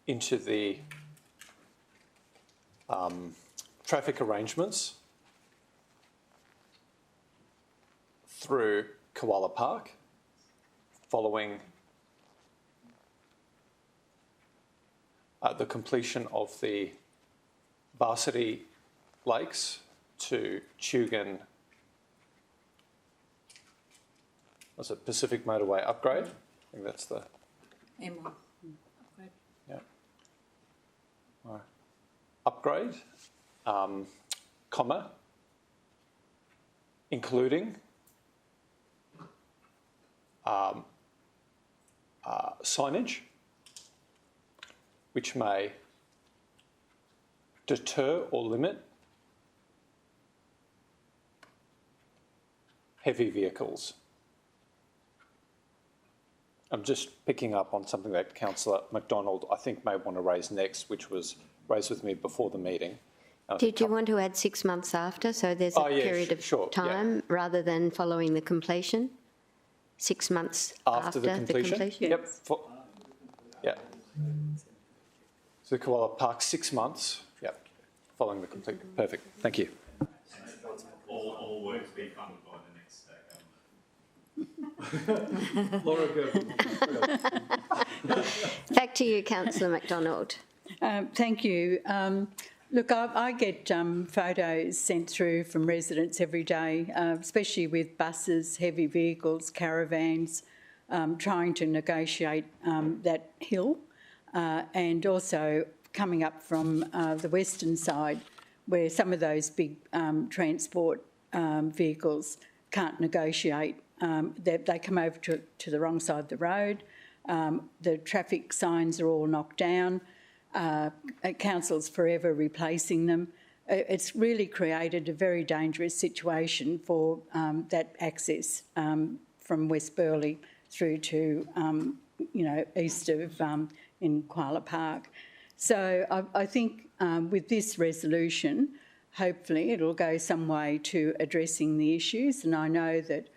into the traffic arrangements through Koala Park following the completion of the Varsity Lakes to Tugun, was it Pacific Motorway upgrade? I think that's the M1 upgrade. Yeah. Right. Upgrade, comma, including signage which may deter or limit heavy vehicles. I'm just picking up on something that Councillor McDonald, I think, may want to raise next, which was raised with me before the meeting. Did you want to add 6 months after, so there's a period of time rather than following the completion? 6 months after the completion? Yep. Yeah. So Koala Park, 6 months. Yep. Following the completion. Perfect. Thank you. All works be funded by the next Laura, go. Back to you, Councillor McDonald. Thank you. Look, I get photos sent through from residents every day, especially with buses, heavy vehicles, caravans, trying to negotiate that hill, and also coming up from the western side where some of those big transport vehicles can't negotiate. They come over to the wrong side of the road. The traffic signs are all knocked down. Council's forever replacing them. It's really created a very dangerous situation for that access from West Burleigh through to, east of in Koala Park. So I think with this resolution, hopefully it'll go some way to addressing the issues, and I know that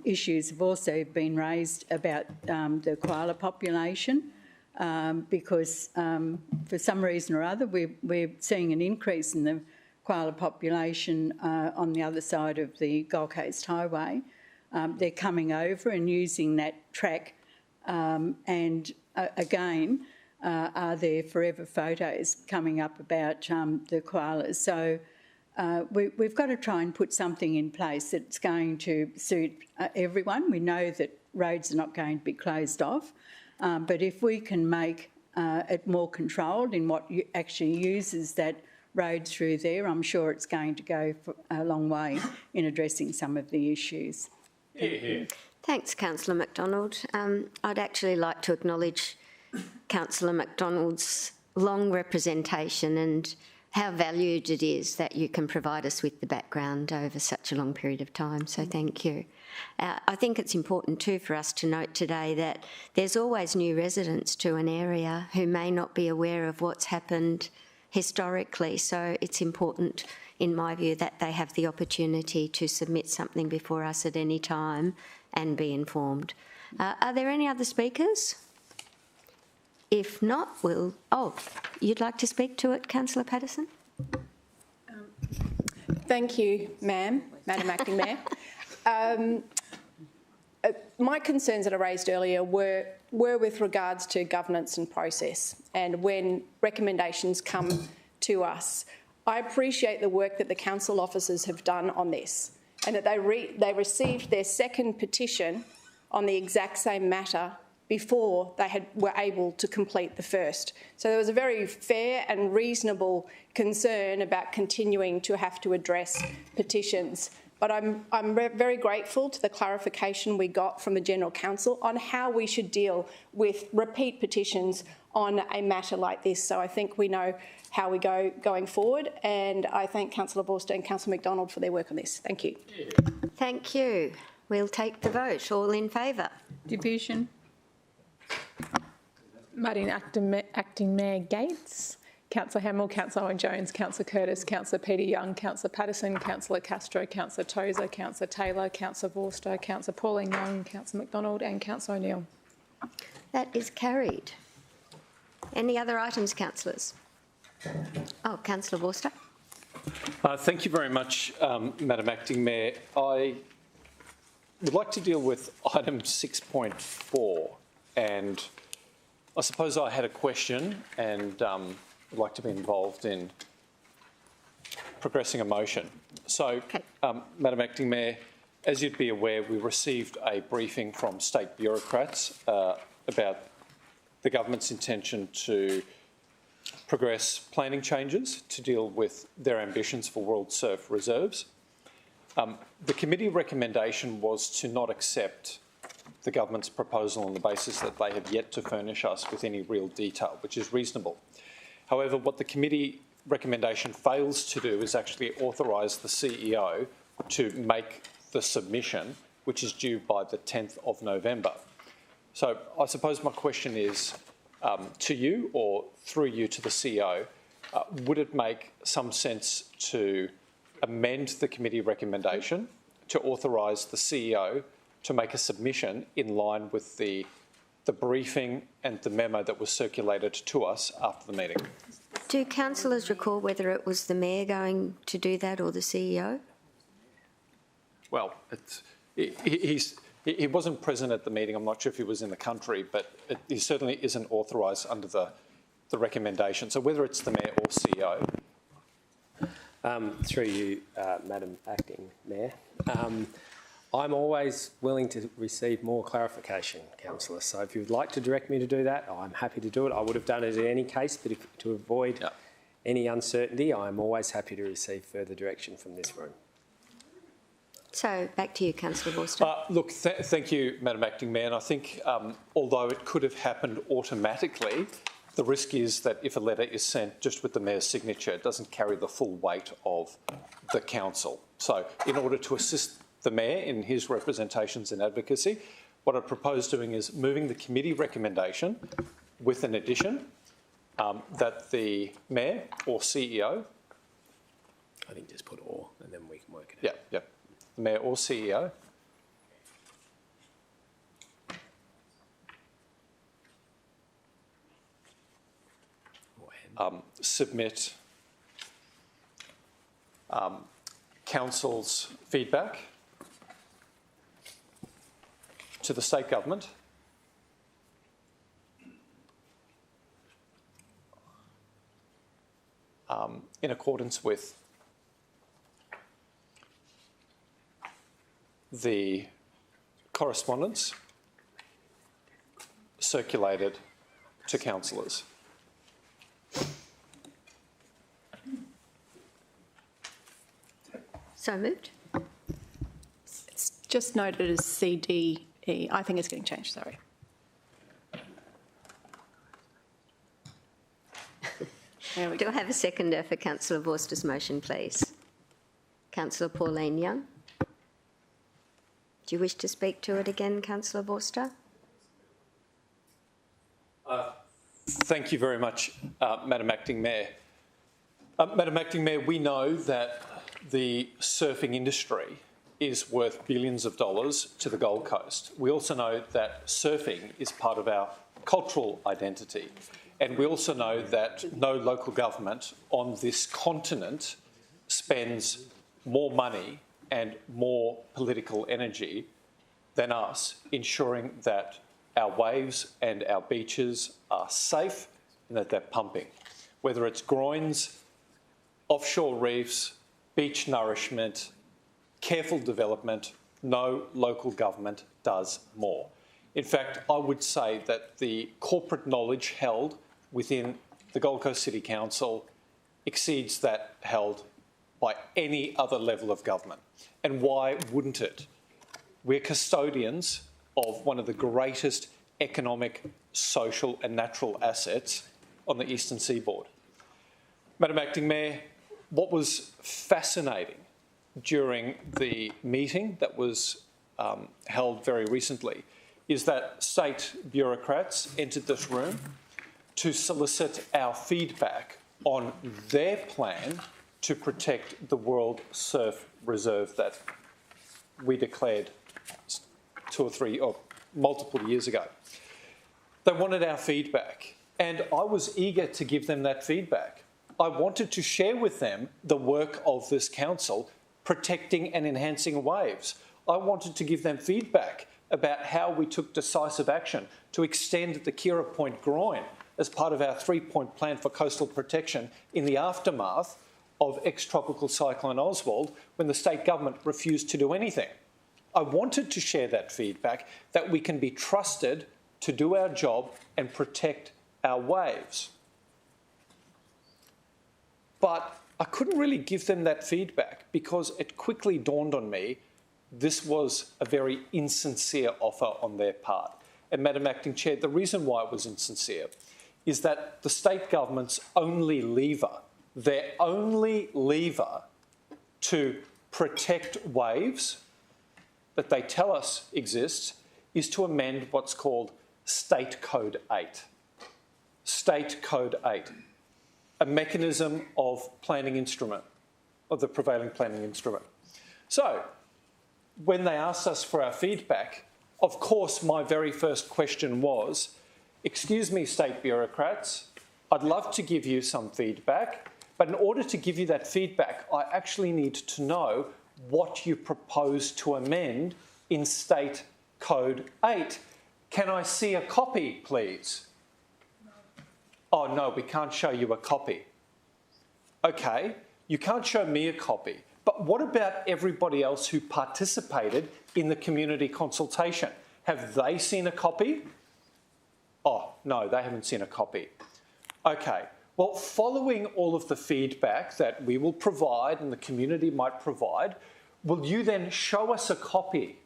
issues have also been raised about the koala population. Because for some reason or other we're seeing an increase in the koala population on the other side of the Gold Coast Highway. They're coming over and using that track, and again are there forever photos coming up about the koalas. So we've got to try and put something in place that's going to suit everyone. We know that roads are not going to be closed off. But if we can make it more controlled in what actually uses that road through there, I'm sure it's going to go a long way in addressing some of the issues. Thanks, Councillor McDonald. I'd actually like to acknowledge Councillor McDonald's long representation and how valued it is that you can provide us with the background over such a long period of time, so thank you. I think it's important too for us to note today that there's always new residents to an area who may not be aware of what's happened historically, so it's important, in my view, that they have the opportunity to submit something before us at any time and be informed. Are there any other speakers? If not, you'd like to speak to it, Councillor Patterson? Thank you, Madam Acting Mayor. My concerns that I raised earlier were were with regards to governance and process, and when recommendations come to us. I appreciate the work that the council officers have done on this, and that they received their second petition on the exact same matter before they were able to complete the first. So there was a very fair and reasonable concern about continuing to have to address petitions. But I'm very grateful to the clarification we got from the General Counsel on how we should deal with repeat petitions on a matter like this. So I think we know how we go going forward, and I thank Councillor Vorster and Councillor McDonald for their work on this. Thank you. Thank you. We'll take the vote. All in favour? Division. Martin Acting Mayor Gates, Councillor Hamill, Councillor Owen-Jones, Councillor Curtis, Councillor Peter Young, Councillor Patterson, Councillor Castro, Councillor Tozer, Councillor Taylor, Councillor Vorster, Councillor Pauline Young, Councillor McDonald and Councillor O'Neill. That is carried. Any other items, councillors? Oh, Councillor Vorster. Thank you very much, Madam Acting Mayor. I would like to deal with item 6.4, and I suppose I had a question and would like to be involved in progressing a motion. So, Madam Acting Mayor, as you'd be aware, we received a briefing from state bureaucrats about the government's intention to progress planning changes to deal with their ambitions for world surf reserves. The committee recommendation was to not accept the government's proposal on the basis that they have yet to furnish us with any real detail, which is reasonable. However, what the committee recommendation fails to do is actually authorise the CEO to make the submission, which is due by the 10th of November. So I suppose my question is to you, or through you to the CEO, would it make some sense to amend the committee recommendation to authorise the CEO to make a submission in line with the briefing and the memo that was circulated to us after the meeting? Do councillors recall whether it was the Mayor going to do that or the CEO? Well, he wasn't present at the meeting. I'm not sure if he was in the country, but he certainly isn't authorised under the recommendation. So whether it's the Mayor or CEO. Through you, Madam Acting Mayor. I'm always willing to receive more clarification, Councillor. So if you would like to direct me to do that, I'm happy to do it. I would have done it in any case, but to avoid any uncertainty, I'm always happy to receive further direction from this room. So back to you, Councillor Vorster. Look, thank you, Madam Acting Mayor. And I think although it could have happened automatically, the risk is that if a letter is sent just with the Mayor's signature, it doesn't carry the full weight of the Council. So in order to assist the Mayor in his representations and advocacy, what I propose doing is moving the committee recommendation with an addition that the Mayor or CEO... I think just put or, and then we can work it out. Yeah. The Mayor or CEO submit Council's feedback to the state government in accordance with the correspondence circulated to councillors. So moved. It's just noted as CDE. I think it's getting changed, sorry. Do I have a seconder for Councillor Vorster's motion, please? Councillor Pauline Young. Do you wish to speak to it again, Councillor Vorster? Thank you very much, Madam Acting Mayor. Madam Acting Mayor, we know that the surfing industry is worth billions of dollars to the Gold Coast. We also know that surfing is part of our cultural identity. And we also know that no local government on this continent spends more money and more political energy than us ensuring that our waves and our beaches are safe and that they're pumping. Whether it's groins, offshore reefs, beach nourishment, careful development, no local government does more. In fact, I would say that the corporate knowledge held within the Gold Coast City Council exceeds that held by any other level of government. And why wouldn't it? We're custodians of one of the greatest economic, social and natural assets on the eastern seaboard. Madam Acting Mayor, what was fascinating during the meeting that was held very recently is that state bureaucrats entered this room to solicit our feedback on their plan to protect the World Surf Reserve that we declared 2 or 3 or multiple years ago. They wanted our feedback, and I was eager to give them that feedback. I wanted to share with them the work of this council protecting and enhancing waves. I wanted to give them feedback about how we took decisive action to extend the Kira Point groin as part of our 3-point plan for coastal protection in the aftermath of ex-tropical cyclone Oswald, when the state government refused to do anything. I wanted to share that feedback, that we can be trusted to do our job and protect our waves. But I couldn't really give them that feedback because it quickly dawned on me this was a very insincere offer on their part. And Madam Acting Chair, the reason why it was insincere is that the state government's only lever, their only lever to protect waves that they tell us exists, is to amend what's called State Code 8. State Code 8, a mechanism of planning instrument, of the prevailing planning instrument. So, when they asked us for our feedback, of course my very first question was, excuse me, state bureaucrats, I'd love to give you some feedback, but in order to give you that feedback, I actually need to know what you propose to amend in State Code 8. Can I see a copy, please? Oh, no, we can't show you a copy. Okay, you can't show me a copy, but what about everybody else who participated in the community consultation? Have they seen a copy? Oh, no, they haven't seen a copy. Okay, well, following all of the feedback that we will provide and the community might provide, will you then show us a copy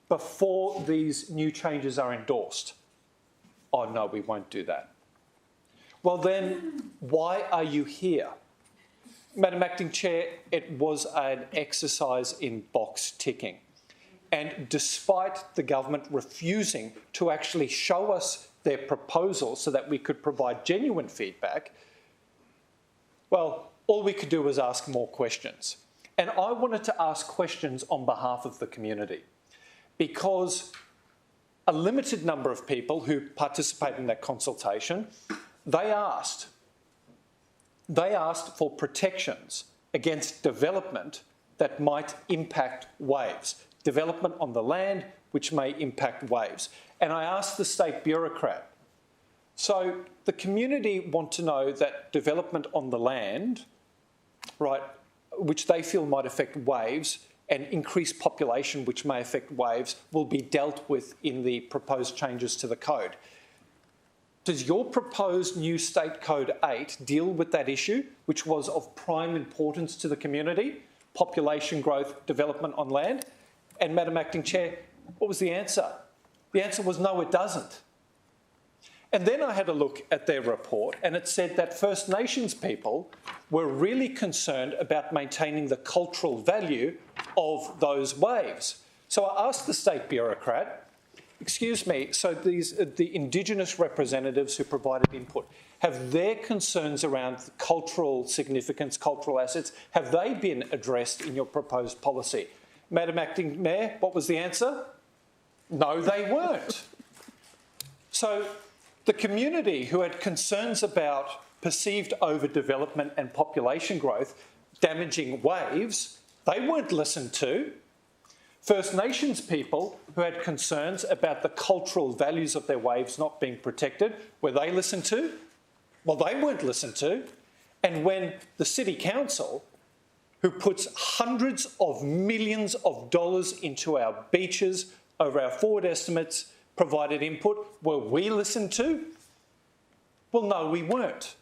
before these new changes are endorsed? Oh, no, we won't do that. Well, then, why are you here? Madam Acting Chair, it was an exercise in box ticking. And despite the government refusing to actually show us their proposal so that we could provide genuine feedback, well, all we could do was ask more questions. And I wanted to ask questions on behalf of the community because a limited number of people who participated in that consultation, they asked for protections against development that might impact waves, development on the land which may impact waves. And I asked the state bureaucrat, so the community want to know that development on the land, right, which they feel might affect waves and increased population which may affect waves will be dealt with in the proposed changes to the code. Does your proposed new State Code 8 deal with that issue, which was of prime importance to the community, population growth, development on land? And Madam Acting Chair, what was the answer? The answer was no, it doesn't. And then I had a look at their report and it said that First Nations people were really concerned about maintaining the cultural value of those waves. So I asked the state bureaucrat, excuse me, so the Indigenous representatives who provided input, have their concerns around cultural significance, cultural assets, have they been addressed in your proposed policy? Madam Acting Mayor, what was the answer? No, they weren't. So the community who had concerns about perceived overdevelopment and population growth damaging waves, they weren't listened to. First Nations people who had concerns about the cultural values of their waves not being protected, were they listened to? Well, they weren't listened to. And when the City Council, who puts hundreds of millions of dollars into our beaches over our forward estimates, provided input, were we listened to? Well, no, we weren't.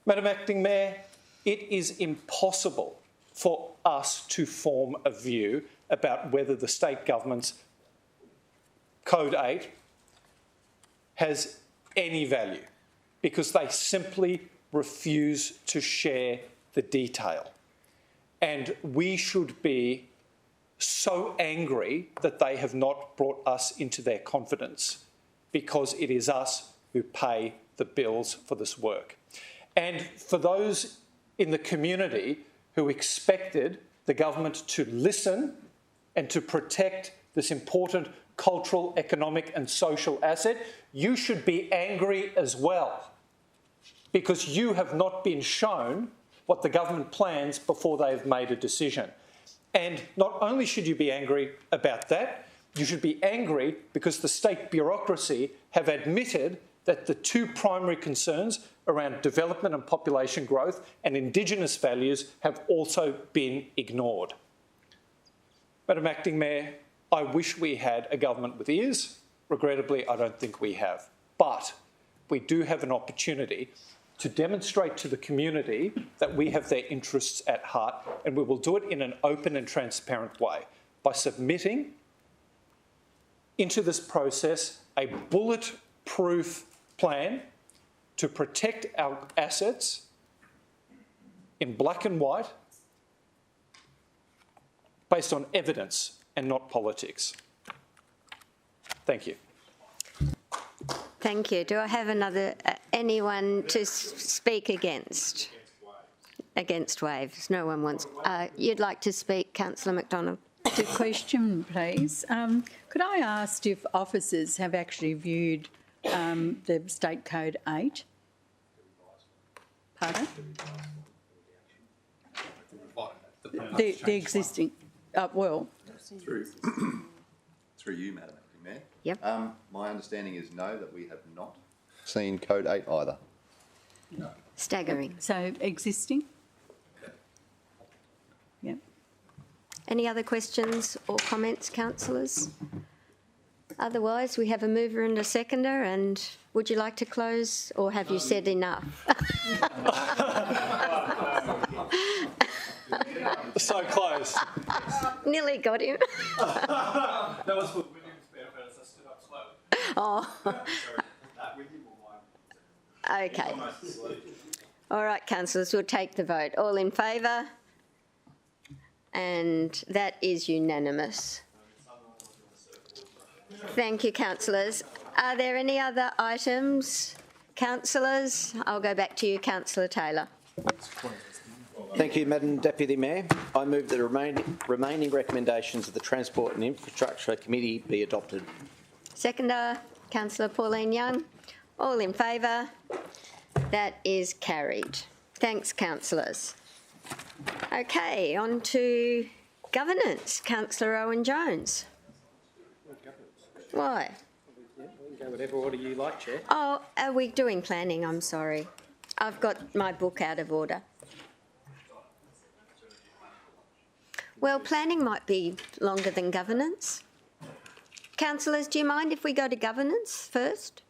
Madam Acting Mayor, it is impossible for us to form a view about whether the state government's Code 8 has any value, because they simply refuse to share the detail. And we should be so angry that they have not brought us into their confidence, because it is us who pay the bills for this work. And for those in the community who expected the government to listen and to protect this important cultural, economic and social asset, you should be angry as well, because you have not been shown what the government plans before they've made a decision. And not only should you be angry about that, you should be angry because the state bureaucracy have admitted that the two primary concerns around development and population growth and Indigenous values have also been ignored. Madam Acting Mayor, I wish we had a government with ears. Regrettably, I don't think we have. But we do have an opportunity to demonstrate to the community that we have their interests at heart, and we will do it in an open and transparent way by submitting into this process a bulletproof plan to protect our assets in black and white, based on evidence and not politics. Thank you. Thank you. Do I have anyone to speak against? Against waves. No one wants. You'd like to speak, Councillor McDonald? The question, please. Could I ask if officers have actually viewed the State Code 8? Pardon? The existing. Well. Through you, Madam Acting Mayor. Yep. My understanding is no, that we have not seen Code 8 either. No. Staggering. So existing? Yep. Any other questions or comments, councillors? Otherwise, we have a mover and a seconder, and would you like to close, or have you said enough? So close. Nearly got him. That was for William's benefit as I stood up slow. Oh. Okay. All right, councillors, we'll take the vote. All in favour? And that is unanimous. Thank you, councillors. Are there any other items? Councillors, I'll go back to you, Councillor Taylor. Thank you, Madam Deputy Mayor. I move that the remaining recommendations of the Transport and Infrastructure Committee be adopted. Seconder, Councillor Pauline Young. All in favour? That is carried. Thanks, councillors. Okay, on to governance. Councillor Owen-Jones. Why? Go whatever order you like, Chair. Oh, are we doing planning? I'm sorry. I've got my book out of order. Well, planning might be longer than governance. Councillors, do you mind if we go to governance first?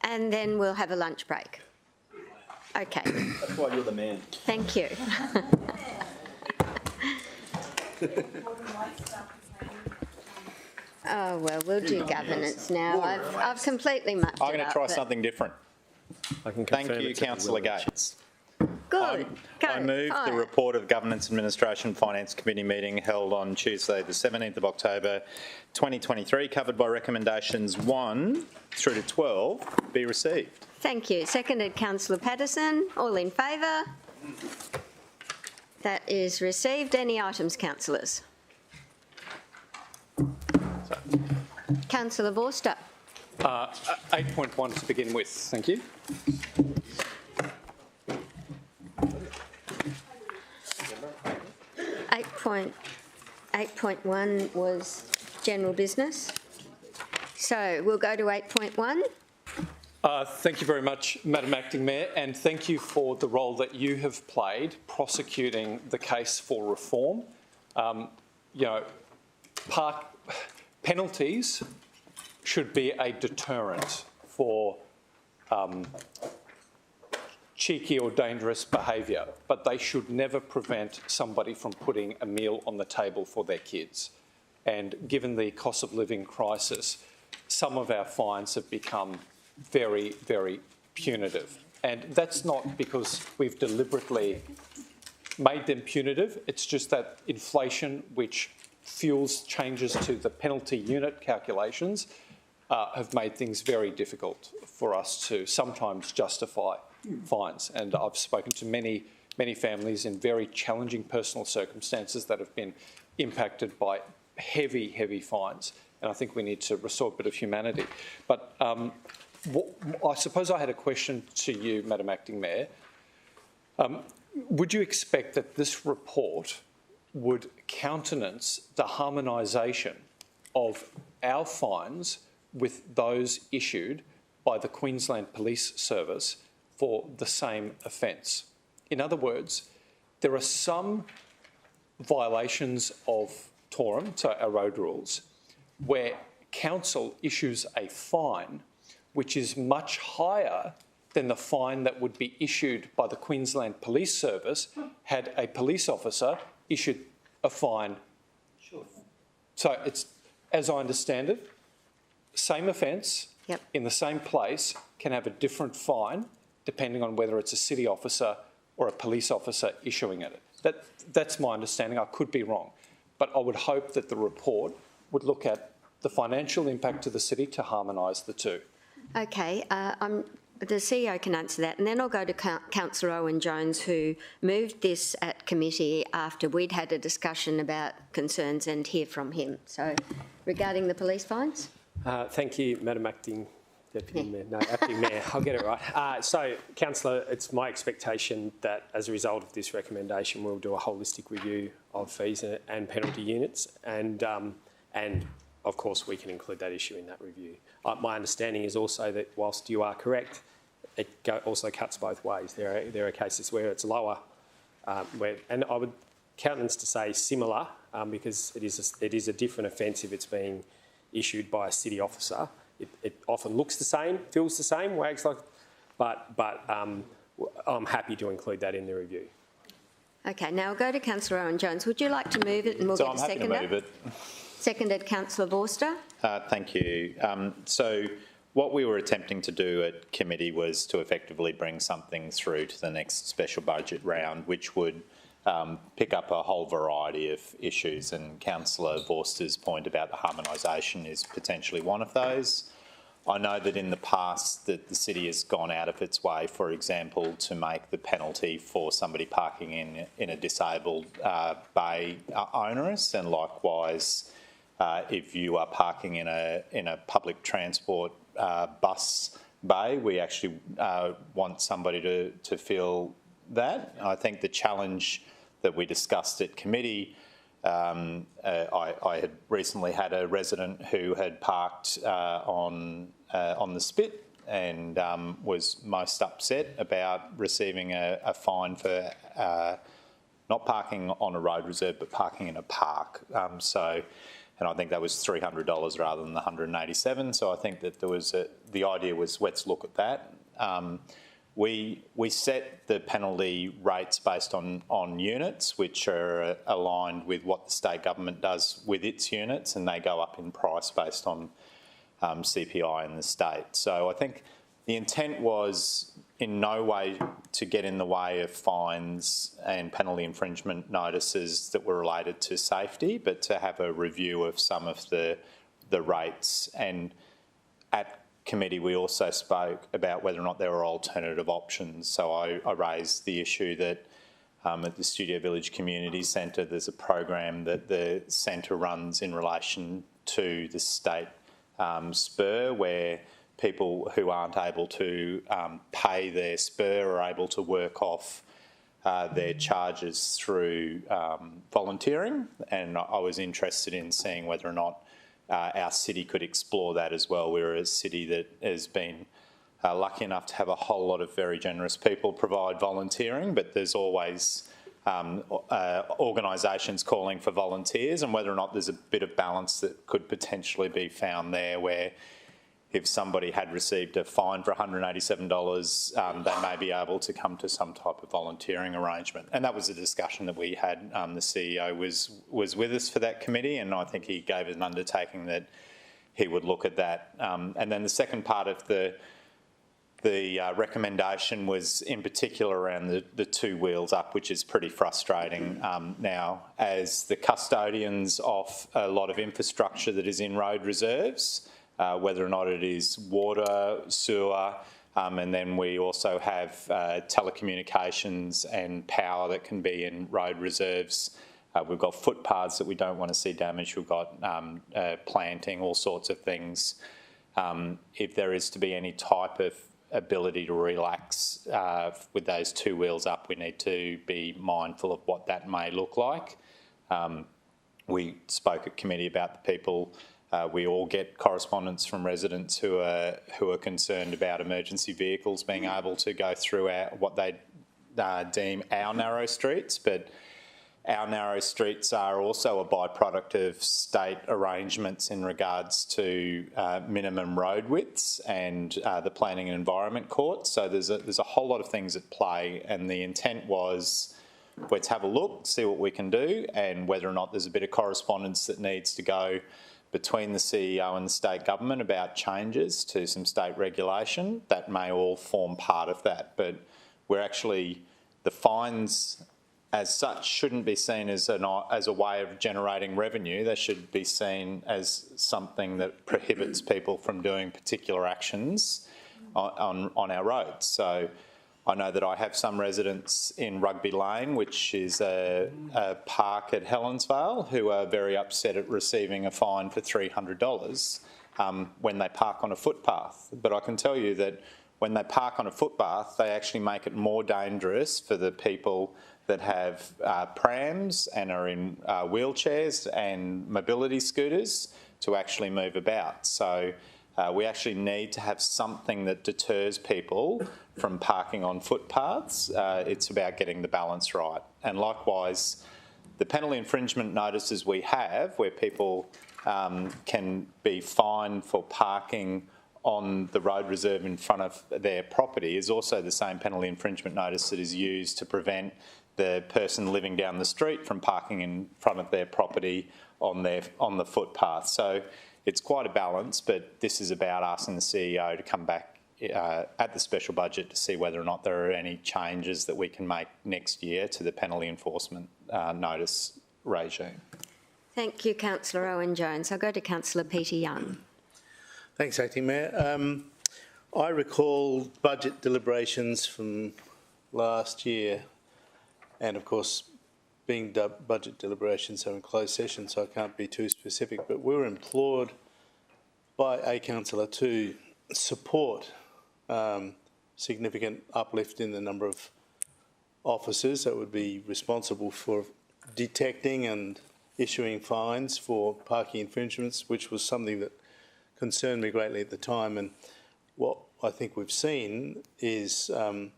And then we'll have a lunch break. Okay. That's why you're the man. Thank you. Oh, well, we'll do governance now. I've completely mucked I'm it going to up, try but- something different. Thank you, Councillor Gates. Good. I move the report of the Governance Administration Finance Committee meeting held on Tuesday the 17th of October 2023, covered by recommendations 1 through to 12, be received. Thank you. Seconded, Councillor Patterson. All in favour? That is received. Any items, councillors? Councillor Vorster. 8.1 to begin with. Thank you. 8.1 was general business. So we'll go to 8.1. Thank you very much, Madam Acting Mayor, and thank you for the role that you have played prosecuting the case for reform. Park penalties should be a deterrent for cheeky or dangerous behaviour, but they should never prevent somebody from putting a meal on the table for their kids. And given the cost of living crisis, some of our fines have become very, very punitive. And that's not because we've deliberately made them punitive, it's just that inflation, which fuels changes to the penalty unit calculations, have made things very difficult for us to sometimes justify fines. And I've spoken to many, many families in very challenging personal circumstances that have been impacted by heavy, heavy fines. And I think we need to restore a bit of humanity. But I suppose I had a question to you, Madam Acting Mayor. Would you expect that this report would countenance the harmonisation of our fines with those issued by the Queensland Police Service for the same offence? In other words, there are some violations of TORM, so our road rules, where council issues a fine which is much higher than the fine that would be issued by the Queensland Police Service had a police officer issued a fine. Sure. So it's, as I understand it, same offence in the same place can have a different fine depending on whether it's a city officer or a police officer issuing it. That's my understanding. I could be wrong. But I would hope that the report would look at the financial impact to the city to harmonise the two. Okay, the CEO can answer that, and then I'll go to Councillor Owen-Jones, who moved this at committee after we'd had a discussion about concerns, and hear from him. So, regarding the police fines? Thank you, Madam Acting Deputy Mayor. No, Acting Mayor, I'll get it right. So, Councillor, it's my expectation that as a result of this recommendation, we'll do a holistic review of fees and penalty units, and of course we can include that issue in that review. My understanding is also that whilst you are correct, it also cuts both ways. There are cases where it's lower, and I would countenance to say similar, because it is a different offence if it's being issued by a city officer. It often looks the same, feels the same, wags like, but I'm happy to include that in the review. Okay, now I'll go to Councillor Owen-Jones. Would you like to move it, and we'll get a seconder? I'm happy to move it. Seconded, Councillor Vorster. Thank you. So what we were attempting to do at committee was to effectively bring something through to the next special budget round, which would pick up a whole variety of issues, and Councillor Vorster's point about the harmonisation is potentially one of those. I know that in the past that the city has gone out of its way, for example, to make the penalty for somebody parking in a disabled bay onerous, and likewise if you are parking in a public transport bus bay, we actually want somebody to fill that. I think the challenge that we discussed at committee, I had recently had a resident who had parked on the spit and was most upset about receiving a fine for not parking on a road reserve but parking in a park. And I think that was $300 rather than the $187. So I think that there was the idea was let's look at that. We set the penalty rates based on units, which are aligned with what the state government does with its units, and they go up in price based on CPI in the state. So I think the intent was in no way to get in the way of fines and penalty infringement notices that were related to safety, but to have a review of some of the rates. And at committee, we also spoke about whether or not there were alternative options. So I raised the issue that at the Studio Village Community Centre, there's a program that the centre runs in relation to the state spur, where people who aren't able to pay their spur are able to work off their charges through volunteering, and I was interested in seeing whether or not our city could explore that as well. We're a city that has been lucky enough to have a whole lot of very generous people provide volunteering, but there's always organisations calling for volunteers, and whether or not there's a bit of balance that could potentially be found there, where if somebody had received a fine for $187, they may be able to come to some type of volunteering arrangement. And that was a discussion that we had. The CEO was with us for that committee, and I think he gave an undertaking that he would look at that. And then the second part of the recommendation was in particular around the 2 wheels up, which is pretty frustrating now, as the custodians of a lot of infrastructure that is in road reserves, whether or not it is water, sewer, and then we also have telecommunications and power that can be in road reserves. We've got footpaths that we don't want to see damaged. We've got planting, all sorts of things. If there is to be any type of ability to relax with those 2 wheels up, we need to be mindful of what that may look like. We spoke at committee about the people. We all get correspondence from residents who are concerned about emergency vehicles being able to go through what they deem our narrow streets, but our narrow streets are also a byproduct of state arrangements in regards to minimum road widths and the Planning and Environment Court. So there's a whole lot of things at play, and the intent was, let's have a look, see what we can do, and whether or not there's a bit of correspondence that needs to go between the CEO and the state government about changes to some state regulation. That may all form part of that, but we're actually, the fines as such shouldn't be seen as a way of generating revenue. They should be seen as something that prohibits people from doing particular actions on our roads. So I know that I have some residents in Rugby Lane, which is a park at Helensvale, who are very upset at receiving a fine for $300 when they park on a footpath. But I can tell you that when they park on a footpath, they actually make it more dangerous for the people that have prams and are in wheelchairs and mobility scooters to actually move about. So we actually need to have something that deters people from parking on footpaths. It's about getting the balance right. And likewise, the penalty infringement notices we have, where people can be fined for parking on the road reserve in front of their property, is also the same penalty infringement notice that is used to prevent the person living down the street from parking in front of their property on the footpath. So it's quite a balance, but this is about asking the CEO to come back at the special budget to see whether or not there are any changes that we can make next year to the penalty enforcement notice regime. Thank you, Councillor Owen-Jones. I'll go to Councillor Peter Young. Thanks, Acting Mayor. I recall budget deliberations from last year, and of course, being budget deliberations are in closed session, so I can't be too specific, but we were implored by a councillor to support significant uplift in the number of officers that would be responsible for detecting and issuing fines for parking infringements, which was something that concerned me greatly at the time. And what I think we've seen is a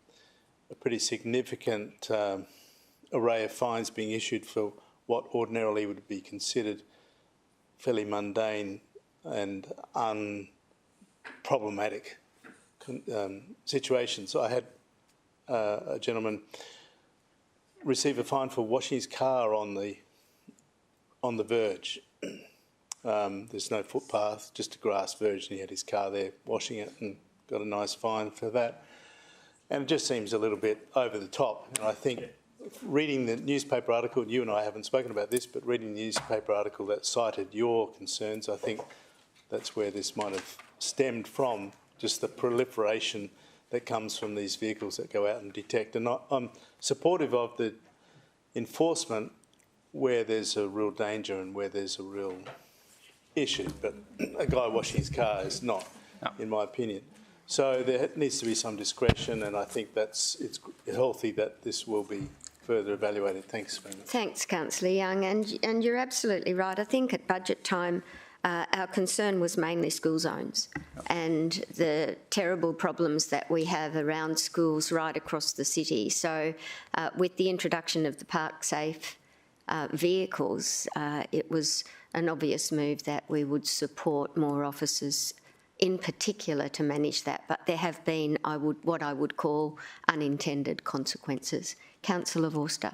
pretty significant array of fines being issued for what ordinarily would be considered fairly mundane and unproblematic situations. I had a gentleman receive a fine for washing his car on the verge. There's no footpath, just a grass verge, and he had his car there washing it and got a nice fine for that. And it just seems a little bit over the top. And I think reading the newspaper article, you and I haven't spoken about this, but reading the newspaper article that cited your concerns, I think that's where this might have stemmed from, just the proliferation that comes from these vehicles that go out and detect. And I'm supportive of the enforcement where there's a real danger and where there's a real issue, but a guy washing his car is not, in my opinion. So there needs to be some discretion, and I think it's healthy that this will be further evaluated. Thanks very much. Thanks, Councillor Young, and you're absolutely right. I think at budget time, our concern was mainly school zones and the terrible problems that we have around schools right across the city. So with the introduction of the park safe vehicles, it was an obvious move that we would support more officers in particular to manage that, but there have been what I would call unintended consequences. Councillor Vorster.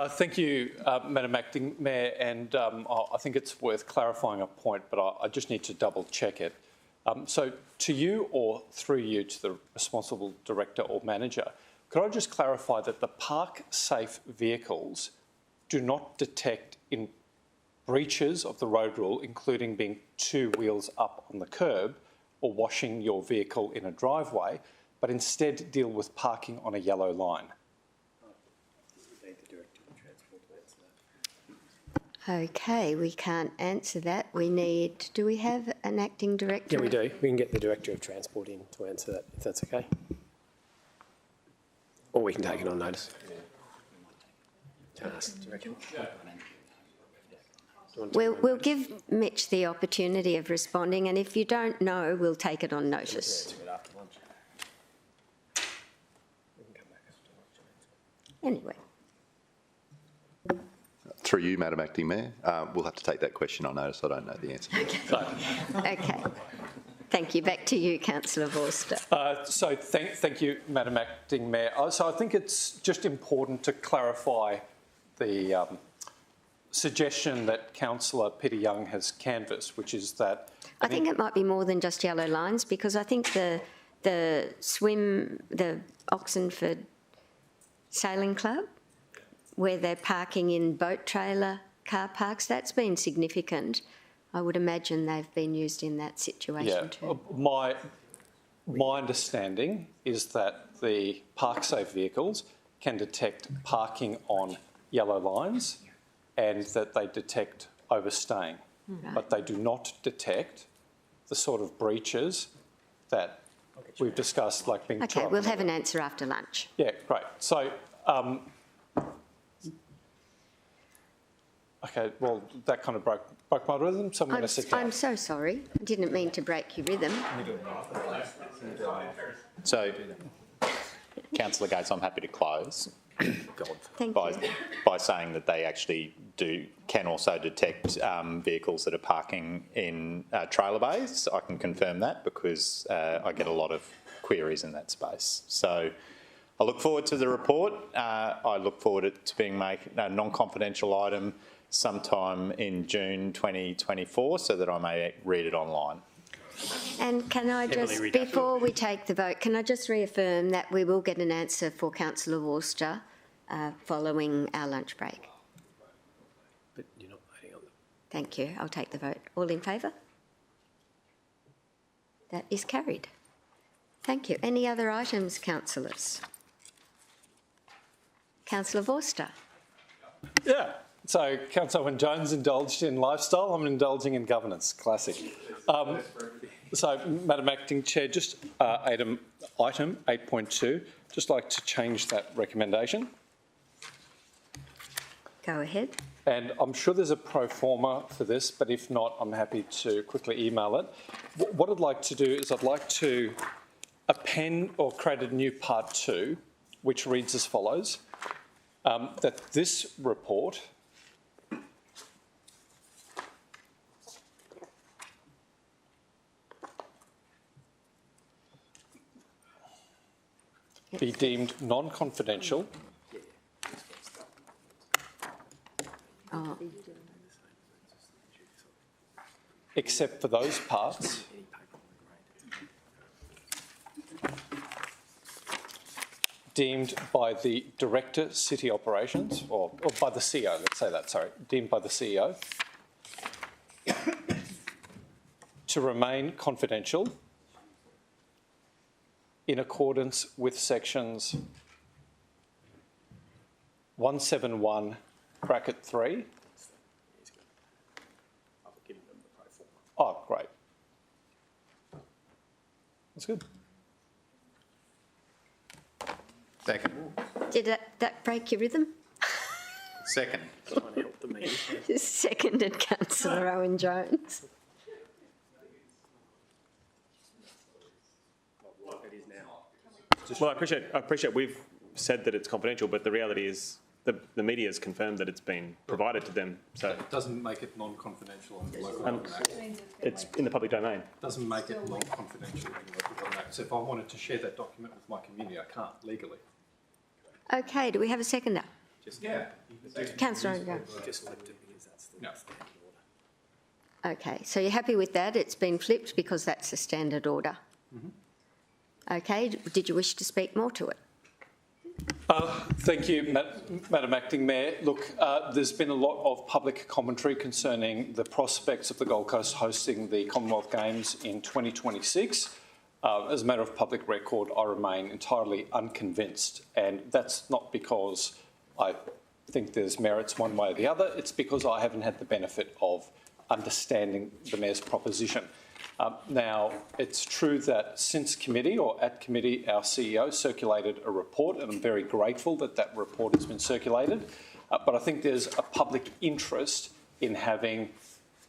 Thank you, Madam Acting Mayor, and I think it's worth clarifying a point, but I just need to double check it. So to you, or through you to the responsible director or manager, could I just clarify that the park safe vehicles do not detect in breaches of the road rule, including being 2 wheels up on the curb or washing your vehicle in a driveway, but instead deal with parking on a yellow line? Okay, we can't answer that. Do we have an acting director? Yeah, we do. We can get the Director of Transport in to answer that, if that's okay. Or we can take it on notice. We'll give Mitch the opportunity of responding, and if you don't know, we'll take it on notice. Anyway. Through you, Madam Acting Mayor, we'll have to take that question on notice. I don't know the answer. Okay. Thank you. Back to you, Councillor Vorster. So thank you, Madam Acting Mayor. So I think it's just important to clarify the suggestion that Councillor Peter Young has canvassed, which is that... I think it might be more than just yellow lines, because I think the Oxenford Sailing Club, where they're parking in boat trailer car parks, that's been significant. I would imagine they've been used in that situation too. My understanding is that the park safe vehicles can detect parking on yellow lines and that they detect overstaying, but they do not detect the sort of breaches that we've discussed, like being... Okay, we'll have an answer after lunch. Yeah, great. So, okay, well, that kind of broke my rhythm, so I'm going to sit down. I'm so sorry. I didn't mean to break your rhythm. So, Councillor Gates, I'm happy to close by saying that they actually can also detect vehicles that are parking in trailer bays. I can confirm that because I get a lot of queries in that space. So I look forward to the report. I look forward to being made a non-confidential item sometime in June 2024 so that I may read it online. And can I just, before we take the vote, can I just reaffirm that we will get an answer for Councillor Worcester following our lunch break? But you're not voting on them. Thank you. I'll take the vote. All in favour? That is carried. Thank you. Any other items, councillors? Councillor Vorster. Yeah. So Councillor Jones indulged in lifestyle, I'm indulging in governance. Classic. So, Madam Acting Chair, just item 8.2, just like to change that recommendation. Go ahead. And I'm sure there's a pro forma for this, but if not, I'm happy to quickly email it. What I'd like to do is I'd like to append or create a new part 2, which reads as follows, that this report be deemed non-confidential except for those parts deemed by the Director, City Operations, or by the CEO, let's say that, sorry, deemed by the CEO to remain confidential in accordance with sections 171(3). Oh, great. That's good. Second. Did that break your rhythm? Second. Seconded, Councillor Owen-Jones. Well, I appreciate we've said that it's confidential, but the reality is the media has confirmed that it's been provided to them. So It doesn't make it non-confidential under the Local Government Act. it's in the public domain. Doesn't make it non-confidential under the Local Government Act. So if I wanted to share that document with my community, I can't legally. Okay, do we have a seconder? Yeah. Councillor Owen-Jones. Just flipped it because that's the standard order. Okay, so you're happy with that? It's been flipped because that's the standard order. Okay, did you wish to speak more to it? Thank you, Madam Acting Mayor. Look, there's been a lot of public commentary concerning the prospects of the Gold Coast hosting the Commonwealth Games in 2026. As a matter of public record, I remain entirely unconvinced, and that's not because I think there's merits one way or the other. It's because I haven't had the benefit of understanding the Mayor's proposition. Now, it's true that since committee or at committee, our CEO circulated a report, and I'm very grateful that that report has been circulated. But I think there's a public interest in having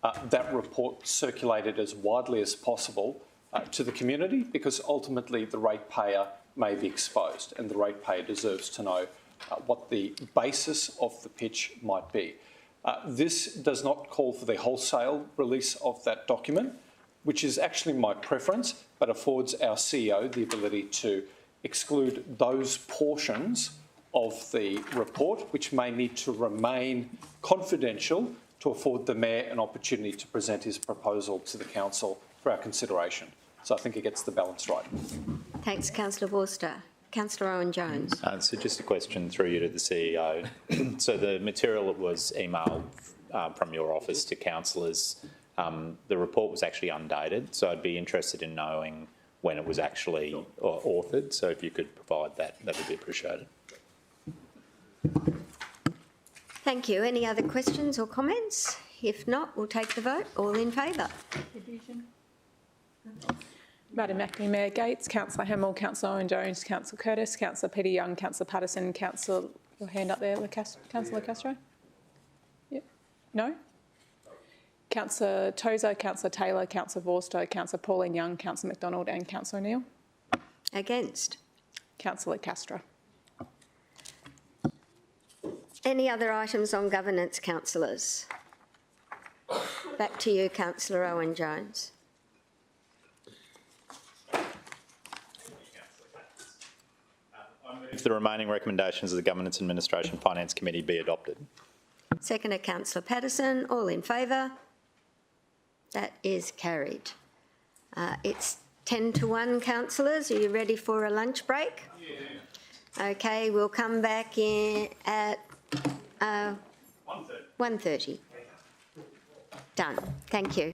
that report circulated as widely as possible to the community, because ultimately the ratepayer may be exposed, and the ratepayer deserves to know what the basis of the pitch might be. This does not call for the wholesale release of that document, which is actually my preference, but affords our CEO the ability to exclude those portions of the report which may need to remain confidential to afford the Mayor an opportunity to present his proposal to the Council for our consideration. So I think it gets the balance right. Thanks, Councillor Worcester. Councillor Owen-Jones. So just a question through you to the CEO. So the material that was emailed from your office to councillors, the report was actually undated, so I'd be interested in knowing when it was actually authored. So if you could provide that, that would be appreciated. Thank you. Any other questions or comments? If not, we'll take the vote. All in favour? Madam Acting Mayor Gates, Councillor Hamill, Councillor Owen-Jones, Councillor Curtis, Councillor Peter Young, Councillor Patterson, Councillor, your hand up there, Councillor Castro? Yep. No? Councillor Tozer, Councillor Taylor, Councillor Vorster, Councillor Pauline Young, Councillor McDonald and Councillor Neal. Against? Councillor Castro. Any other items on governance, councillors? Back to you, Councillor Owen-Jones. If the remaining recommendations of the Governance Administration Finance Committee be adopted. Seconder, Councillor Patterson. All in favour? That is carried. It's 10 to 1, councillors. Are you ready for a lunch break? Yeah. Okay, we'll come back in at 1:30. Done. Thank you.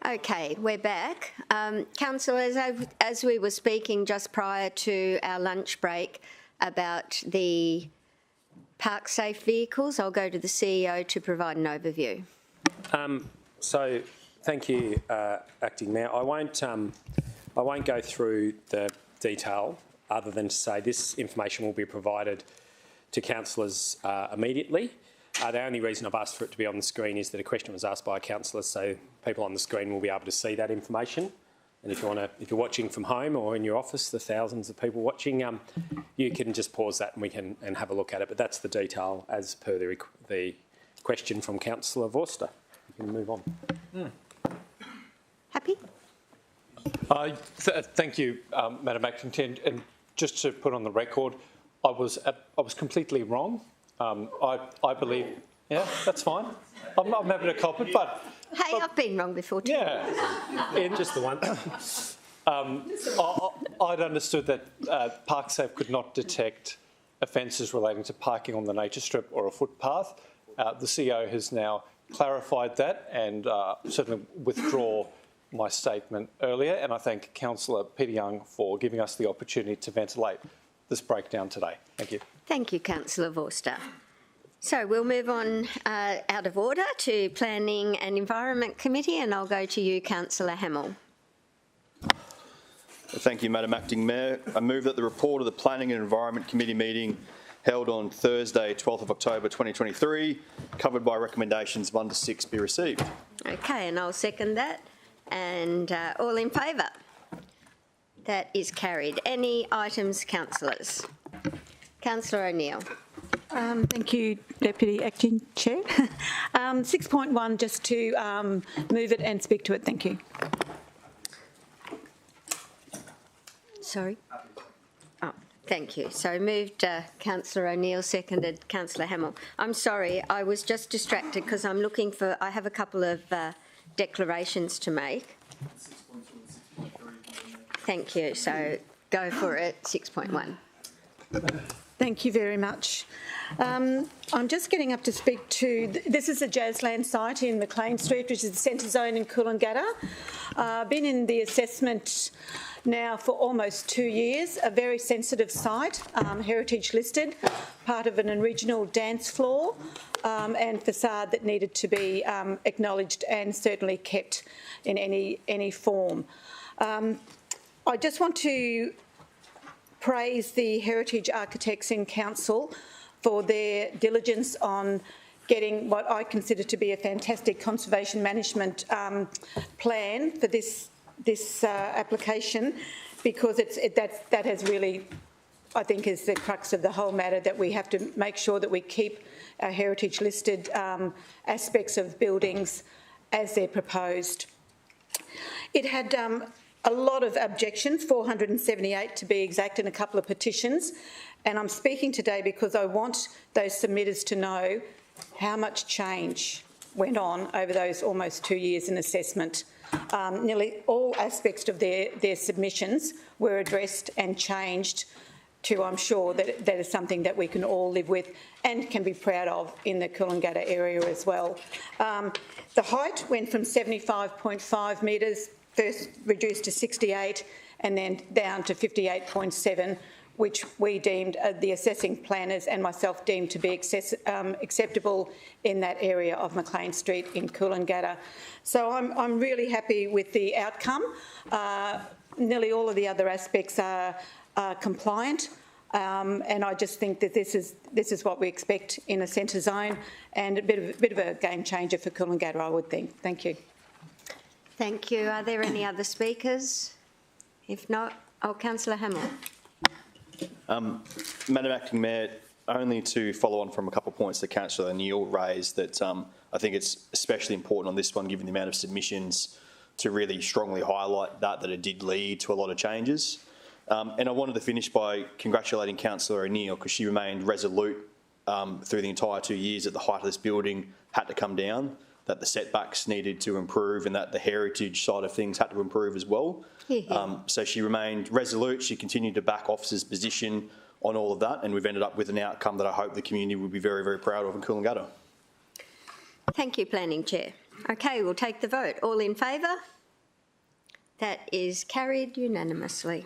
Okay, we're back. Councillors, as we were speaking just prior to our lunch break about the park safe vehicles, I'll go to the CEO to provide an overview. So, thank you, Acting Mayor. I won't go through the detail other than to say this information will be provided to councillors immediately. The only reason I've asked for it to be on the screen is that a question was asked by a councillor, so people on the screen will be able to see that information. And if you're watching from home or in your office, the thousands of people watching, you can just pause that and we can have a look at it. But that's the detail as per the question from Councillor Vorster. You can move on. Happy? Thank you, Madam Acting Chair. And just to put on the record, I was completely wrong. I believe, yeah, that's fine. I'm happy to cop it, but... Hey, I've been wrong before too. Yeah, just the one. I'd understood that ParkSafe could not detect offences relating to parking on the nature strip or a footpath. The CEO has now clarified that and certainly withdraw my statement earlier, and I thank Councillor Peter Young for giving us the opportunity to ventilate this breakdown today. Thank you. Thank you, Councillor Vorster. So we'll move on out of order to Planning and Environment Committee, and I'll go to you, Councillor Hamill. Thank you, Madam Acting Mayor. I move that the report of the Planning and Environment Committee meeting held on Thursday, 12th of October 2023, covered by recommendations 1 to 6, be received. Okay, and I'll second that. And all in favour? That is carried. Any items, councillors? Councillor O'Neill. Thank you, Deputy Acting Chair. 6.1, just to move it and speak to it. Thank you. Sorry? Oh, thank you. So moved Councillor O'Neill, seconded Councillor Hamill. I'm sorry, I was just distracted because I'm looking for, I have a couple of declarations to make. Thank you. So go for it, 6.1. Thank you very much. I'm just getting up to speak to, this is a Jazzland site in McLean Street, which is the centre zone in Coolangatta. Been in the assessment now for almost 2 years, a very sensitive site, heritage listed, part of an original dance floor and facade that needed to be acknowledged and certainly kept in any form. I just want to praise the Heritage Architects in Council for their diligence on getting what I consider to be a fantastic conservation management plan for this application, because that has really, I think, is the crux of the whole matter, that we have to make sure that we keep our heritage listed aspects of buildings as they're proposed. It had a lot of objections, 478 to be exact, and a couple of petitions. And I'm speaking today because I want those submitters to know how much change went on over those almost 2 years in assessment. Nearly all aspects of their submissions were addressed and changed to, I'm sure, that is something that we can all live with and can be proud of in the Coolangatta area as well. The height went from 75.5 metres, first reduced to 68 and then down to 58.7, which we deemed, the assessing planners and myself deemed to be acceptable in that area of McLean Street in Coolangatta. So I'm really happy with the outcome. Nearly all of the other aspects are compliant, and I just think that this is what we expect in a centre zone, and a bit of a game changer for Coolangatta, I would think. Thank you. Thank you. Are there any other speakers? If not, Councillor Hamill. Madam Acting Mayor, only to follow on from a couple of points that Councillor O'Neill raised, that I think it's especially important on this one, given the amount of submissions, to really strongly highlight that it did lead to a lot of changes. And I wanted to finish by congratulating Councillor O'Neill, because she remained resolute through the entire 2 years that the height of this building had to come down, that the setbacks needed to improve, and that the heritage side of things had to improve as well. So she remained resolute. She continued to back officer's position on all of that, and we've ended up with an outcome that I hope the community will be very, very proud of in Coolangatta. Thank you, Planning Chair. Okay, we'll take the vote. All in favour? That is carried unanimously.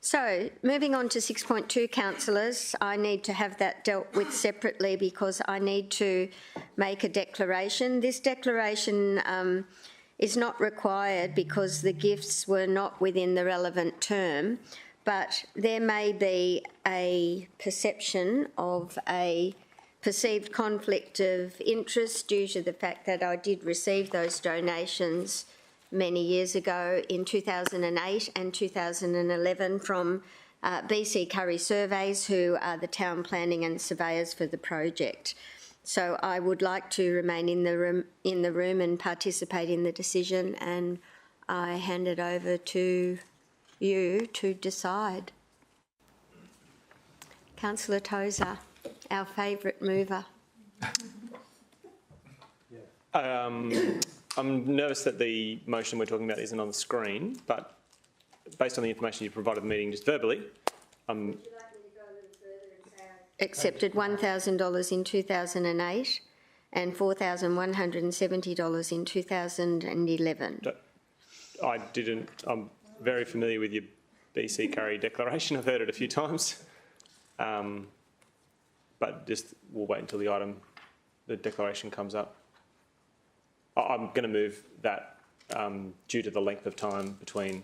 So, moving on to 6.2, councillors, I need to have that dealt with separately because I need to make a declaration. This declaration is not required because the gifts were not within the relevant term, but there may be a perception of a perceived conflict of interest due to the fact that I did receive those donations many years ago in 2008 and 2011 from BC Curry Surveys, who are the town planning and surveyors for the project. So I would like to remain in the room and participate in the decision, and I hand it over to you to decide. Councillor Tozer, our favourite mover. I'm nervous that the motion we're talking about isn't on the screen, but based on the information you provided the meeting just verbally, accepted $1,000 in 2008 and $4,170 in 2011. I didn't. I'm very familiar with your BC Curry declaration. I've heard it a few times, but just we'll wait until the declaration comes up. I'm going to move that due to the length of time between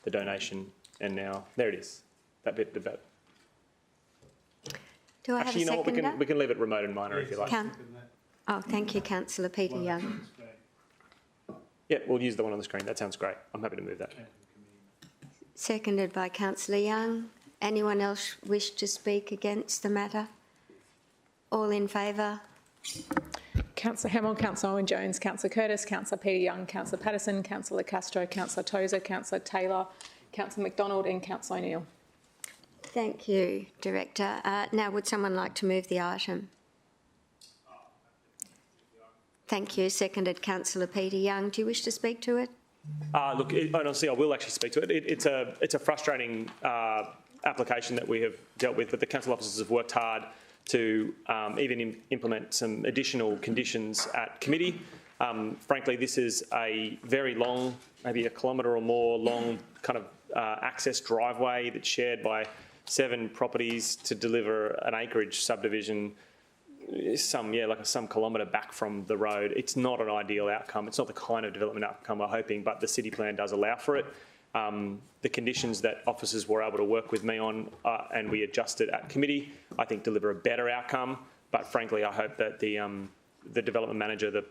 the donation and now. There it is. That bit about. Do I have a seconder? You know what? We can leave it remote and minor if you like. Oh, thank you, Councillor Peter Young. Yeah, we'll use the one on the screen. That sounds great. I'm happy to move that. Seconded by Councillor Young. Anyone else wish to speak against the matter? All in favour? Councillor Hamill, Councillor Owen-Jones, Councillor Curtis, Councillor Peter Young, Councillor Patterson, Councillor Castro, Councillor Tozer, Councillor Taylor, Councillor McDonald and Councillor O'Neill. Thank you, Director. Now, would someone like to move the item? Thank you. Seconded, Councillor Peter Young. Do you wish to speak to it? Look, honestly, I will actually speak to it. It's a frustrating application that we have dealt with, but the council officers have worked hard to even implement some additional conditions at committee. Frankly, this is a very long, maybe a kilometre or more long kind of access driveway that's shared by 7 properties to deliver an acreage subdivision some kilometre back from the road. It's not an ideal outcome. It's not the kind of development outcome we're hoping, but the city plan does allow for it. The conditions that officers were able to work with me on and we adjusted at committee, I think deliver a better outcome. But frankly, I hope that the development manager,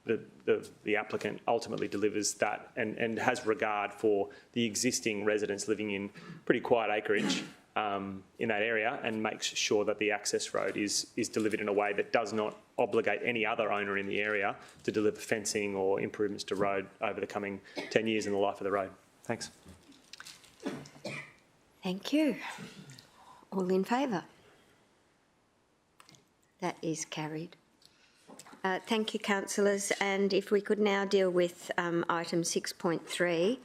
the applicant ultimately delivers that and has regard for the existing residents living in pretty quiet acreage in that area and makes sure that the access road is delivered in a way that does not obligate any other owner in the area to deliver fencing or improvements to road over the coming 10 years in the life of the road. Thanks. Thank you. All in favour? That is carried. Thank you, councillors. And if we could now deal with item 6.3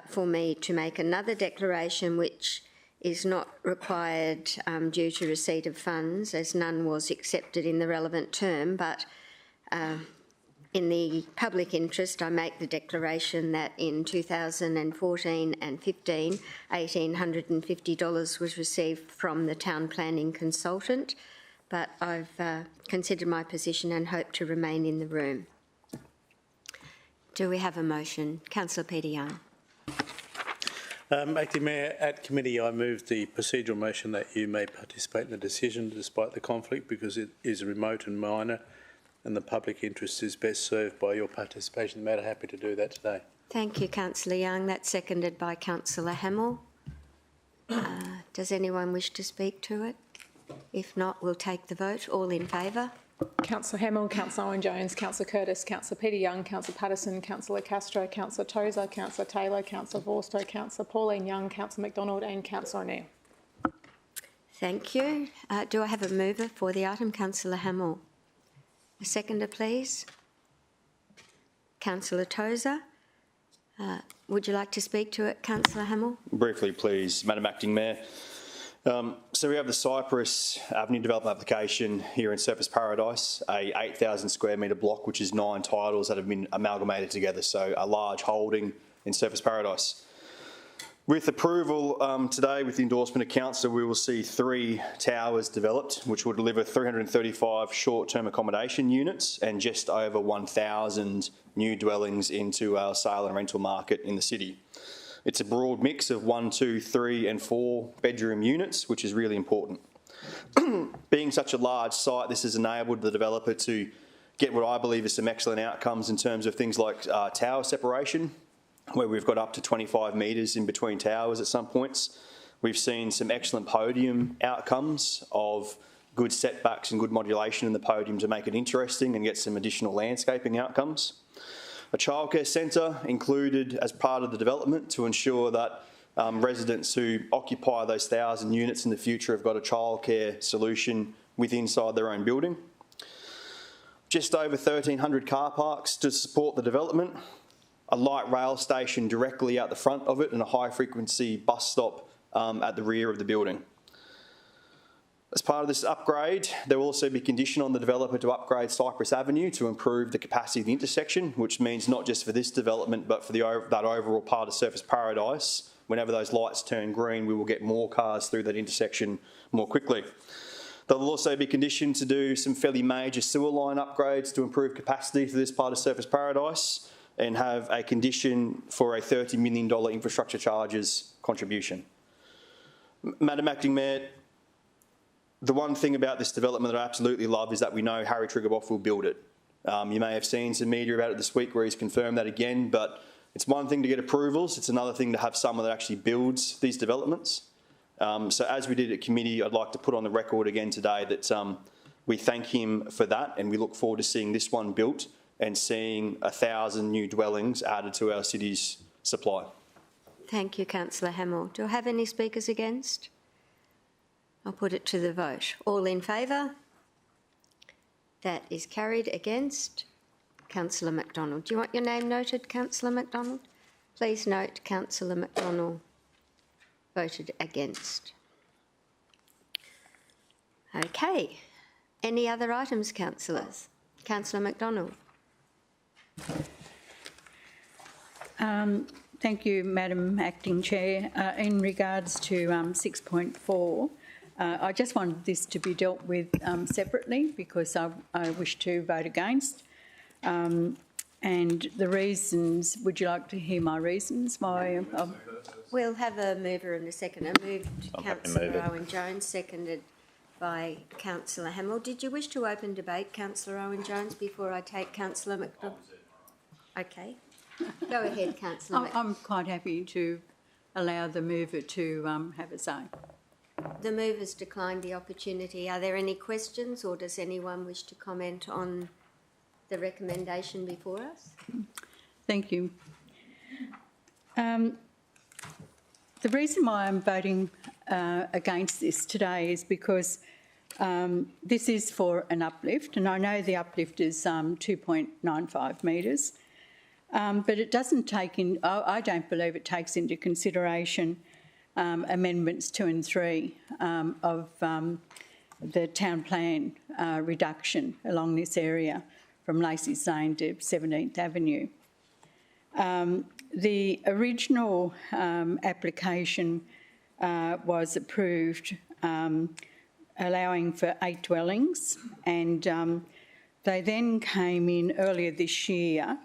for me to make another declaration which is not required due to receipt of funds, as none was accepted in the relevant term, but in the public interest, I make the declaration that in 2014 and 15, $1,850 was received from the town planning consultant, but I've considered my position and hope to remain in the room. Do we have a motion? Councillor Peter Young. Acting Mayor, at committee I move the procedural motion that you may participate in the decision despite the conflict because it is remote and minor and the public interest is best served by your participation in the matter. Happy to do that today. Thank you, Councillor Young. That's seconded by Councillor Hamill. Does anyone wish to speak to it? If not, we'll take the vote. All in favour? Councillor Hamill, Councillor Owen-Jones, Councillor Curtis, Councillor Peter Young, Councillor Patterson, Councillor Castro, Councillor Tozer, Councillor Taylor, Councillor Vorster, Councillor Pauline Young, Councillor McDonald and Councillor O'Neill. Thank you. Do I have a mover for the item? Councillor Hamill. A seconder, please. Councillor Tozer. Would you like to speak to it, Councillor Hamill? Briefly, please, Madam Acting Mayor. So we have the Cypress Avenue development application here in Surfers Paradise, a 8,000 square metre block, which is 9 titles that have been amalgamated together. So a large holding in Surfers Paradise. With approval today, with the endorsement of council, we will see 3 towers developed, which will deliver 335 short-term accommodation units and just over 1,000 new dwellings into our sale and rental market in the city. It's a broad mix of 1, 2, 3 and 4 bedroom units, which is really important. Being such a large site, this has enabled the developer to get what I believe is some excellent outcomes in terms of things like tower separation, where we've got up to 25 metres in between towers at some points. We've seen some excellent podium outcomes of good setbacks and good modulation in the podium to make it interesting and get some additional landscaping outcomes. A childcare centre included as part of the development to ensure that residents who occupy those 1,000 units in the future have got a childcare solution within inside their own building. Just over 1,300 car parks to support the development. A light rail station directly out the front of it and a high frequency bus stop at the rear of the building. As part of this upgrade, there will also be condition on the developer to upgrade Cypress Avenue to improve the capacity of the intersection, which means not just for this development but for that overall part of Surfers Paradise. Whenever those lights turn green, we will get more cars through that intersection more quickly. There will also be conditioned to do some fairly major sewer line upgrades to improve capacity for this part of Surfers Paradise, and have a condition for a $30 million infrastructure charges contribution. Madam Acting Mayor, the one thing about this development that I absolutely love is that we know Harry Triguboff will build it. You may have seen some media about it this week where he's confirmed that again, but it's one thing to get approvals, it's another thing to have someone that actually builds these developments. So as we did at committee, I'd like to put on the record again today that we thank him for that, and we look forward to seeing this one built and seeing 1,000 new dwellings added to our city's supply. Thank you, Councillor Hamill. Do I have any speakers against? I'll put it to the vote. All in favour? That is carried. Against? Councillor McDonald. Do you want your name noted, Councillor McDonald? Please note Councillor McDonald voted against. Okay. Any other items, councillors? Councillor McDonald. Thank you, Madam Acting Chair. In regards to 6.4, I just wanted this to be dealt with separately because I wish to vote against. And the reasons, would you like to hear my reasons why? We'll have a mover and a seconder. Moved Councillor Owen-Jones, seconded by Councillor Hamill. Did you wish to open debate, Councillor Owen-Jones, before I take Councillor McDonald? Okay. Go ahead, Councillor McDonald. I'm quite happy to allow the mover to have a say. The mover's declined the opportunity. Are there any questions, or does anyone wish to comment on the recommendation before us? Thank you. The reason why I'm voting against this today is because this is for an uplift, and I know the uplift is 2.95 metres, but it doesn't take in, I don't believe it takes into consideration amendments 2 and 3 of the town plan reduction along this area from Lacey's Lane to 17th Avenue. The original application was approved allowing for 8 dwellings, and they then came in earlier this year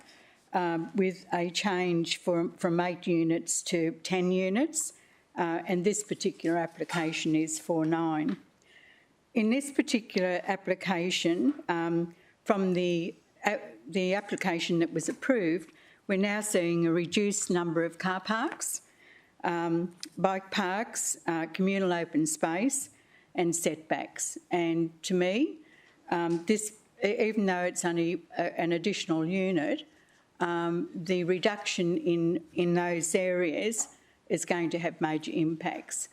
with a change from 8 units to 10 units, and this particular application is for 9. In this particular application, from the application that was approved, we're now seeing a reduced number of car parks, bike parks, communal open space and setbacks. And to me, this, even though it's only an additional unit, the reduction in those areas is going to have major impacts.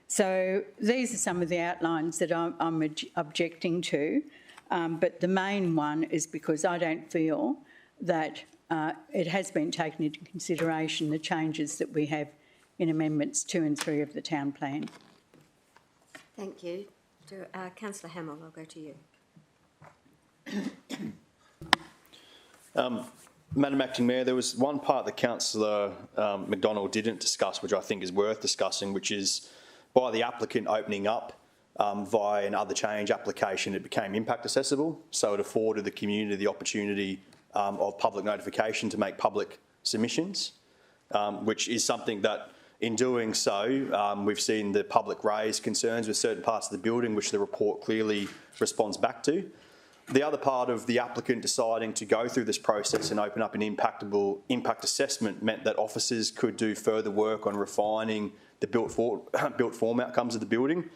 So these are some of the outlines that I'm objecting to, but the main one is because I don't feel that it has been taken into consideration, the changes that we have in amendments 2 and 3 of the town plan. Thank you. Councillor Hamill, I'll go to you. Madam Acting Mayor, there was one part that Councillor McDonald didn't discuss, which I think is worth discussing, which is by the applicant opening up via an other change application, it became impact accessible. So it afforded the community the opportunity of public notification to make public submissions, which is something that in doing so, we've seen the public raise concerns with certain parts of the building, which the report clearly responds back to. The other part of the applicant deciding to go through this process and open up an impact assessment meant that officers could do further work on refining the built form outcomes of the building,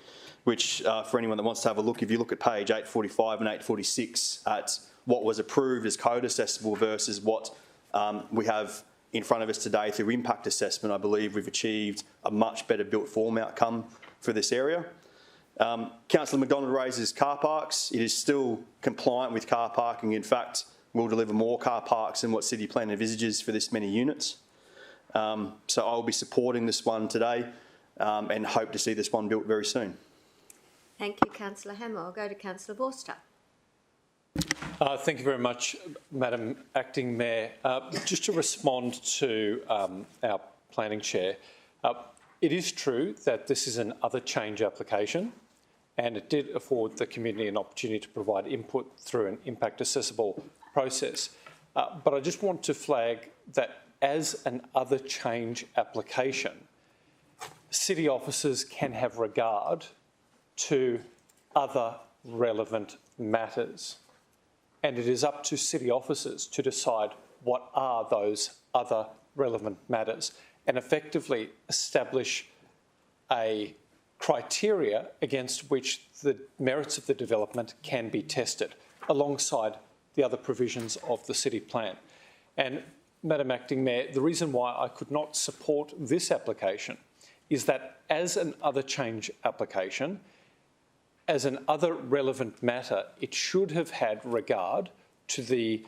which for anyone that wants to have a look, if you look at page 845 and 846 at what was approved as code accessible versus what we have in front of us today through impact assessment, I believe we've achieved a much better built form outcome for this area. Councillor McDonald raises car parks. It is still compliant with car parking. In fact, we'll deliver more car parks than what City Plan envisages for this many units. So I will be supporting this one today and hope to see this one built very soon. Thank you, Councillor Hammer. I'll go to Councillor Vorster. Thank you very much, Madam Acting Mayor. Just to respond to our Planning Chair, it is true that this is an other change application, and it did afford the community an opportunity to provide input through an impact accessible process. But I just want to flag that as an other change application, city officers can have regard to other relevant matters. And it is up to city officers to decide what are those other relevant matters and effectively establish a criteria against which the merits of the development can be tested alongside the other provisions of the city plan. And Madam Acting Mayor, the reason why I could not support this application is that as an other change application, as an other relevant matter, it should have had regard to the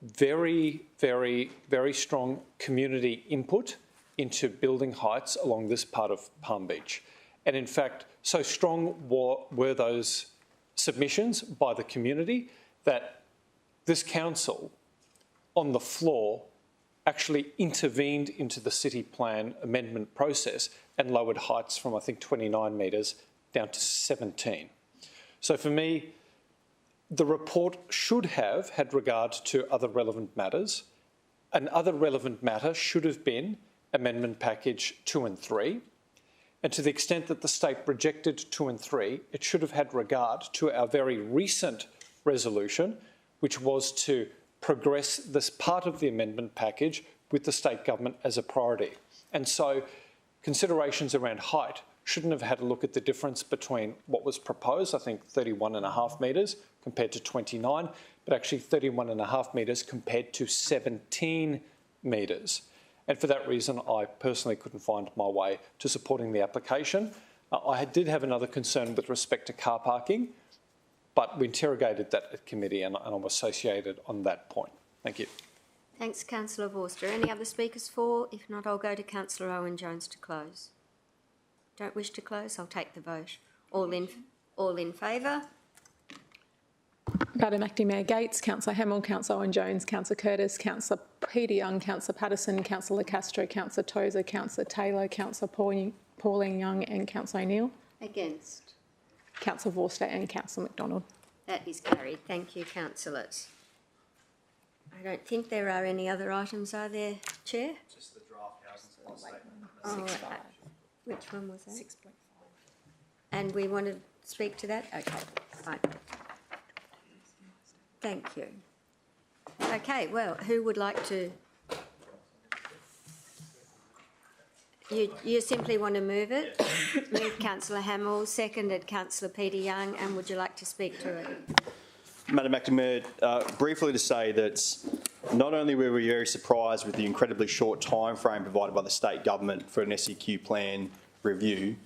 very, very, very strong community input into building heights along this part of Palm Beach. And in fact, so strong were those submissions by the community that this council on the floor actually intervened into the city plan amendment process and lowered heights from, I think, 29 metres down to 17. So for me, the report should have had regard to other relevant matters. An other relevant matter should have been Amendment Package 2 and 3. And to the extent that the state rejected 2 and 3, it should have had regard to our very recent resolution, which was to progress this part of the amendment package with the state government as a priority. And so considerations around height shouldn't have had a look at the difference between what was proposed, I think 31.5 metres compared to 29, but actually 31.5 metres compared to 17 metres. And for that reason, I personally couldn't find my way to supporting the application. I did have another concern with respect to car parking, but we interrogated that at committee and I'm associated on that point. Thank you. Thanks, Councillor Vorster. Any other speakers for? If not, I'll go to Councillor Owen-Jones to close. Don't wish to close? I'll take the vote. All in favour? Madam Acting Mayor Gates, Councillor Hamill, Councillor Owen-Jones, Councillor Curtis, Councillor Peter Young, Councillor Patterson, Councillor Castro, Councillor Tozer, Councillor Taylor, Councillor Pauline Young and Councillor O'Neill. Against? Councillor Vorster and Councillor McDonald. That is carried. Thank you, councillors. I don't think there are any other items, are there, Chair? Just the draft housing. Which one was that? 6.5. And we want to speak to that? Okay, fine. Thank you. Okay, well, who would like to? You simply want to move it? Move Councillor Hamill, seconded Councillor Peter Young, and would you like to speak to it? Madam Acting Mayor, briefly to say that not only were we very surprised with the incredibly short time frame provided by the state government for an SEQ plan review,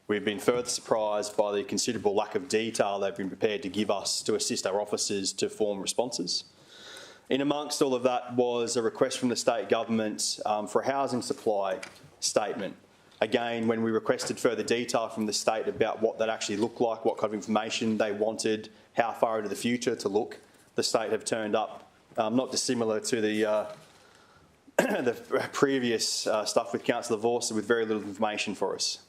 we've been further surprised by the considerable lack of detail they've been prepared to give us to assist our officers to form responses. In amongst all of that was a request from the state government for a housing supply statement. Again, when we requested further detail from the state about what that actually looked like, what kind of information they wanted, how far into the future to look, the state have turned up not dissimilar to the the previous stuff with Councillor Vorster with very little information for us.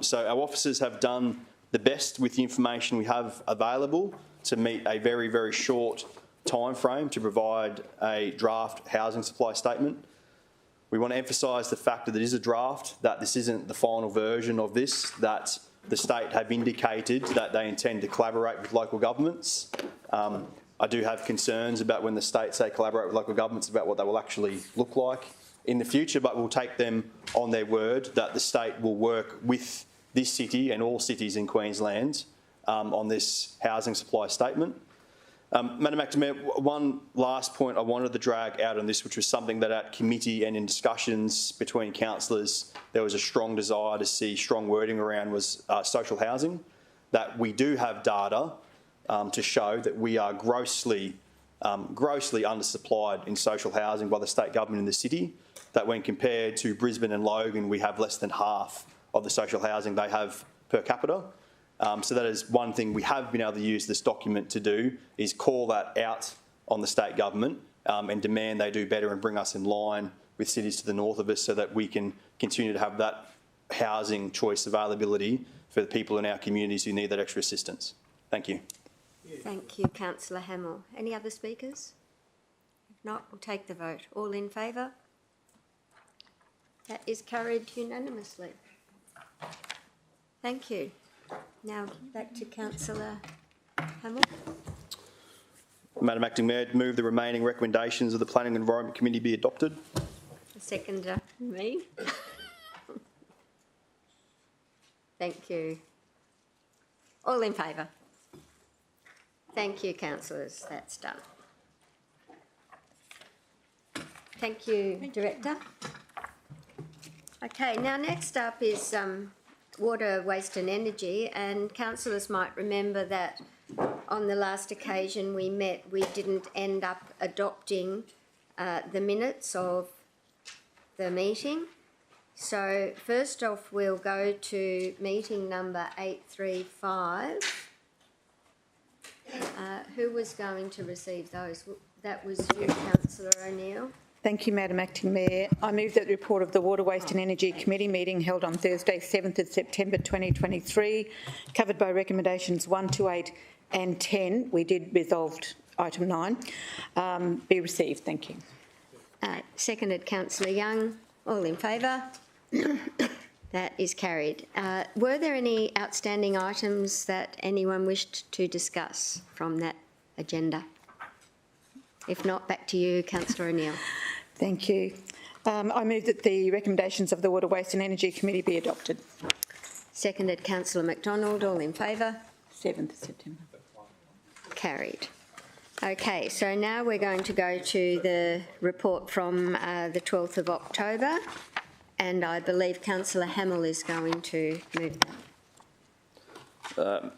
So our officers have done the best with the information we have available to meet a very, very short time frame to provide a draft housing supply statement. We want to emphasise the fact that it is a draft, that this isn't the final version of this, that the state have indicated that they intend to collaborate with local governments. I do have concerns about when the state say collaborate with local governments about what they will actually look like in the future, but we'll take them on their word that the state will work with this city and all cities in Queensland on this housing supply statement. Madam Acting Mayor, one last point I wanted to drag out on this, which was something that at committee and in discussions between councillors, there was a strong desire to see strong wording around, was social housing, that we do have data to show that we are grossly undersupplied in social housing by the state government in the city, that when compared to Brisbane and Logan, we have less than half of the social housing they have per capita. So that is one thing we have been able to use this document to do, is call that out on the state government and demand they do better and bring us in line with cities to the north of us so that we can continue to have that housing choice availability for the people in our communities who need that extra assistance. Thank you. Thank you, Councillor Hamill. Any other speakers? If not, we'll take the vote. All in favour? That is carried unanimously. Thank you. Now back to Councillor Hamill. Madam Acting Mayor, move the remaining recommendations of the Planning and Environment Committee be adopted. Seconder, me. Thank you. All in favour? Thank you, councillors. That's done. Thank you, Director. Okay, now next up is water, waste and energy, and councillors might remember that on the last occasion we met, we didn't end up adopting the minutes of the meeting. So first off, we'll go to meeting number 835. Who was going to receive those? That was you, Councillor O'Neill. Thank you, Madam Acting Mayor. I move that the report of the Water, Waste and Energy Committee meeting held on Thursday, 7th of September 2023, covered by recommendations 1 to 8 and 10, we did resolve item 9, be received. Thank you. Seconded, Councillor Young. All in favour? That is carried. Were there any outstanding items that anyone wished to discuss from that agenda? If not, back to you, Councillor O'Neill. Thank you. I move that the recommendations of the Water, Waste and Energy Committee be adopted. Seconded, Councillor McDonald. All in favour? 7th of September. Carried. Okay, so now we're going to go to the report from the 12th of October, and I believe Councillor Hamill is going to move that.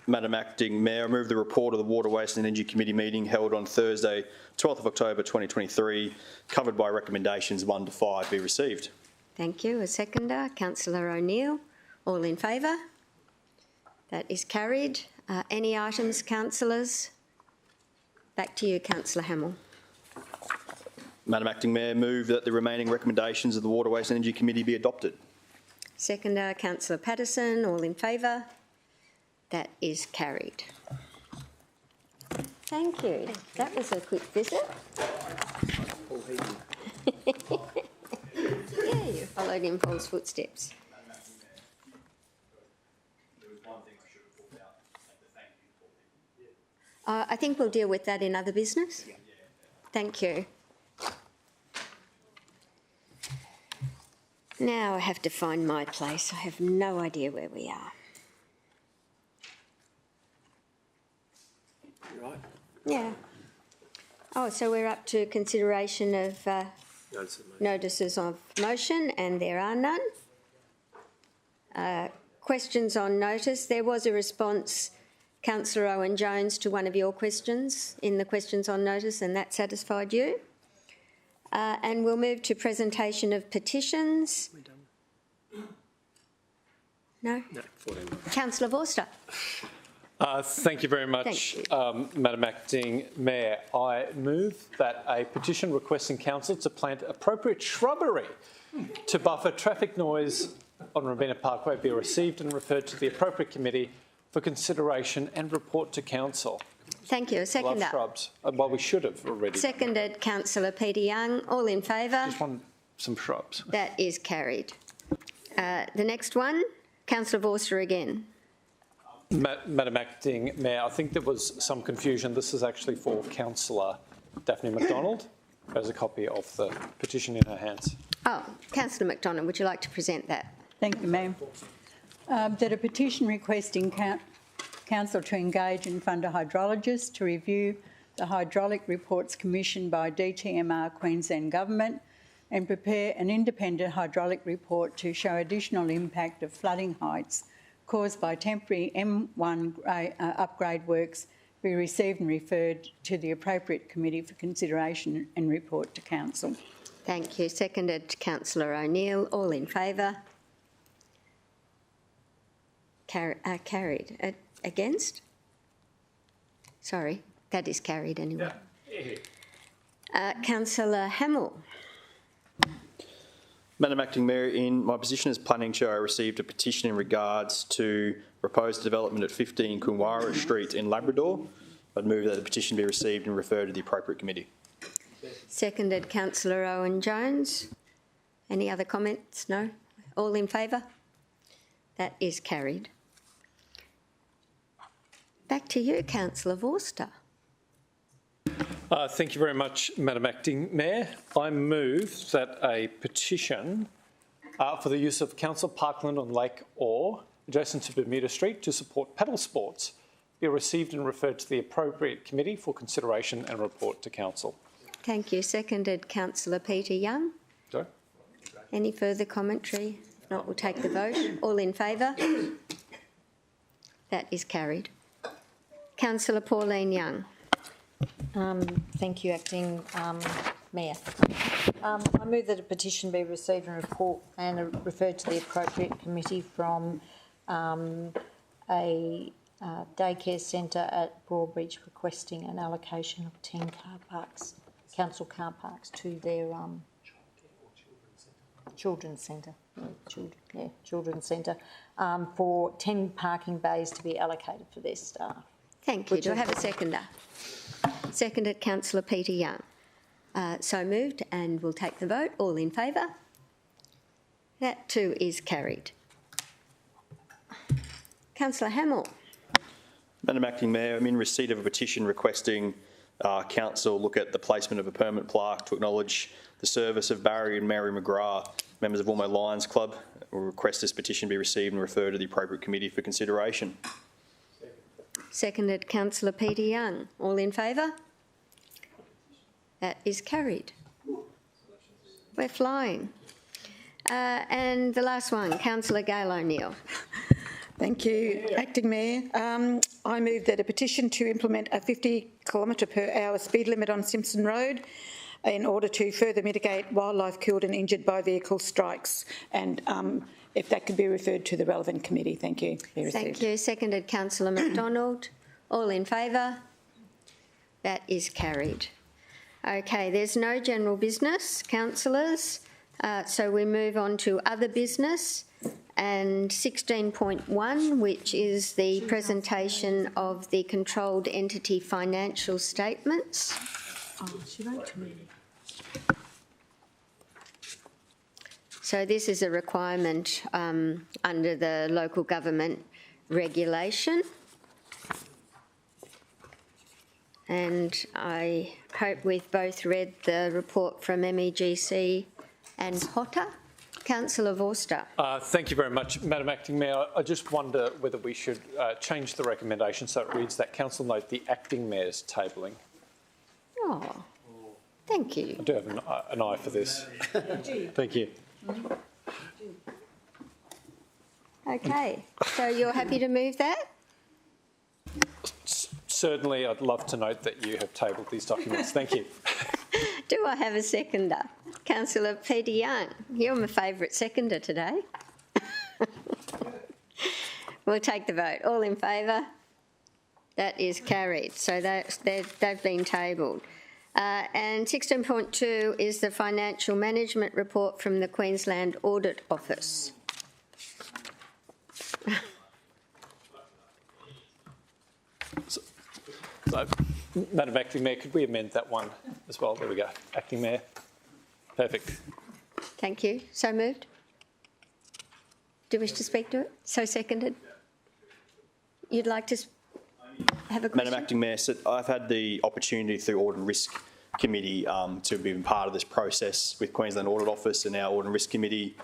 Madam Acting Mayor, I move the report of the Water, Waste and Energy Committee meeting held on Thursday, 12th of October 2023, covered by recommendations 1 to 5, be received. Thank you. A seconder, Councillor O'Neill. All in favour? That is carried. Any items, councillors? Back to you, Councillor Hamill. Madam Acting Mayor, move that the remaining recommendations of the Water, Waste and Energy Committee be adopted. Seconder, Councillor Patterson. All in favour? That is carried. Thank you. That was a quick visit. Yeah, you followed in Paul's footsteps. I think we'll deal with that in other business. Thank you. Now I have to find my place. I have no idea where we are. Right. Yeah. Oh, so we're up to consideration of notices of motion, and there are none. Questions on notice. There was a response, Councillor Owen-Jones, to one of your questions in the questions on notice, and that satisfied you. And we'll move to presentation of petitions. We're done. No? No, 14. Councillor Vorster. Thank you very much, Madam Acting Mayor. I move that a petition requesting council to plant appropriate shrubbery to buffer traffic noise on Robina Parkway be received and referred to the appropriate committee for consideration and report to council. Thank you. Seconder. Love shrubs. Well, we should have already. Seconded, Councillor Peter Young. All in favour? Just want some shrubs. That is carried. The next one, Councillor Vorster again. Madam Acting Mayor, I think there was some confusion. This is actually for Councillor Daphne McDonald, who has a copy of the petition in her hands. Oh, Councillor McDonald, would you like to present that? Thank you, ma'am. That a petition requesting council to engage and fund a hydrologist to review the hydraulic reports commissioned by DTMR Queensland Government and prepare an independent hydraulic report to show additional impact of flooding heights caused by temporary M1 upgrade works be received and referred to the appropriate committee for consideration and report to council. Thank you. Seconded, Councillor O'Neill. All in favour? Carried. Against? Sorry, that is carried anyway. Councillor Hamill. Madam Acting Mayor, in my position as Planning Chair, I received a petition in regards to proposed development at 15 Kunwara Street in Labrador. I'd move that the petition be received and referred to the appropriate committee. Seconded, Councillor Owen-Jones. Any other comments? No? All in favour? That is carried. Back to you, Councillor Vorster. Thank you very much, Madam Acting Mayor. I move that a petition for the use of council parkland on Lake Orr, adjacent to Bermuda Street, to support paddle sports be received and referred to the appropriate committee for consideration and report to council. Thank you. Seconded, Councillor Peter Young. Sorry? Any further commentary? If not, we'll take the vote. All in favour? That is carried. Councillor Pauline Young. Thank you, Acting Mayor. I move that a petition be received and referred to the appropriate committee from a daycare centre at Broadbeach requesting an allocation of 10 car parks, council car parks, to their children's centre. Children's centre for 10 parking bays to be allocated for their staff. Thank you. Do I have a seconder? Seconded, Councillor Peter Young. So moved, and we'll take the vote. All in favour? That too is carried. Councillor Hamill. Madam Acting Mayor, I'm in receipt of a petition requesting council look at the placement of a permanent plaque to acknowledge the service of Barry and Mary McGrath, members of Ormeau Lions Club. We'll request this petition be received and referred to the appropriate committee for consideration. Seconded, Councillor Peter Young. All in favour? That is carried. We're flying. And the last one, Councillor Gail O'Neill. Thank you, Acting Mayor. I move that a petition to implement a 50km/h speed limit on Simpson Road in order to further mitigate wildlife killed and injured by vehicle strikes, and if that could be referred to the relevant committee. Thank you. Thank you. Seconded, Councillor McDonald. All in favour? That is carried. Okay, there's no general business, councillors, so we move on to other business and 16.1, which is the presentation of the controlled entity financial statements. Oh, she wrote to me. So this is a requirement under the local government regulation. And I hope we've both read the report from MEGC and Potter. Councillor Vorster. Thank you very much, Madam Acting Mayor. I just wonder whether we should change the recommendation so it reads that Council note the Acting Mayor's tabling. Oh, thank you. I do have an eye for this. Thank you. Okay, so you're happy to move that? Certainly, I'd love to note that you have tabled these documents. Thank you. Do I have a seconder? Councillor Peter Young, you're my favourite seconder today. We'll take the vote. All in favour? That is carried. So they've been tabled. And 16.2 is the Financial Management Report from the Queensland Audit Office. So, Madam Acting Mayor, could we amend that one as well? There we go. Acting Mayor. Perfect. Thank you. So moved. Do you wish to speak to it? So seconded. You'd like to have a question? Madam Acting Mayor, so I've had the opportunity through Audit and Risk Committee to be part of this process with Queensland Audit Office and our Audit and Risk Committee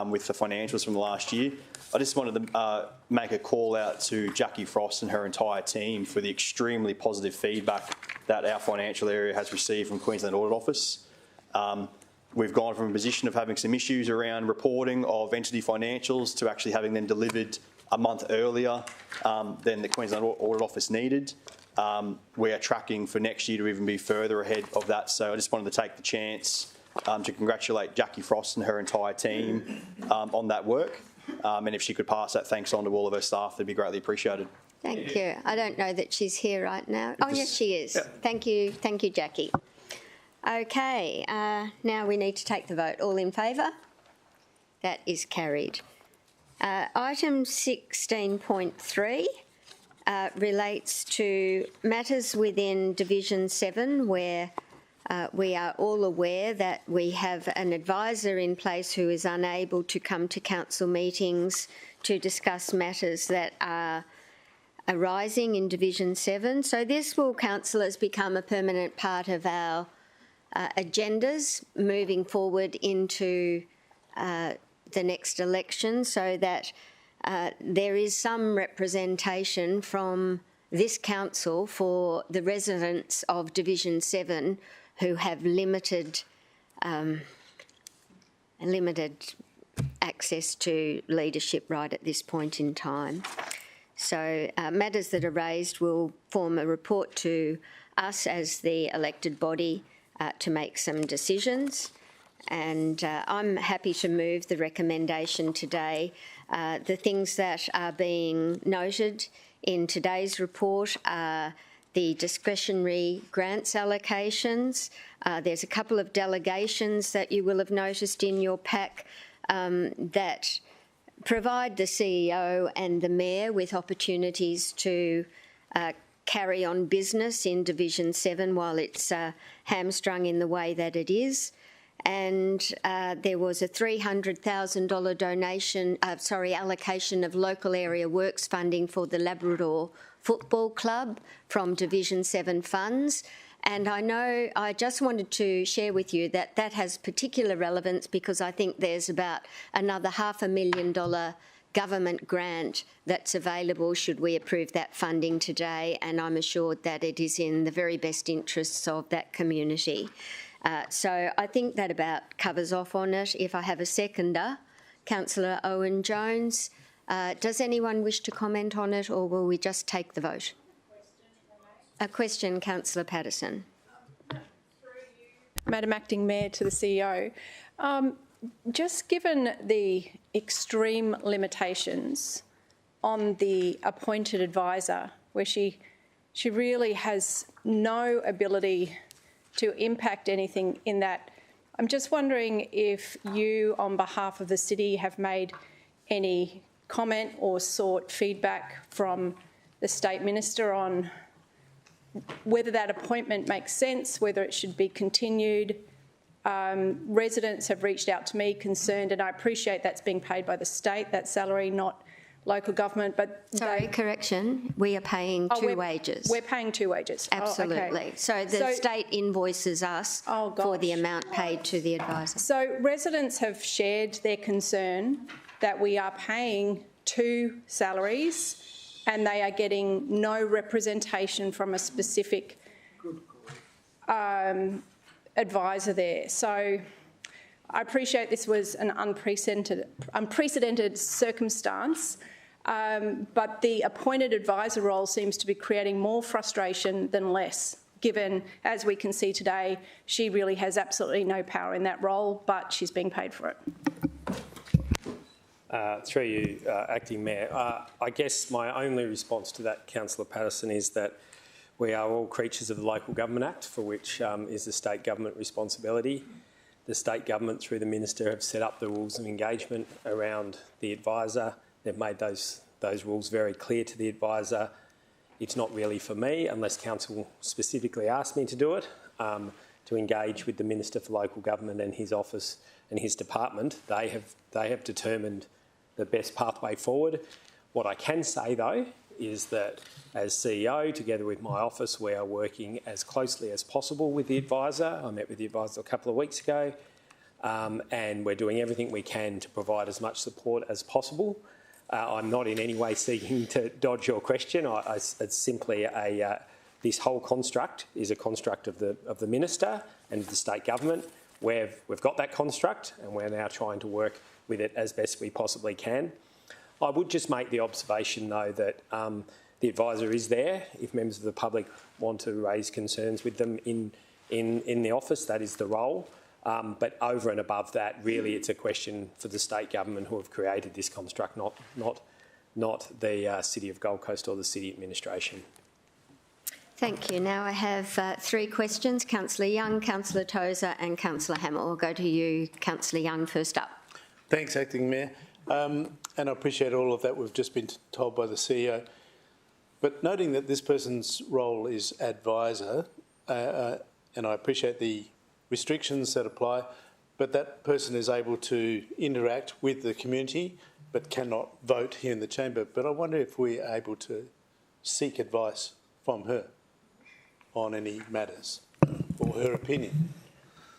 with the financials from the last year. I just wanted to make a call out to Jackie Frost and her entire team for the extremely positive feedback that our financial area has received from Queensland Audit Office. We've gone from a position of having some issues around reporting of entity financials to actually having them delivered a month earlier than the Queensland Audit Office needed. We are tracking for next year to even be further ahead of that. So I just wanted to take the chance to congratulate Jackie Frost and her entire team on that work. And if she could pass that thanks on to all of her staff, that'd be greatly appreciated. Thank you. I don't know that she's here right now. Oh, yes, she is. Yeah. Thank you, Jackie. Okay, now we need to take the vote. All in favour? That is carried. Item 16.3 relates to matters within Division 7 where we are all aware that we have an advisor in place who is unable to come to council meetings to discuss matters that are arising in Division 7. So this will, councillors, become a permanent part of our agendas moving forward into the next election, so that there is some representation from this council for the residents of Division 7 who have limited access to leadership right at this point in time. So matters that are raised will form a report to us as the elected body to make some decisions. And I'm happy to move the recommendation today. The things that are being noted in today's report are the discretionary grants allocations. There's a couple of delegations that you will have noticed in your pack that provide the CEO and the Mayor with opportunities to carry on business in Division 7 while it's hamstrung in the way that it is. And there was a $300,000 allocation of local area works funding for the Labrador Football Club from Division 7 funds. And I just wanted to share with you that that has particular relevance because I think there's about another $500,000 government grant that's available should we approve that funding today, and I'm assured that it is in the very best interests of that community. So I think that about covers off on it. If I have a seconder, Councillor Owen Jones, does anyone wish to comment on it, or will we just take the vote? A question, Councillor Patterson. Madam Acting Mayor, to the CEO. Just given the extreme limitations on the appointed advisor, where she really has no ability to impact anything in that, I'm just wondering if you, on behalf of the city, have made any comment or sought feedback from the State Minister on whether that appointment makes sense, whether it should be continued. Residents have reached out to me concerned, and I appreciate that's being paid by the state, that salary, not local government. But sorry, correction, we are paying two wages. We're paying two wages. Absolutely. Oh, okay. So the state invoices us for the amount paid to the advisor. So residents have shared their concern that we are paying two salaries and they are getting no representation from a specific advisor there. So I appreciate this was an unprecedented circumstance, but the appointed advisor role seems to be creating more frustration than less, given, as we can see today, she really has absolutely no power in that role, but she's being paid for it. Through you, Acting Mayor. I guess my only response to that, Councillor Patterson, is that we are all creatures of the Local Government Act, for which is the state government responsibility. The state government, through the minister, have set up the rules of engagement around the advisor. They've made those rules very clear to the advisor. It's not really for me, unless council specifically asked me to do it, to engage with the Minister for Local Government and his office and his department. They have determined the best pathway forward. What I can say, though, is that as CEO, together with my office, we are working as closely as possible with the advisor. I met with the advisor a couple of weeks ago, and we're doing everything we can to provide as much support as possible. I'm not in any way seeking to dodge your question. It's simply this whole construct is a construct of the minister and of the state government. We've got that construct, and we're now trying to work with it as best we possibly can. I would just make the observation, though, that the advisor is there. If members of the public want to raise concerns with them in the office, that is the role. But over and above that, really, it's a question for the state government who have created this construct, not the City of Gold Coast or the City Administration. Thank you. Now I have 3 questions. Councillor Young, Councillor Tozer and Councillor Hamill. I'll go to you, Councillor Young, first up. Thanks, Acting Mayor. And I appreciate all of that we've just been told by the CEO. But noting that this person's role is advisor, and I appreciate the restrictions that apply, but that person is able to interact with the community but cannot vote here in the chamber. But I wonder if we're able to seek advice from her on any matters or her opinion.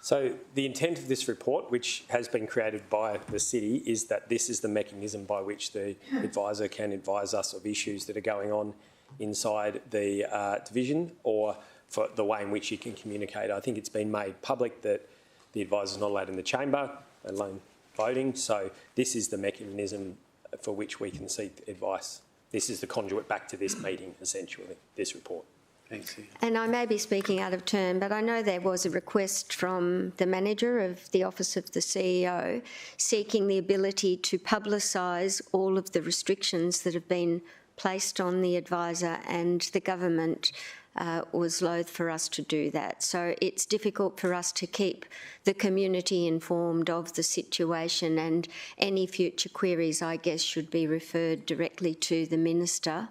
So the intent of this report, which has been created by the city, is that this is the mechanism by which the advisor can advise us of issues that are going on inside the division, or for the way in which you can communicate. I think it's been made public that the advisor is not allowed in the chamber, let alone voting. So this is the mechanism for which we can seek advice. This is the conduit back to this meeting, essentially, this report. Thanks. And I may be speaking out of turn, but I know there was a request from the manager of the Office of the CEO seeking the ability to publicise all of the restrictions that have been placed on the advisor, and the government was loath for us to do that. So it's difficult for us to keep the community informed of the situation, and any future queries, I guess, should be referred directly to the minister,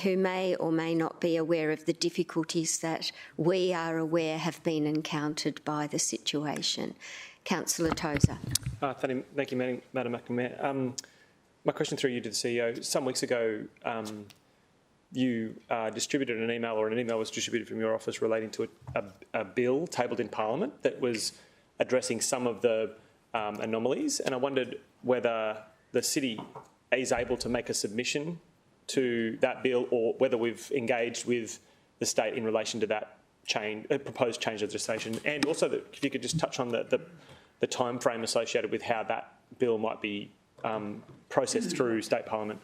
who may or may not be aware of the difficulties that we are aware have been encountered by the situation. Councillor Tozer. Thank you, Madam Acting Mayor. My question through you to the CEO. Some weeks ago, you distributed an email, or an email was distributed from your office relating to a bill tabled in Parliament that was addressing some of the anomalies, and I wondered whether the city is able to make a submission to that bill, or whether we've engaged with the state in relation to that proposed change of legislation, and also that if you could just touch on the time frame associated with how that bill might be processed through state parliament.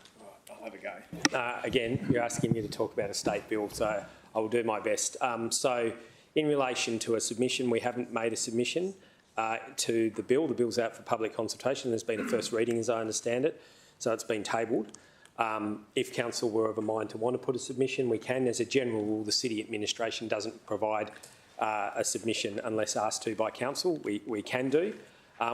I'll have a go. Again, you're asking me to talk about a state bill, so I will do my best. So in relation to a submission, we haven't made a submission to the bill. The bill's out for public consultation. There's been a first reading, as I understand it, so it's been tabled. If council were of a mind to want to put a submission, we can. As a general rule, the city administration doesn't provide a submission unless asked to by council. We can do.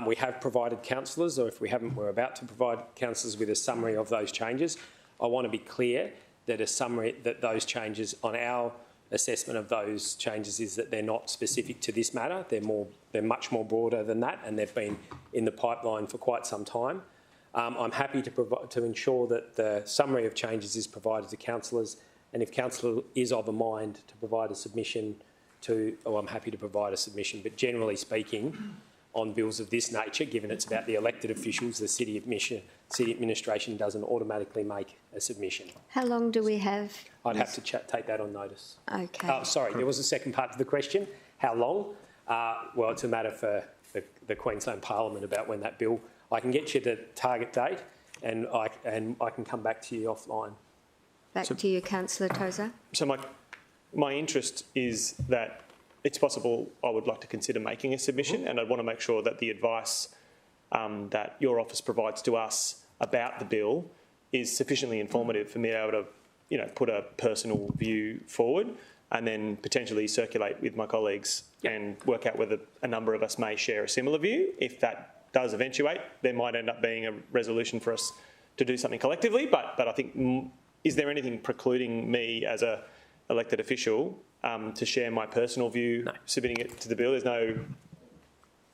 We have provided councillors, or if we haven't, we're about to provide councillors with a summary of those changes. I want to be clear that those changes, on our assessment of those changes, is that they're not specific to this matter. They're much more broader than that, and they've been in the pipeline for quite some time. I'm happy to ensure that the summary of changes is provided to councillors, and if council is of a mind to provide a submission I'm happy to provide a submission. But generally speaking, on bills of this nature, given it's about the elected officials, the city administration doesn't automatically make a submission. How long do we have? I'd have to take that on notice. Okay. Sorry, there was a second part to the question. How long? Well, it's a matter for the Queensland Parliament about when that bill. I can get you the target date, and I can come back to you offline. Back to you, Councillor Tozer. So my interest is that it's possible I would like to consider making a submission, and I'd want to make sure that the advice that your office provides to us about the bill is sufficiently informative for me to be able to, put a personal view forward and then potentially circulate with my colleagues and work out whether a number of us may share a similar view. If that does eventuate, there might end up being a resolution for us to do something collectively. But I think, is there anything precluding me as a elected official to share my personal view, submitting it to the bill? There's no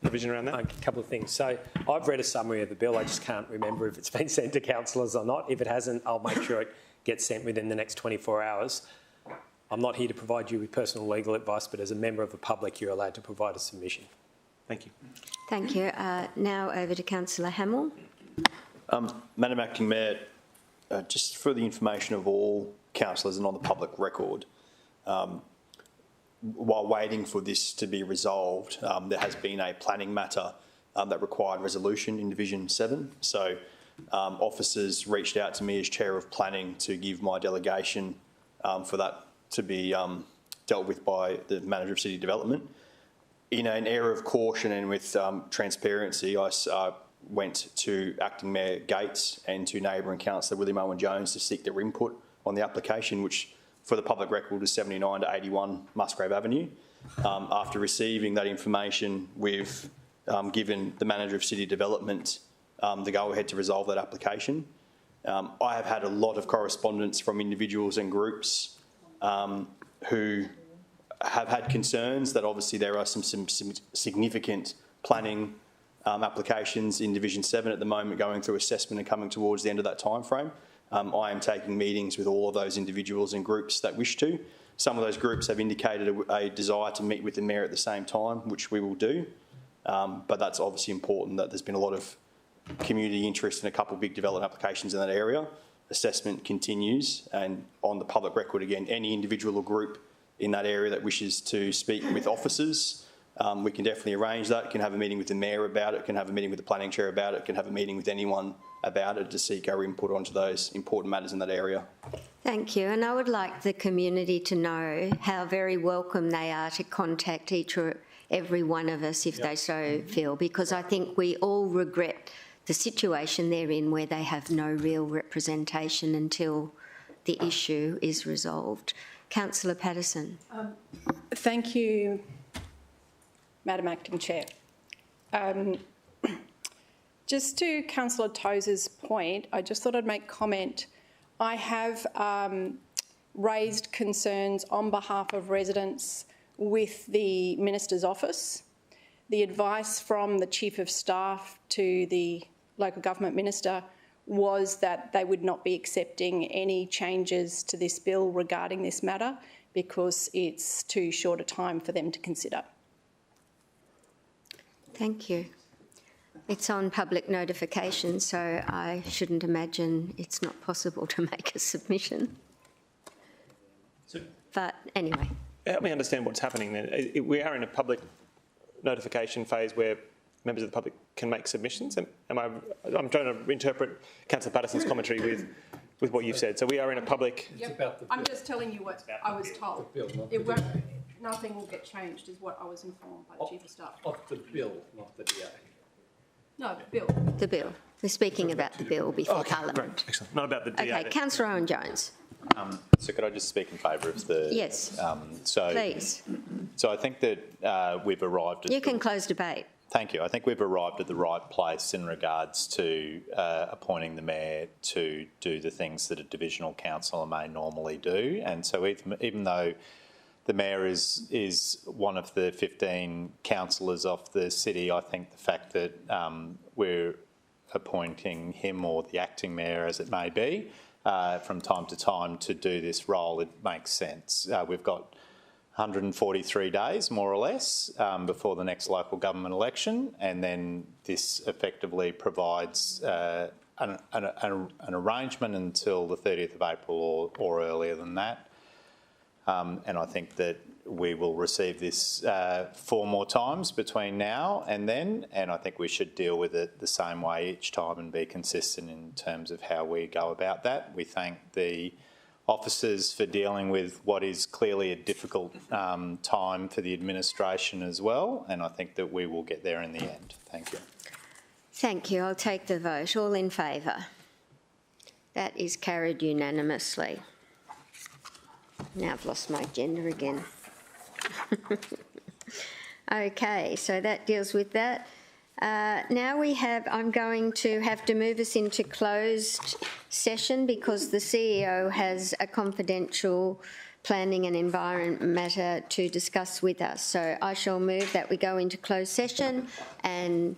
provision around that? A couple of things. So I've read a summary of the bill. I just can't remember if it's been sent to councillors or not. If it hasn't, I'll make sure it gets sent within the next 24 hours. I'm not here to provide you with personal legal advice, but as a member of the public, you're allowed to provide a submission. Thank you. Thank you. Now over to Councillor Hamill. Madam Acting Mayor, just for the information of all councillors and on the public record, while waiting for this to be resolved, there has been a planning matter that required resolution in Division 7. So officers reached out to me as Chair of Planning to give my delegation for that to be dealt with by the Manager of City Development. In an era of caution and with transparency, I went to Acting Mayor Gates and to neighbouring Councillor William Owen Jones to seek their input on the application, which for the public record is 79 to 81 Musgrave Avenue. After receiving that information, we've given the Manager of City Development the go-ahead to resolve that application. I have had a lot of correspondence from individuals and groups who have had concerns that obviously there are some significant planning applications in Division 7 at the moment going through assessment and coming towards the end of that time frame. I am taking meetings with all of those individuals and groups that wish to. Some of those groups have indicated a desire to meet with the Mayor at the same time, which we will do. But that's obviously important that there's been a lot of community interest in a couple of big development applications in that area. Assessment continues, and on the public record again, any individual or group in that area that wishes to speak with officers, we can definitely arrange that. Can have a meeting with the Mayor about it, can have a meeting with the Planning Chair about it, can have a meeting with anyone about it to seek our input onto those important matters in that area. Thank you. And I would like the community to know how very welcome they are to contact each or every one of us if they so feel, because I think we all regret the situation they're in where they have no real representation until the issue is resolved. Councillor Patterson. Thank you, Madam Acting Chair. Just to Councillor Tozer's point, I just thought I'd make comment. I have raised concerns on behalf of residents with the Minister's office. The advice from the Chief of Staff to the Local Government Minister was that they would not be accepting any changes to this bill regarding this matter because it's too short a time for them to consider. Thank you. It's on public notification, so I shouldn't imagine it's not possible to make a submission. But anyway. Help me understand what's happening then. We are in a public notification phase where members of the public can make submissions. I'm trying to interpret Councillor Patterson's commentary with what you've said. So we are in a public... Yep. I'm just telling you what I was told. Nothing will get changed is what I was informed by the Chief of Staff. Of the bill, not the DA. No, the bill. The bill. We're speaking about the bill before Parliament. Great. Excellent. Not about the DA. Okay, Councillor Owen Jones. So could I just speak in favour of the... Yes, please. So I think that we've arrived at... You can close debate. Thank you. I think we've arrived at the right place in regards to appointing the Mayor to do the things that a divisional councillor may normally do. And so even though the Mayor is one of the 15 councillors of the city, I think the fact that we're appointing him or the acting Mayor, as it may be, from time to time to do this role, it makes sense. We've got 143 days, more or less, before the next local government election, and then this effectively provides an arrangement until the 30th of April or earlier than that. And I think that we will receive this 4 more times between now and then, and I think we should deal with it the same way each time and be consistent in terms of how we go about that. We thank the officers for dealing with what is clearly a difficult time for the administration as well, and I think that we will get there in the end. Thank you. Thank you. I'll take the vote. All in favour? That is carried unanimously. Now I've lost my agenda again. Okay, so that deals with that. Now I'm going to have to move us into closed session because the CEO has a confidential planning and environment matter to discuss with us. So I shall move that we go into closed session and,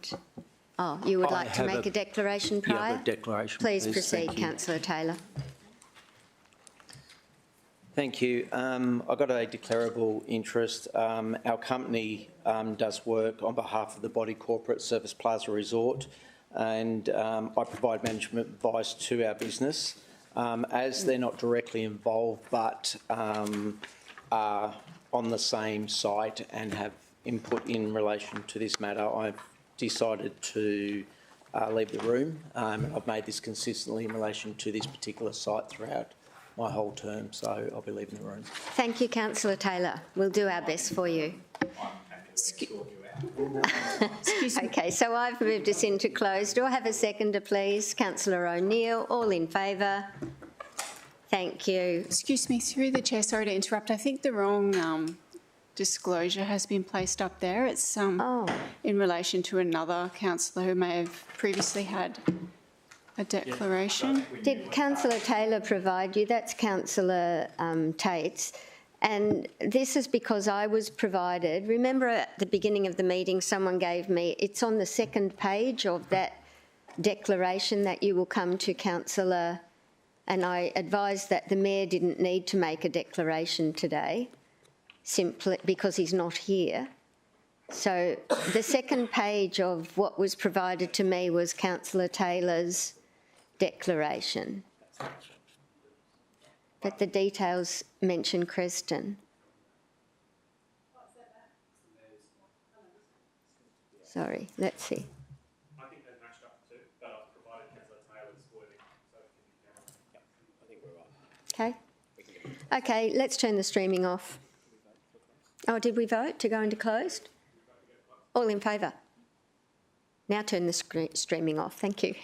you would like to make a declaration prior? Yeah, a declaration. Please proceed, Thank you. Councillor Taylor. Thank you. I've got a declarable interest. Our company does work on behalf of the body corporate Service Plaza Resort, and I provide management advice to our business. As they're not directly involved but are on the same site and have input in relation to this matter, I've decided to leave the room. I've made this consistently in relation to this particular site throughout my whole term, so I'll be leaving the room. Thank you, Councillor Taylor. We'll do our best for you. Okay, so I've moved us into closed. Do I have a seconder, please? Councillor O'Neill. All in favour? Thank you. Excuse me, through the chair, sorry to interrupt. I think the wrong disclosure has been placed up there. It's in relation to another councillor who may have previously had a declaration. Did Councillor Taylor provide you? That's Councillor Tate's. And this is because I was provided. Remember at the beginning of the meeting, someone gave me, it's on the second page of that declaration that you will come to, Councillor, and I advised that the Mayor didn't need to make a declaration today, simply because he's not here. So the second page of what was provided to me was Councillor Taylor's declaration. But the details mention Creston. Sorry, let's see. I think they've matched up too, but I've provided Councillor Taylor's wording, so I think we're right. Okay. Okay, let's turn the streaming off. Oh, did we vote to go into closed? All in favour? Now turn the streaming off. Thank you.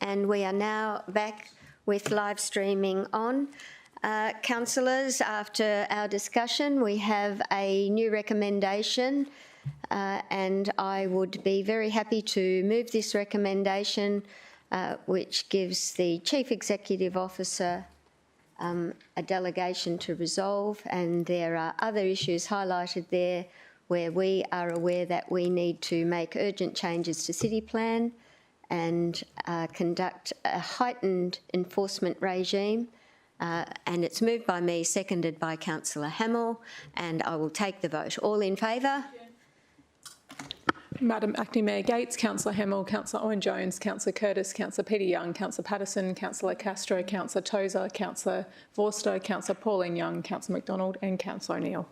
and we are now back with live streaming on. Councillors, after our discussion, we have a new recommendation, and I would be very happy to move this recommendation, which gives the Chief Executive Officer a delegation to resolve, and there are other issues highlighted there where we are aware that we need to make urgent changes to City Plan and conduct a heightened enforcement regime. And it's moved by me, seconded by Councillor Hamill, and I will take the vote. All in favour? Madam Acting Mayor Gates, Councillor Hamill, Councillor Owen-Jones, Councillor Curtis, Councillor Peter Young, Councillor Patterson, Councillor Castro, Councillor Tozer, Councillor Vorster, Councillor Pauline Young, Councillor McDonald and Councillor O'Neill.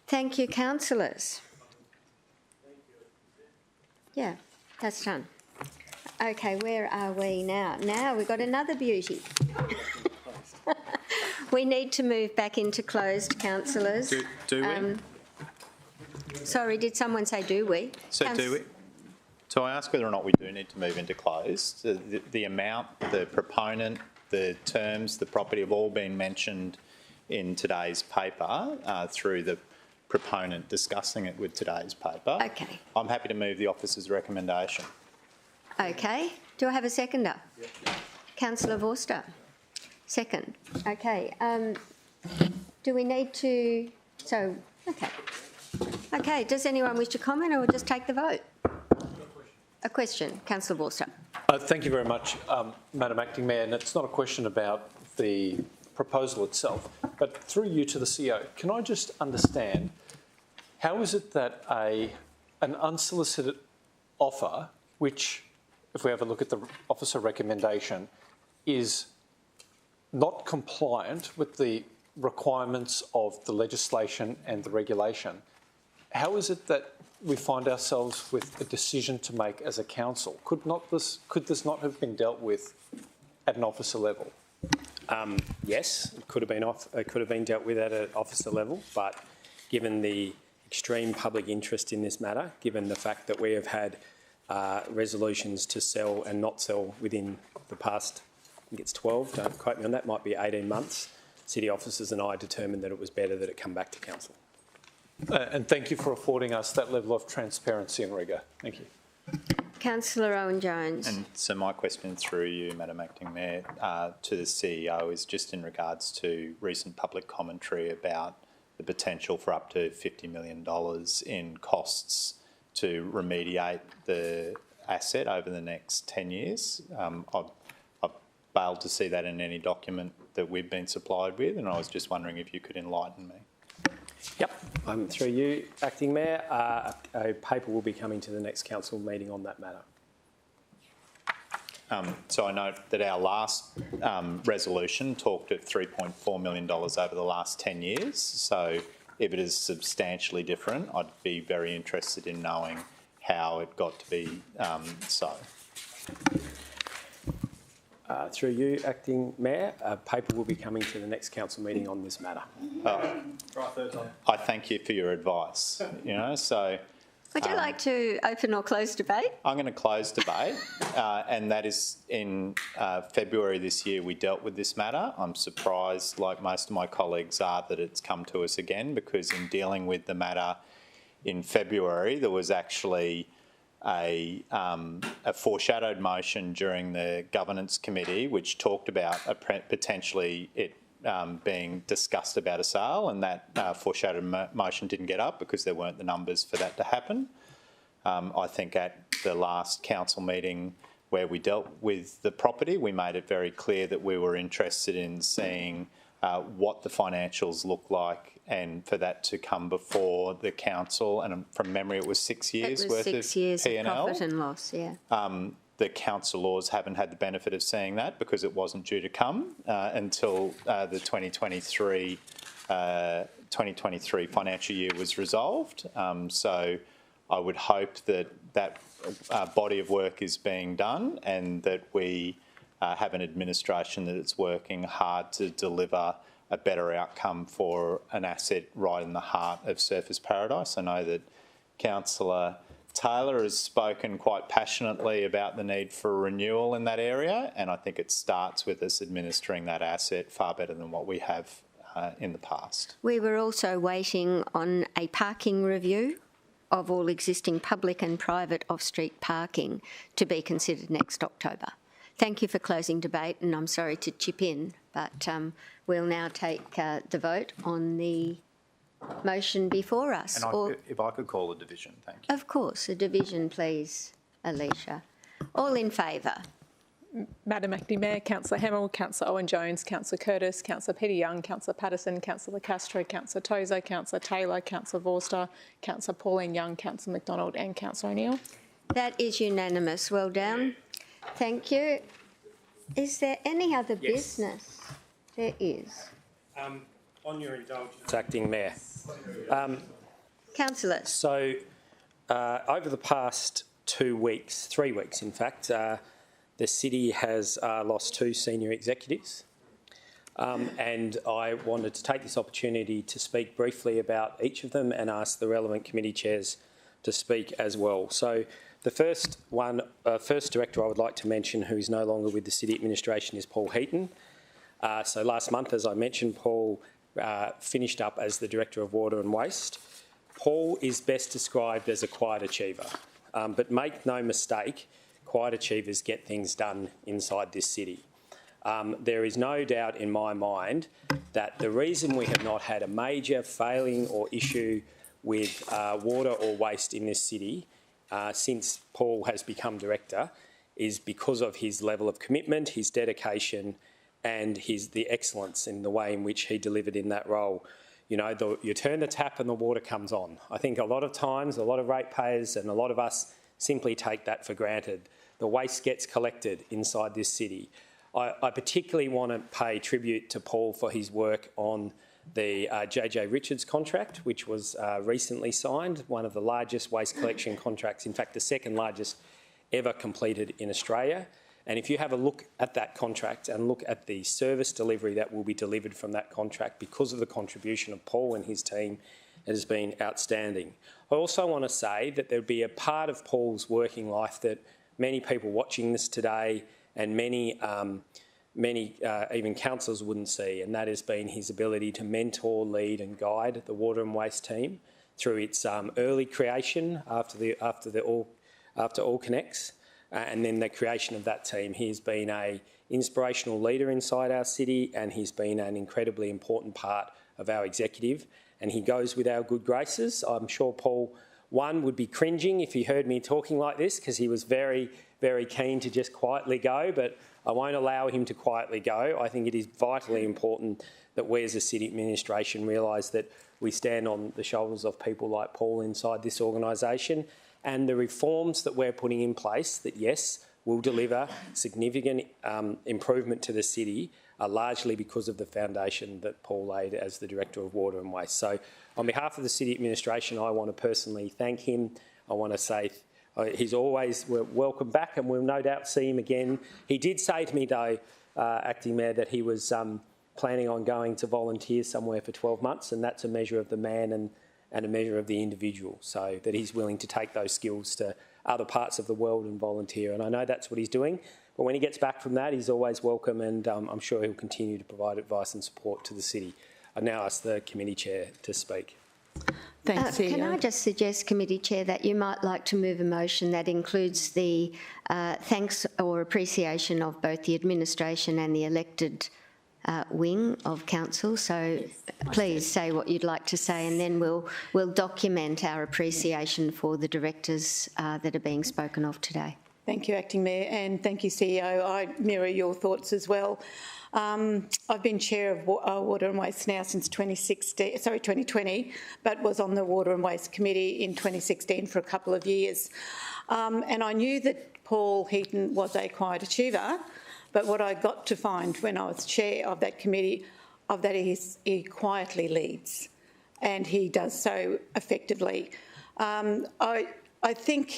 Thank you, councillors. Yeah, that's done. Okay, where are we now? Now we've got another beauty. We need to move back into closed, councillors. Do we? Sorry, did someone say do we? So do we? So I ask whether or not we do need to move into closed. The amount, the proponent, the terms, the property have all been mentioned in today's paper through the proponent discussing it with today's paper. Okay. I'm happy to move the officer's recommendation. Okay. Do I have a seconder? Yep. Councillor Vorster. Second. Okay. Do we need to... So, okay. Okay. Does anyone wish to comment, or we'll just take the vote? A question. Councillor Vorster. Thank you very much, Madam Acting Mayor. And it's not a question about the proposal itself, but through you to the CEO, can I just understand, how is it that an unsolicited offer, which, if we have a look at the officer recommendation, is not compliant with the requirements of the legislation and the regulation, how is it that we find ourselves with a decision to make as a council? Could this not have been dealt with at an officer level? Yes, it could have been dealt with at an officer level, but given the extreme public interest in this matter, given the fact that we have had resolutions to sell and not sell within the past, I think it's 12, don't quote me on that, might be 18 months, city officers and I determined that it was better that it come back to council. And thank you for affording us that level of transparency and rigour. Thank you. Councillor Owen-Jones. And so my question through you, Madam Acting Mayor, to the CEO is just in regards to recent public commentary about the potential for up to $50 million in costs to remediate the asset over the next 10 years. I've failed to see that in any document that we've been supplied with, and I was just wondering if you could enlighten me. Yep, through you, Acting Mayor. A paper will be coming to the next council meeting on that matter. So I note that our last resolution talked of $3.4 million over the last 10 years. So if it is substantially different, I'd be very interested in knowing how it got to be so. Through you, Acting Mayor, a paper will be coming to the next council meeting on this matter. I thank you for your advice. Would you like to open or close debate? I'm going to close debate, and that is in February this year we dealt with this matter. I'm surprised, like most of my colleagues are, that it's come to us again, because in dealing with the matter in February there was actually a foreshadowed motion during the governance committee which talked about potentially it being discussed about a sale, and that foreshadowed motion didn't get up because there weren't the numbers for that to happen. I think at the last council meeting where we dealt with the property, we made it very clear that we were interested in seeing what the financials look like, and for that to come before the council. And from memory, it was 6 years worth of P&L. 6 years of profit and loss, yeah. The councillors haven't had the benefit of seeing that because it wasn't due to come until the 2023 financial year was resolved. So I would hope that that body of work is being done, and that we have an administration that is working hard to deliver a better outcome for an asset right in the heart of Surfers Paradise. I know that Councillor Taylor has spoken quite passionately about the need for renewal in that area, and I think it starts with us administering that asset far better than what we have in the past. We were also waiting on a parking review of all existing public and private off-street parking to be considered next October. Thank you for closing debate, and I'm sorry to chip in, but we'll now take the vote on the motion before us. And if I could call a division, thank you. Of course, a division, please, Alicia. All in favour? Madam Acting Mayor, Councillor Hamill, Councillor Owen-Jones, Councillor Curtis, Councillor Petty-Young, Councillor Patterson, Councillor Castro, Councillor Tozer, Councillor Taylor, Councillor Vorster, Councillor Pauline Young, Councillor McDonald and Councillor O'Neill. That is unanimous. Well done. Thank you. Is there any other business? There is. On your indulgence, Acting Mayor. Councillor. So over the past 3 weeks in fact, the city has lost 2 senior executives, and I wanted to take this opportunity to speak briefly about each of them and ask the relevant committee chairs to speak as well. So the first director I would like to mention who is no longer with the city administration is Paul Heaton. So last month, as I mentioned, Paul finished up as the Director of Water and Waste. Paul is best described as a quiet achiever, but make no mistake, quiet achievers get things done inside this city. There is no doubt in my mind that the reason we have not had a major failing or issue with water or waste in this city since Paul has become Director is because of his level of commitment, his dedication and the excellence in the way in which he delivered in that role. You know, you turn the tap and the water comes on. I think a lot of times, a lot of ratepayers and a lot of us simply take that for granted. The waste gets collected inside this city. I particularly want to pay tribute to Paul for his work on the JJ Richards contract, which was recently signed, one of the largest waste collection contracts, in fact the second largest ever completed in Australia. And if you have a look at that contract and look at the service delivery that will be delivered from that contract because of the contribution of Paul and his team, it has been outstanding. I also want to say that there'll be a part of Paul's working life that many people watching this today and many even councillors wouldn't see, and that has been his ability to mentor, lead and guide the water and waste team through its early creation after All Connects, and then the creation of that team. He's been an inspirational leader inside our city, and he's been an incredibly important part of our executive, and he goes with our good graces. I'm sure Paul, would be cringing if he heard me talking like this, because he was very, very keen to just quietly go, but I won't allow him to quietly go. I think it is vitally important that we as a city administration realise that we stand on the shoulders of people like Paul inside this organisation, and the reforms that we're putting in place that, yes, will deliver significant improvement to the city are largely because of the foundation that Paul laid as the Director of Water and Waste. So on behalf of the city administration, I want to personally thank him. I want to say he's always welcome back, and we'll no doubt see him again. He did say to me, though, Acting Mayor, that he was planning on going to volunteer somewhere for 12 months, and that's a measure of the man and a measure of the individual, so that he's willing to take those skills to other parts of the world and volunteer. And I know that's what he's doing, but when he gets back from that, he's always welcome, and I'm sure he'll continue to provide advice and support to the city. I now ask the committee chair to speak. Thanks, CEO. Can I just suggest, Committee Chair, that you might like to move a motion that includes the thanks or appreciation of both the administration and the elected wing of council. So please say what you'd like to say, and then we'll document our appreciation for the directors that are being spoken of today. Thank you, Acting Mayor, and thank you, CEO. I mirror your thoughts as well. I've been chair of Water and Waste now since 2020, but was on the Water and Waste Committee in 2016 for a couple of years. And I knew that Paul Heaton was a quiet achiever, but what I got to find when I was chair of that committee, he quietly leads, and he does so effectively. I think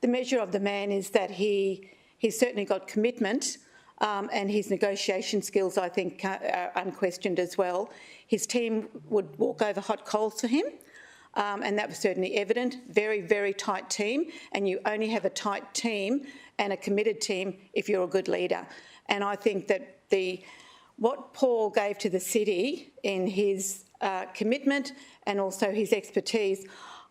the measure of the man is that he's certainly got commitment, and his negotiation skills, I think, are unquestioned as well. His team would walk over hot coals for him, and that was certainly evident. Very, very tight team, and you only have a tight team and a committed team if you're a good leader. And I think that what Paul gave to the city in his commitment and also his expertise,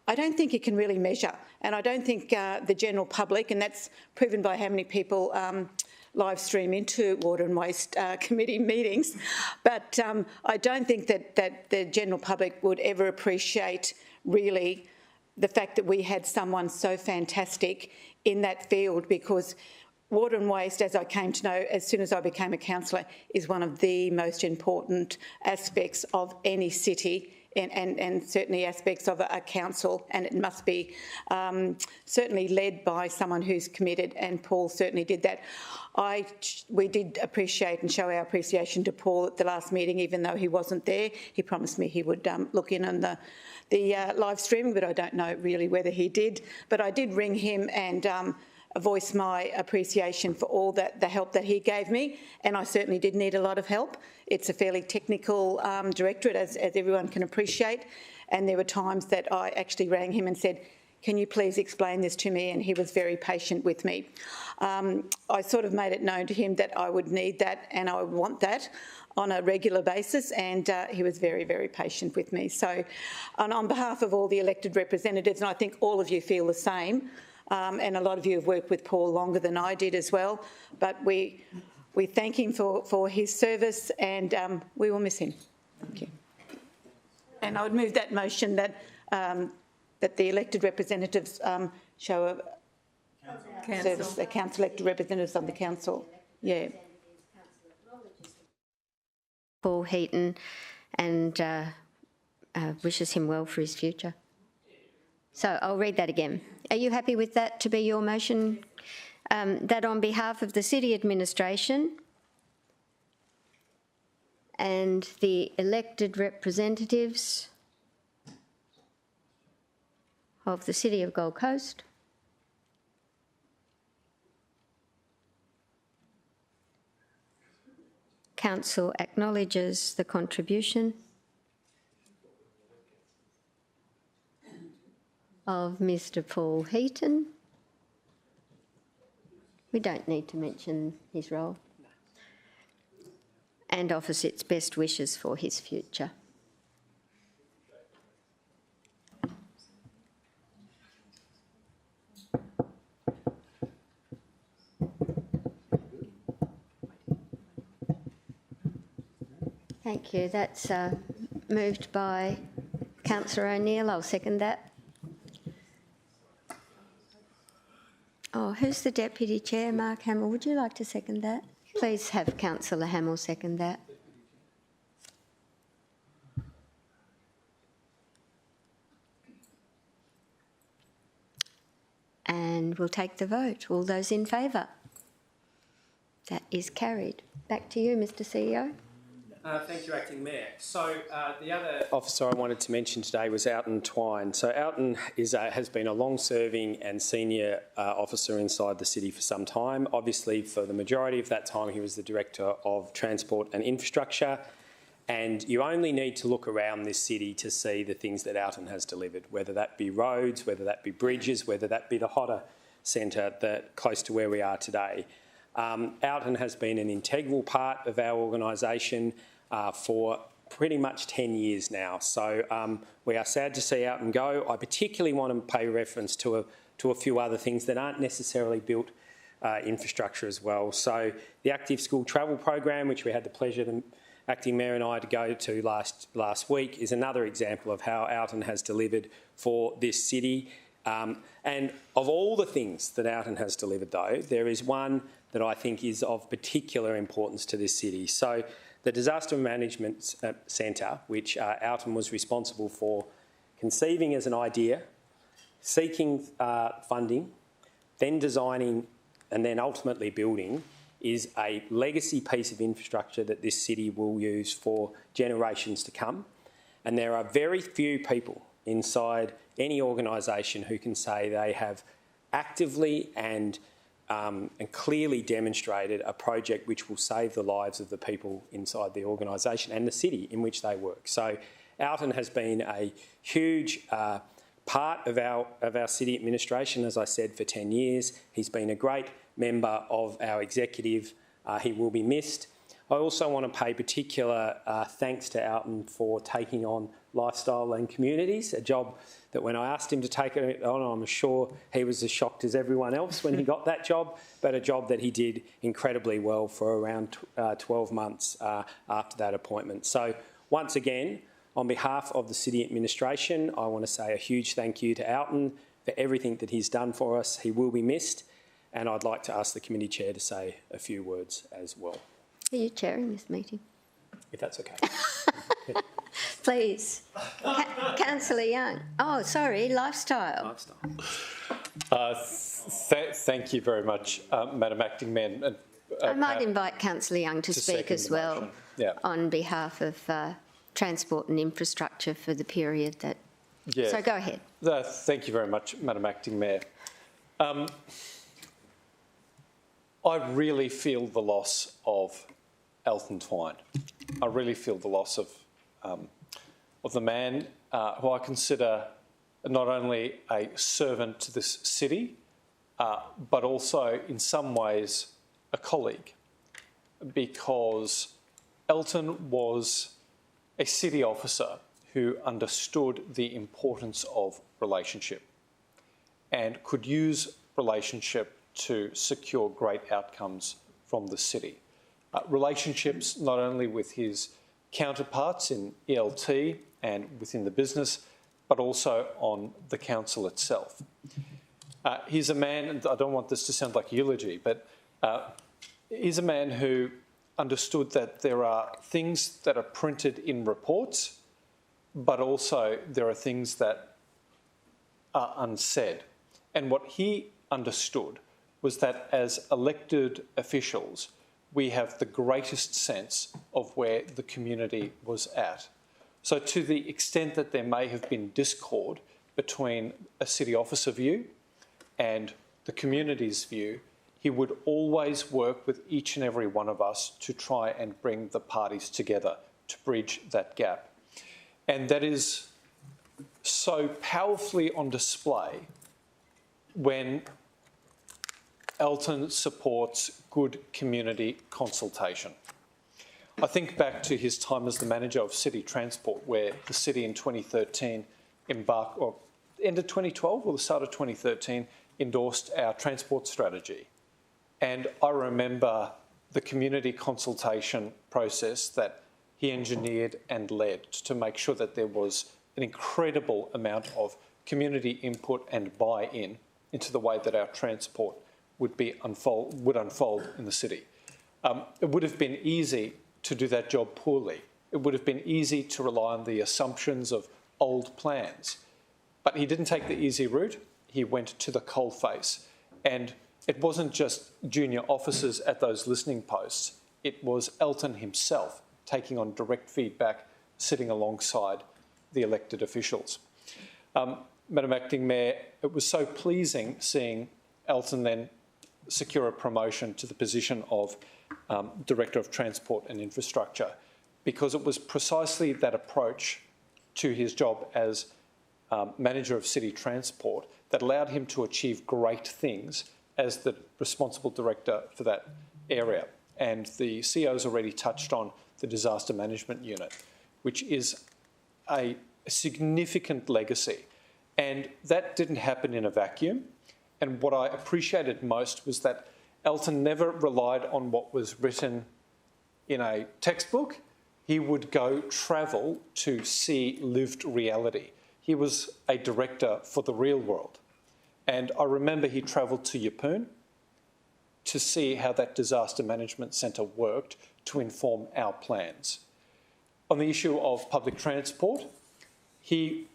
I don't think you can really measure. And I don't think the general public, and that's proven by how many people live stream into Water and Waste Committee meetings, but I don't think that the general public would ever appreciate really the fact that we had someone so fantastic in that field, because water and waste, as I came to know as soon as I became a councillor, is one of the most important aspects of any city and certainly aspects of a council, and it must be certainly led by someone who's committed, and Paul certainly did that. We did appreciate and show our appreciation to Paul at the last meeting, even though he wasn't there. He promised me he would look in on the live streaming, but I don't know really whether he did. But I did ring him and voice my appreciation for all the help that he gave me, and I certainly did need a lot of help. It's a fairly technical directorate, as everyone can appreciate, and there were times that I actually rang him and said, can you please explain this to me? And he was very patient with me. I sort of made it known to him that I would need that and I would want that on a regular basis, and he was very, very patient with me. So on behalf of all the elected representatives, and I think all of you feel the same, and a lot of you have worked with Paul longer than I did as well, but we thank him for his service, and we will miss him. Thank you. And I would move that motion that that the elected representatives show a service, the council elected representatives of the council. Yeah. Paul Heaton, and wishes him well for his future. So I'll read that again. Are you happy with that to be your motion? That on behalf of the City Administration and the elected representatives of the City of Gold Coast, Council acknowledges the contribution of Mr. Paul Heaton. We don't need to mention his role. And offers its best wishes for his future. Thank you. That's moved by Councillor O'Neill. I'll second that. Oh, who's the Deputy Chair? Mark Hamill. Would you like to second that? Please have Councillor Hamill second that. And we'll take the vote. All those in favour? That is carried. Back to you, Mr. CEO. Thank you, Acting Mayor. So the other officer I wanted to mention today was Alton Twine. So Alton has been a long-serving and senior officer inside the city for some time. Obviously, for the majority of that time, he was the Director of Transport and Infrastructure. And you only need to look around this city to see the things that Alton has delivered, whether that be roads, whether that be bridges, whether that be the Hodder Centre close to where we are today. Alton has been an integral part of our organisation for pretty much 10 years now. So we are sad to see Alton go. I particularly want to pay reference to a few other things that aren't necessarily built infrastructure as well. So the Active School Travel Program, which we had the pleasure, the Acting Mayor and I, to go to last week, is another example of how Alton has delivered for this city. And of all the things that Alton has delivered, though, there is one that I think is of particular importance to this city. So the Disaster Management Centre, which Alton was responsible for conceiving as an idea, seeking funding, then designing and then ultimately building, is a legacy piece of infrastructure that this city will use for generations to come. And there are very few people inside any organisation who can say they have actively and clearly demonstrated a project which will save the lives of the people inside the organisation and the city in which they work. So Alton has been a huge part of our city administration, as I said, for 10 years. He's been a great member of our executive. He will be missed. I also want to pay particular thanks to Alton for taking on lifestyle and communities, a job that when I asked him to take it on, I'm sure he was as shocked as everyone else when he got that job, but a job that he did incredibly well for around 12 months after that appointment. So once again, on behalf of the city administration, I want to say a huge thank you to Alton for everything that he's done for us. He will be missed, and I'd like to ask the committee chair to say a few words as well. Are you chairing this meeting? If that's okay. Please. Councillor Young. Oh, sorry, lifestyle. Thank you very much, Madam Acting Mayor. I might invite Councillor Young to speak as well on behalf of transport and infrastructure for the period that... Yeah. So go ahead. Thank you very much, Madam Acting Mayor. I really feel the loss of Alton Twine. I really feel the loss of the man who I consider not only a servant to this city, but also in some ways a colleague, because Alton was a city officer who understood the importance of relationship and could use relationship to secure great outcomes from the city. Relationships not only with his counterparts in ELT and within the business, but also on the council itself. He's a man, and I don't want this to sound like a eulogy, but he's a man who understood that there are things that are printed in reports, but also there are things that are unsaid. And what he understood was that as elected officials, we have the greatest sense of where the community was at. So to the extent that there may have been discord between a city officer view and the community's view, he would always work with each and every one of us to try and bring the parties together to bridge that gap. And that is so powerfully on display when Alton supports good community consultation. I think back to his time as the manager of City Transport, where the city in 2013 embarked, or end of 2012 or the start of 2013, endorsed our transport strategy. And I remember the community consultation process that he engineered and led to make sure that there was an incredible amount of community input and buy-in into the way that our transport would unfold in the city. It would have been easy to do that job poorly. It would have been easy to rely on the assumptions of old plans. But he didn't take the easy route. He went to the coalface. And it wasn't just junior officers at those listening posts. It was Alton himself taking on direct feedback, sitting alongside the elected officials. Madam Acting Mayor, it was so pleasing seeing Alton then secure a promotion to the position of Director of Transport and Infrastructure, because it was precisely that approach to his job as Manager of City Transport that allowed him to achieve great things as the responsible director for that area. And the CEO's already touched on the Disaster Management Unit, which is a significant legacy. And that didn't happen in a vacuum. And what I appreciated most was that Alton never relied on what was written in a textbook. He would go travel to see lived reality. He was a director for the real world. And I remember he travelled to Yeppoon to see how that disaster management centre worked to inform our plans. On the issue of public transport, he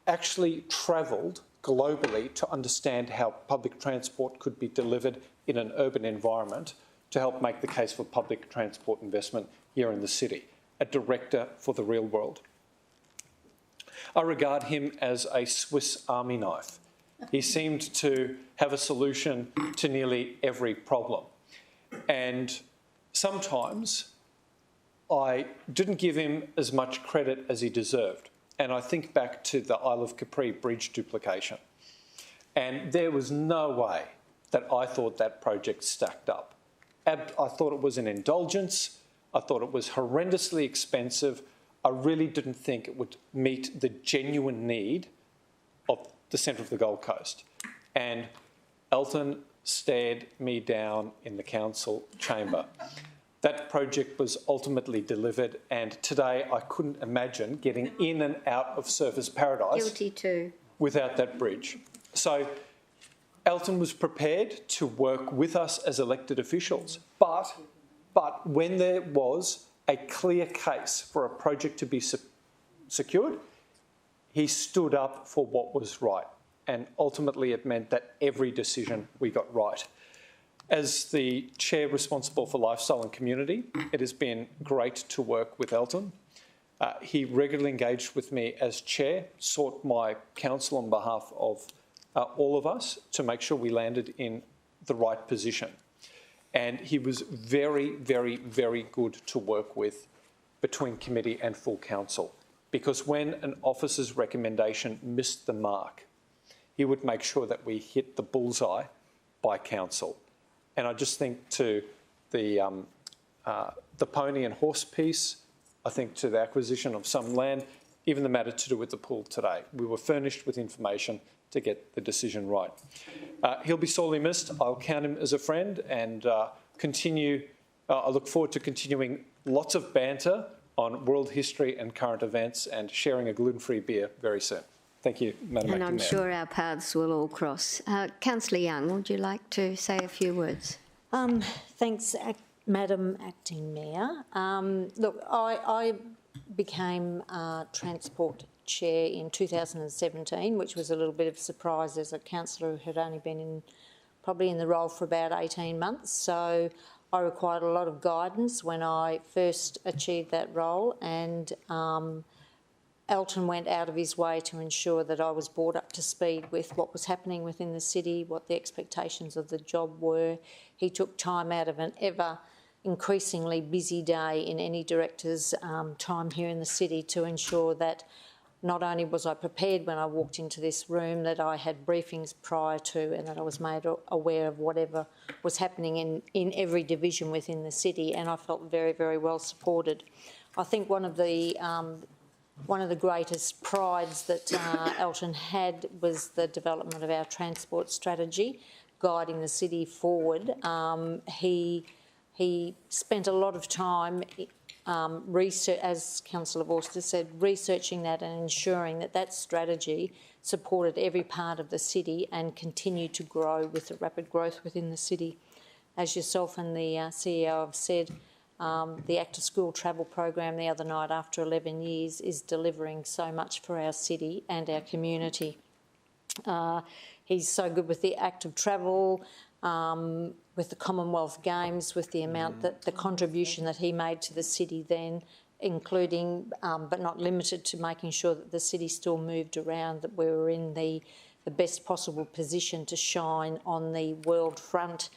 actually travelled globally to understand how public transport could be delivered in an urban environment to help make the case for public transport investment here in the city, a director for the real world. I regard him as a Swiss Army knife. He seemed to have a solution to nearly every problem. And sometimes I didn't give him as much credit as he deserved. and I think back to the Isle of Capri bridge duplication. And there was no way that I thought that project stacked up. I thought it was an indulgence. I thought it was horrendously expensive. I really didn't think it would meet the genuine need of the centre of the Gold Coast. And Elton stared me down in the council chamber. That project was ultimately delivered, and today I couldn't imagine getting in and out of Surfers Paradise Guilty too. without that bridge. So Elton was prepared to work with us as elected officials, but when there was a clear case for a project to be secured, he stood up for what was right, and ultimately it meant that every decision we got right. As the chair responsible for lifestyle and community, it has been great to work with Elton. He regularly engaged with me as chair, sought my counsel on behalf of all of us to make sure we landed in the right position. And he was very, very, very good to work with between committee and full council, because when an officer's recommendation missed the mark, he would make sure that we hit the bullseye by council. And I just think to the pony and horse piece, I think to the acquisition of some land, even the matter to do with the pool today. We were furnished with information to get the decision right. He'll be sorely missed. I'll count him as a friend and continue. I look forward to continuing lots of banter on world history and current events and sharing a gluten-free beer very soon. Thank you, Madam Acting And I'm Mayor. sure our paths will all cross. Councillor Young, would you like to say a few words? Thanks, Madam Acting Mayor. Look, I became Transport Chair in 2017, which was a little bit of a surprise as a councillor who had only been probably in the role for about 18 months. So I required a lot of guidance when I first achieved that role, and Elton went out of his way to ensure that I was brought up to speed with what was happening within the city, what the expectations of the job were. He took time out of an ever increasingly busy day in any director's time here in the city to ensure that not only was I prepared when I walked into this room, that I had briefings prior to and that I was made aware of whatever was happening in every division within the city, and I felt very, very well supported. I think one of the greatest prides that Elton had was the development of our transport strategy, guiding the city forward. He spent a lot of time, as Councillor Vorster said, researching that and ensuring that that strategy supported every part of the city and continued to grow with the rapid growth within the city. As yourself and the CEO have said, the Active School Travel program the other night, after 11 years, is delivering so much for our city and our community. He's so good with the active travel, with the Commonwealth Games, with the amount that the contribution that he made to the city then, including but not limited to making sure that the city still moved around, that we were in the best possible position to shine on the world front.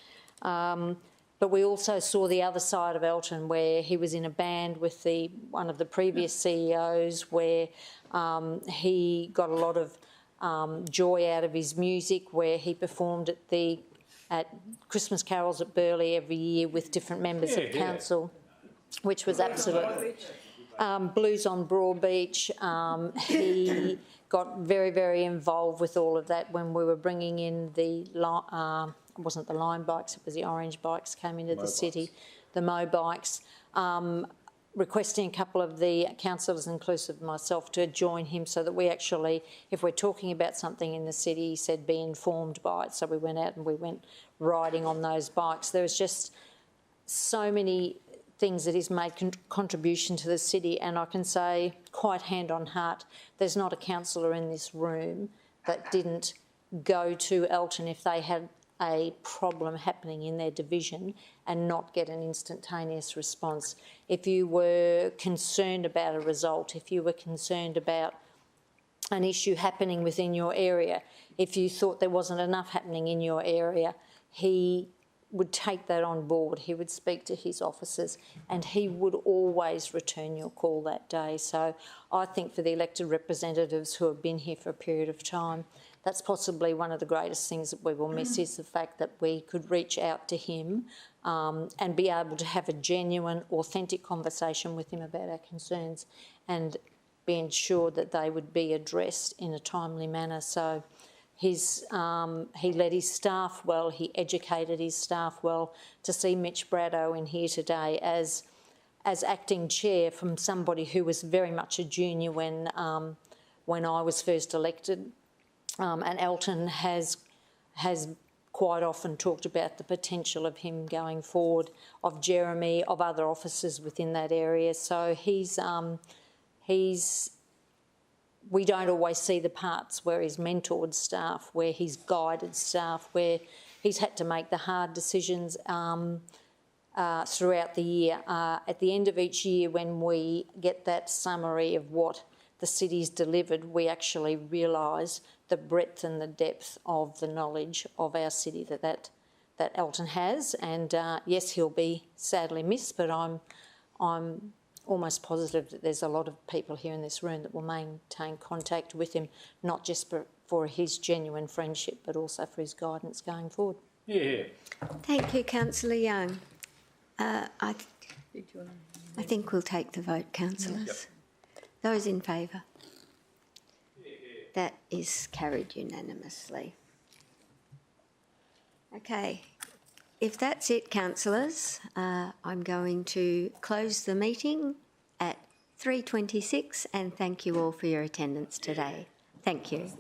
But we also saw the other side of Elton, where he was in a band with one of the previous CEOs, where he got a lot of joy out of his music, where he performed at Christmas carols at Burleigh every year with different members of council, which was absolutely Blues on Broadbeach. He got very, very involved with all of that when we were bringing in it wasn't the line bikes, it was the orange bikes came into the city, the Mo bikes, requesting a couple of the councillors, inclusive of myself, to join him so that we actually, if we're talking about something in the city, he said, be informed by it. So we went out and we went riding on those bikes. There's just so many things that he's made contribution to the city, and I can say, quite hand on heart, there's not a councillor in this room that didn't go to Elton if they had a problem happening in their division and not get an instantaneous response. If you were concerned about a result, if you were concerned about an issue happening within your area, if you thought there wasn't enough happening in your area, he would take that on board. He would speak to his officers and he would always return your call that day. So I think for the elected representatives who have been here for a period of time, that's possibly one of the greatest things that we will miss is the fact that we could reach out to him and be able to have a genuine, authentic conversation with him about our concerns and be ensured that they would be addressed in a timely manner. So he led his staff well, he educated his staff well. To see Mitch Braddow in here today as acting chair from somebody who was very much a junior when I was first elected, and Elton has quite often talked about the potential of him going forward, of Jeremy, of other officers within that area. So we don't always see the parts where he's mentored staff, where he's guided staff, where he's had to make the hard decisions throughout the year. At the end of each year, when we get that summary of what the city's delivered, we actually realise the breadth and the depth of the knowledge of our city that Elton has. And yes, he'll be sadly missed, but I'm almost positive that there's a lot of people here in this room that will maintain contact with him, not just for his genuine friendship, but also for his guidance going forward. Yeah. Thank you, Councillor Young. I think we'll take the vote, councillors. Yep. Those in favour? That is carried unanimously. Okay, if that's it, councillors, I'm going to close the meeting at 3:26 and thank you all for your attendance today. Thank you.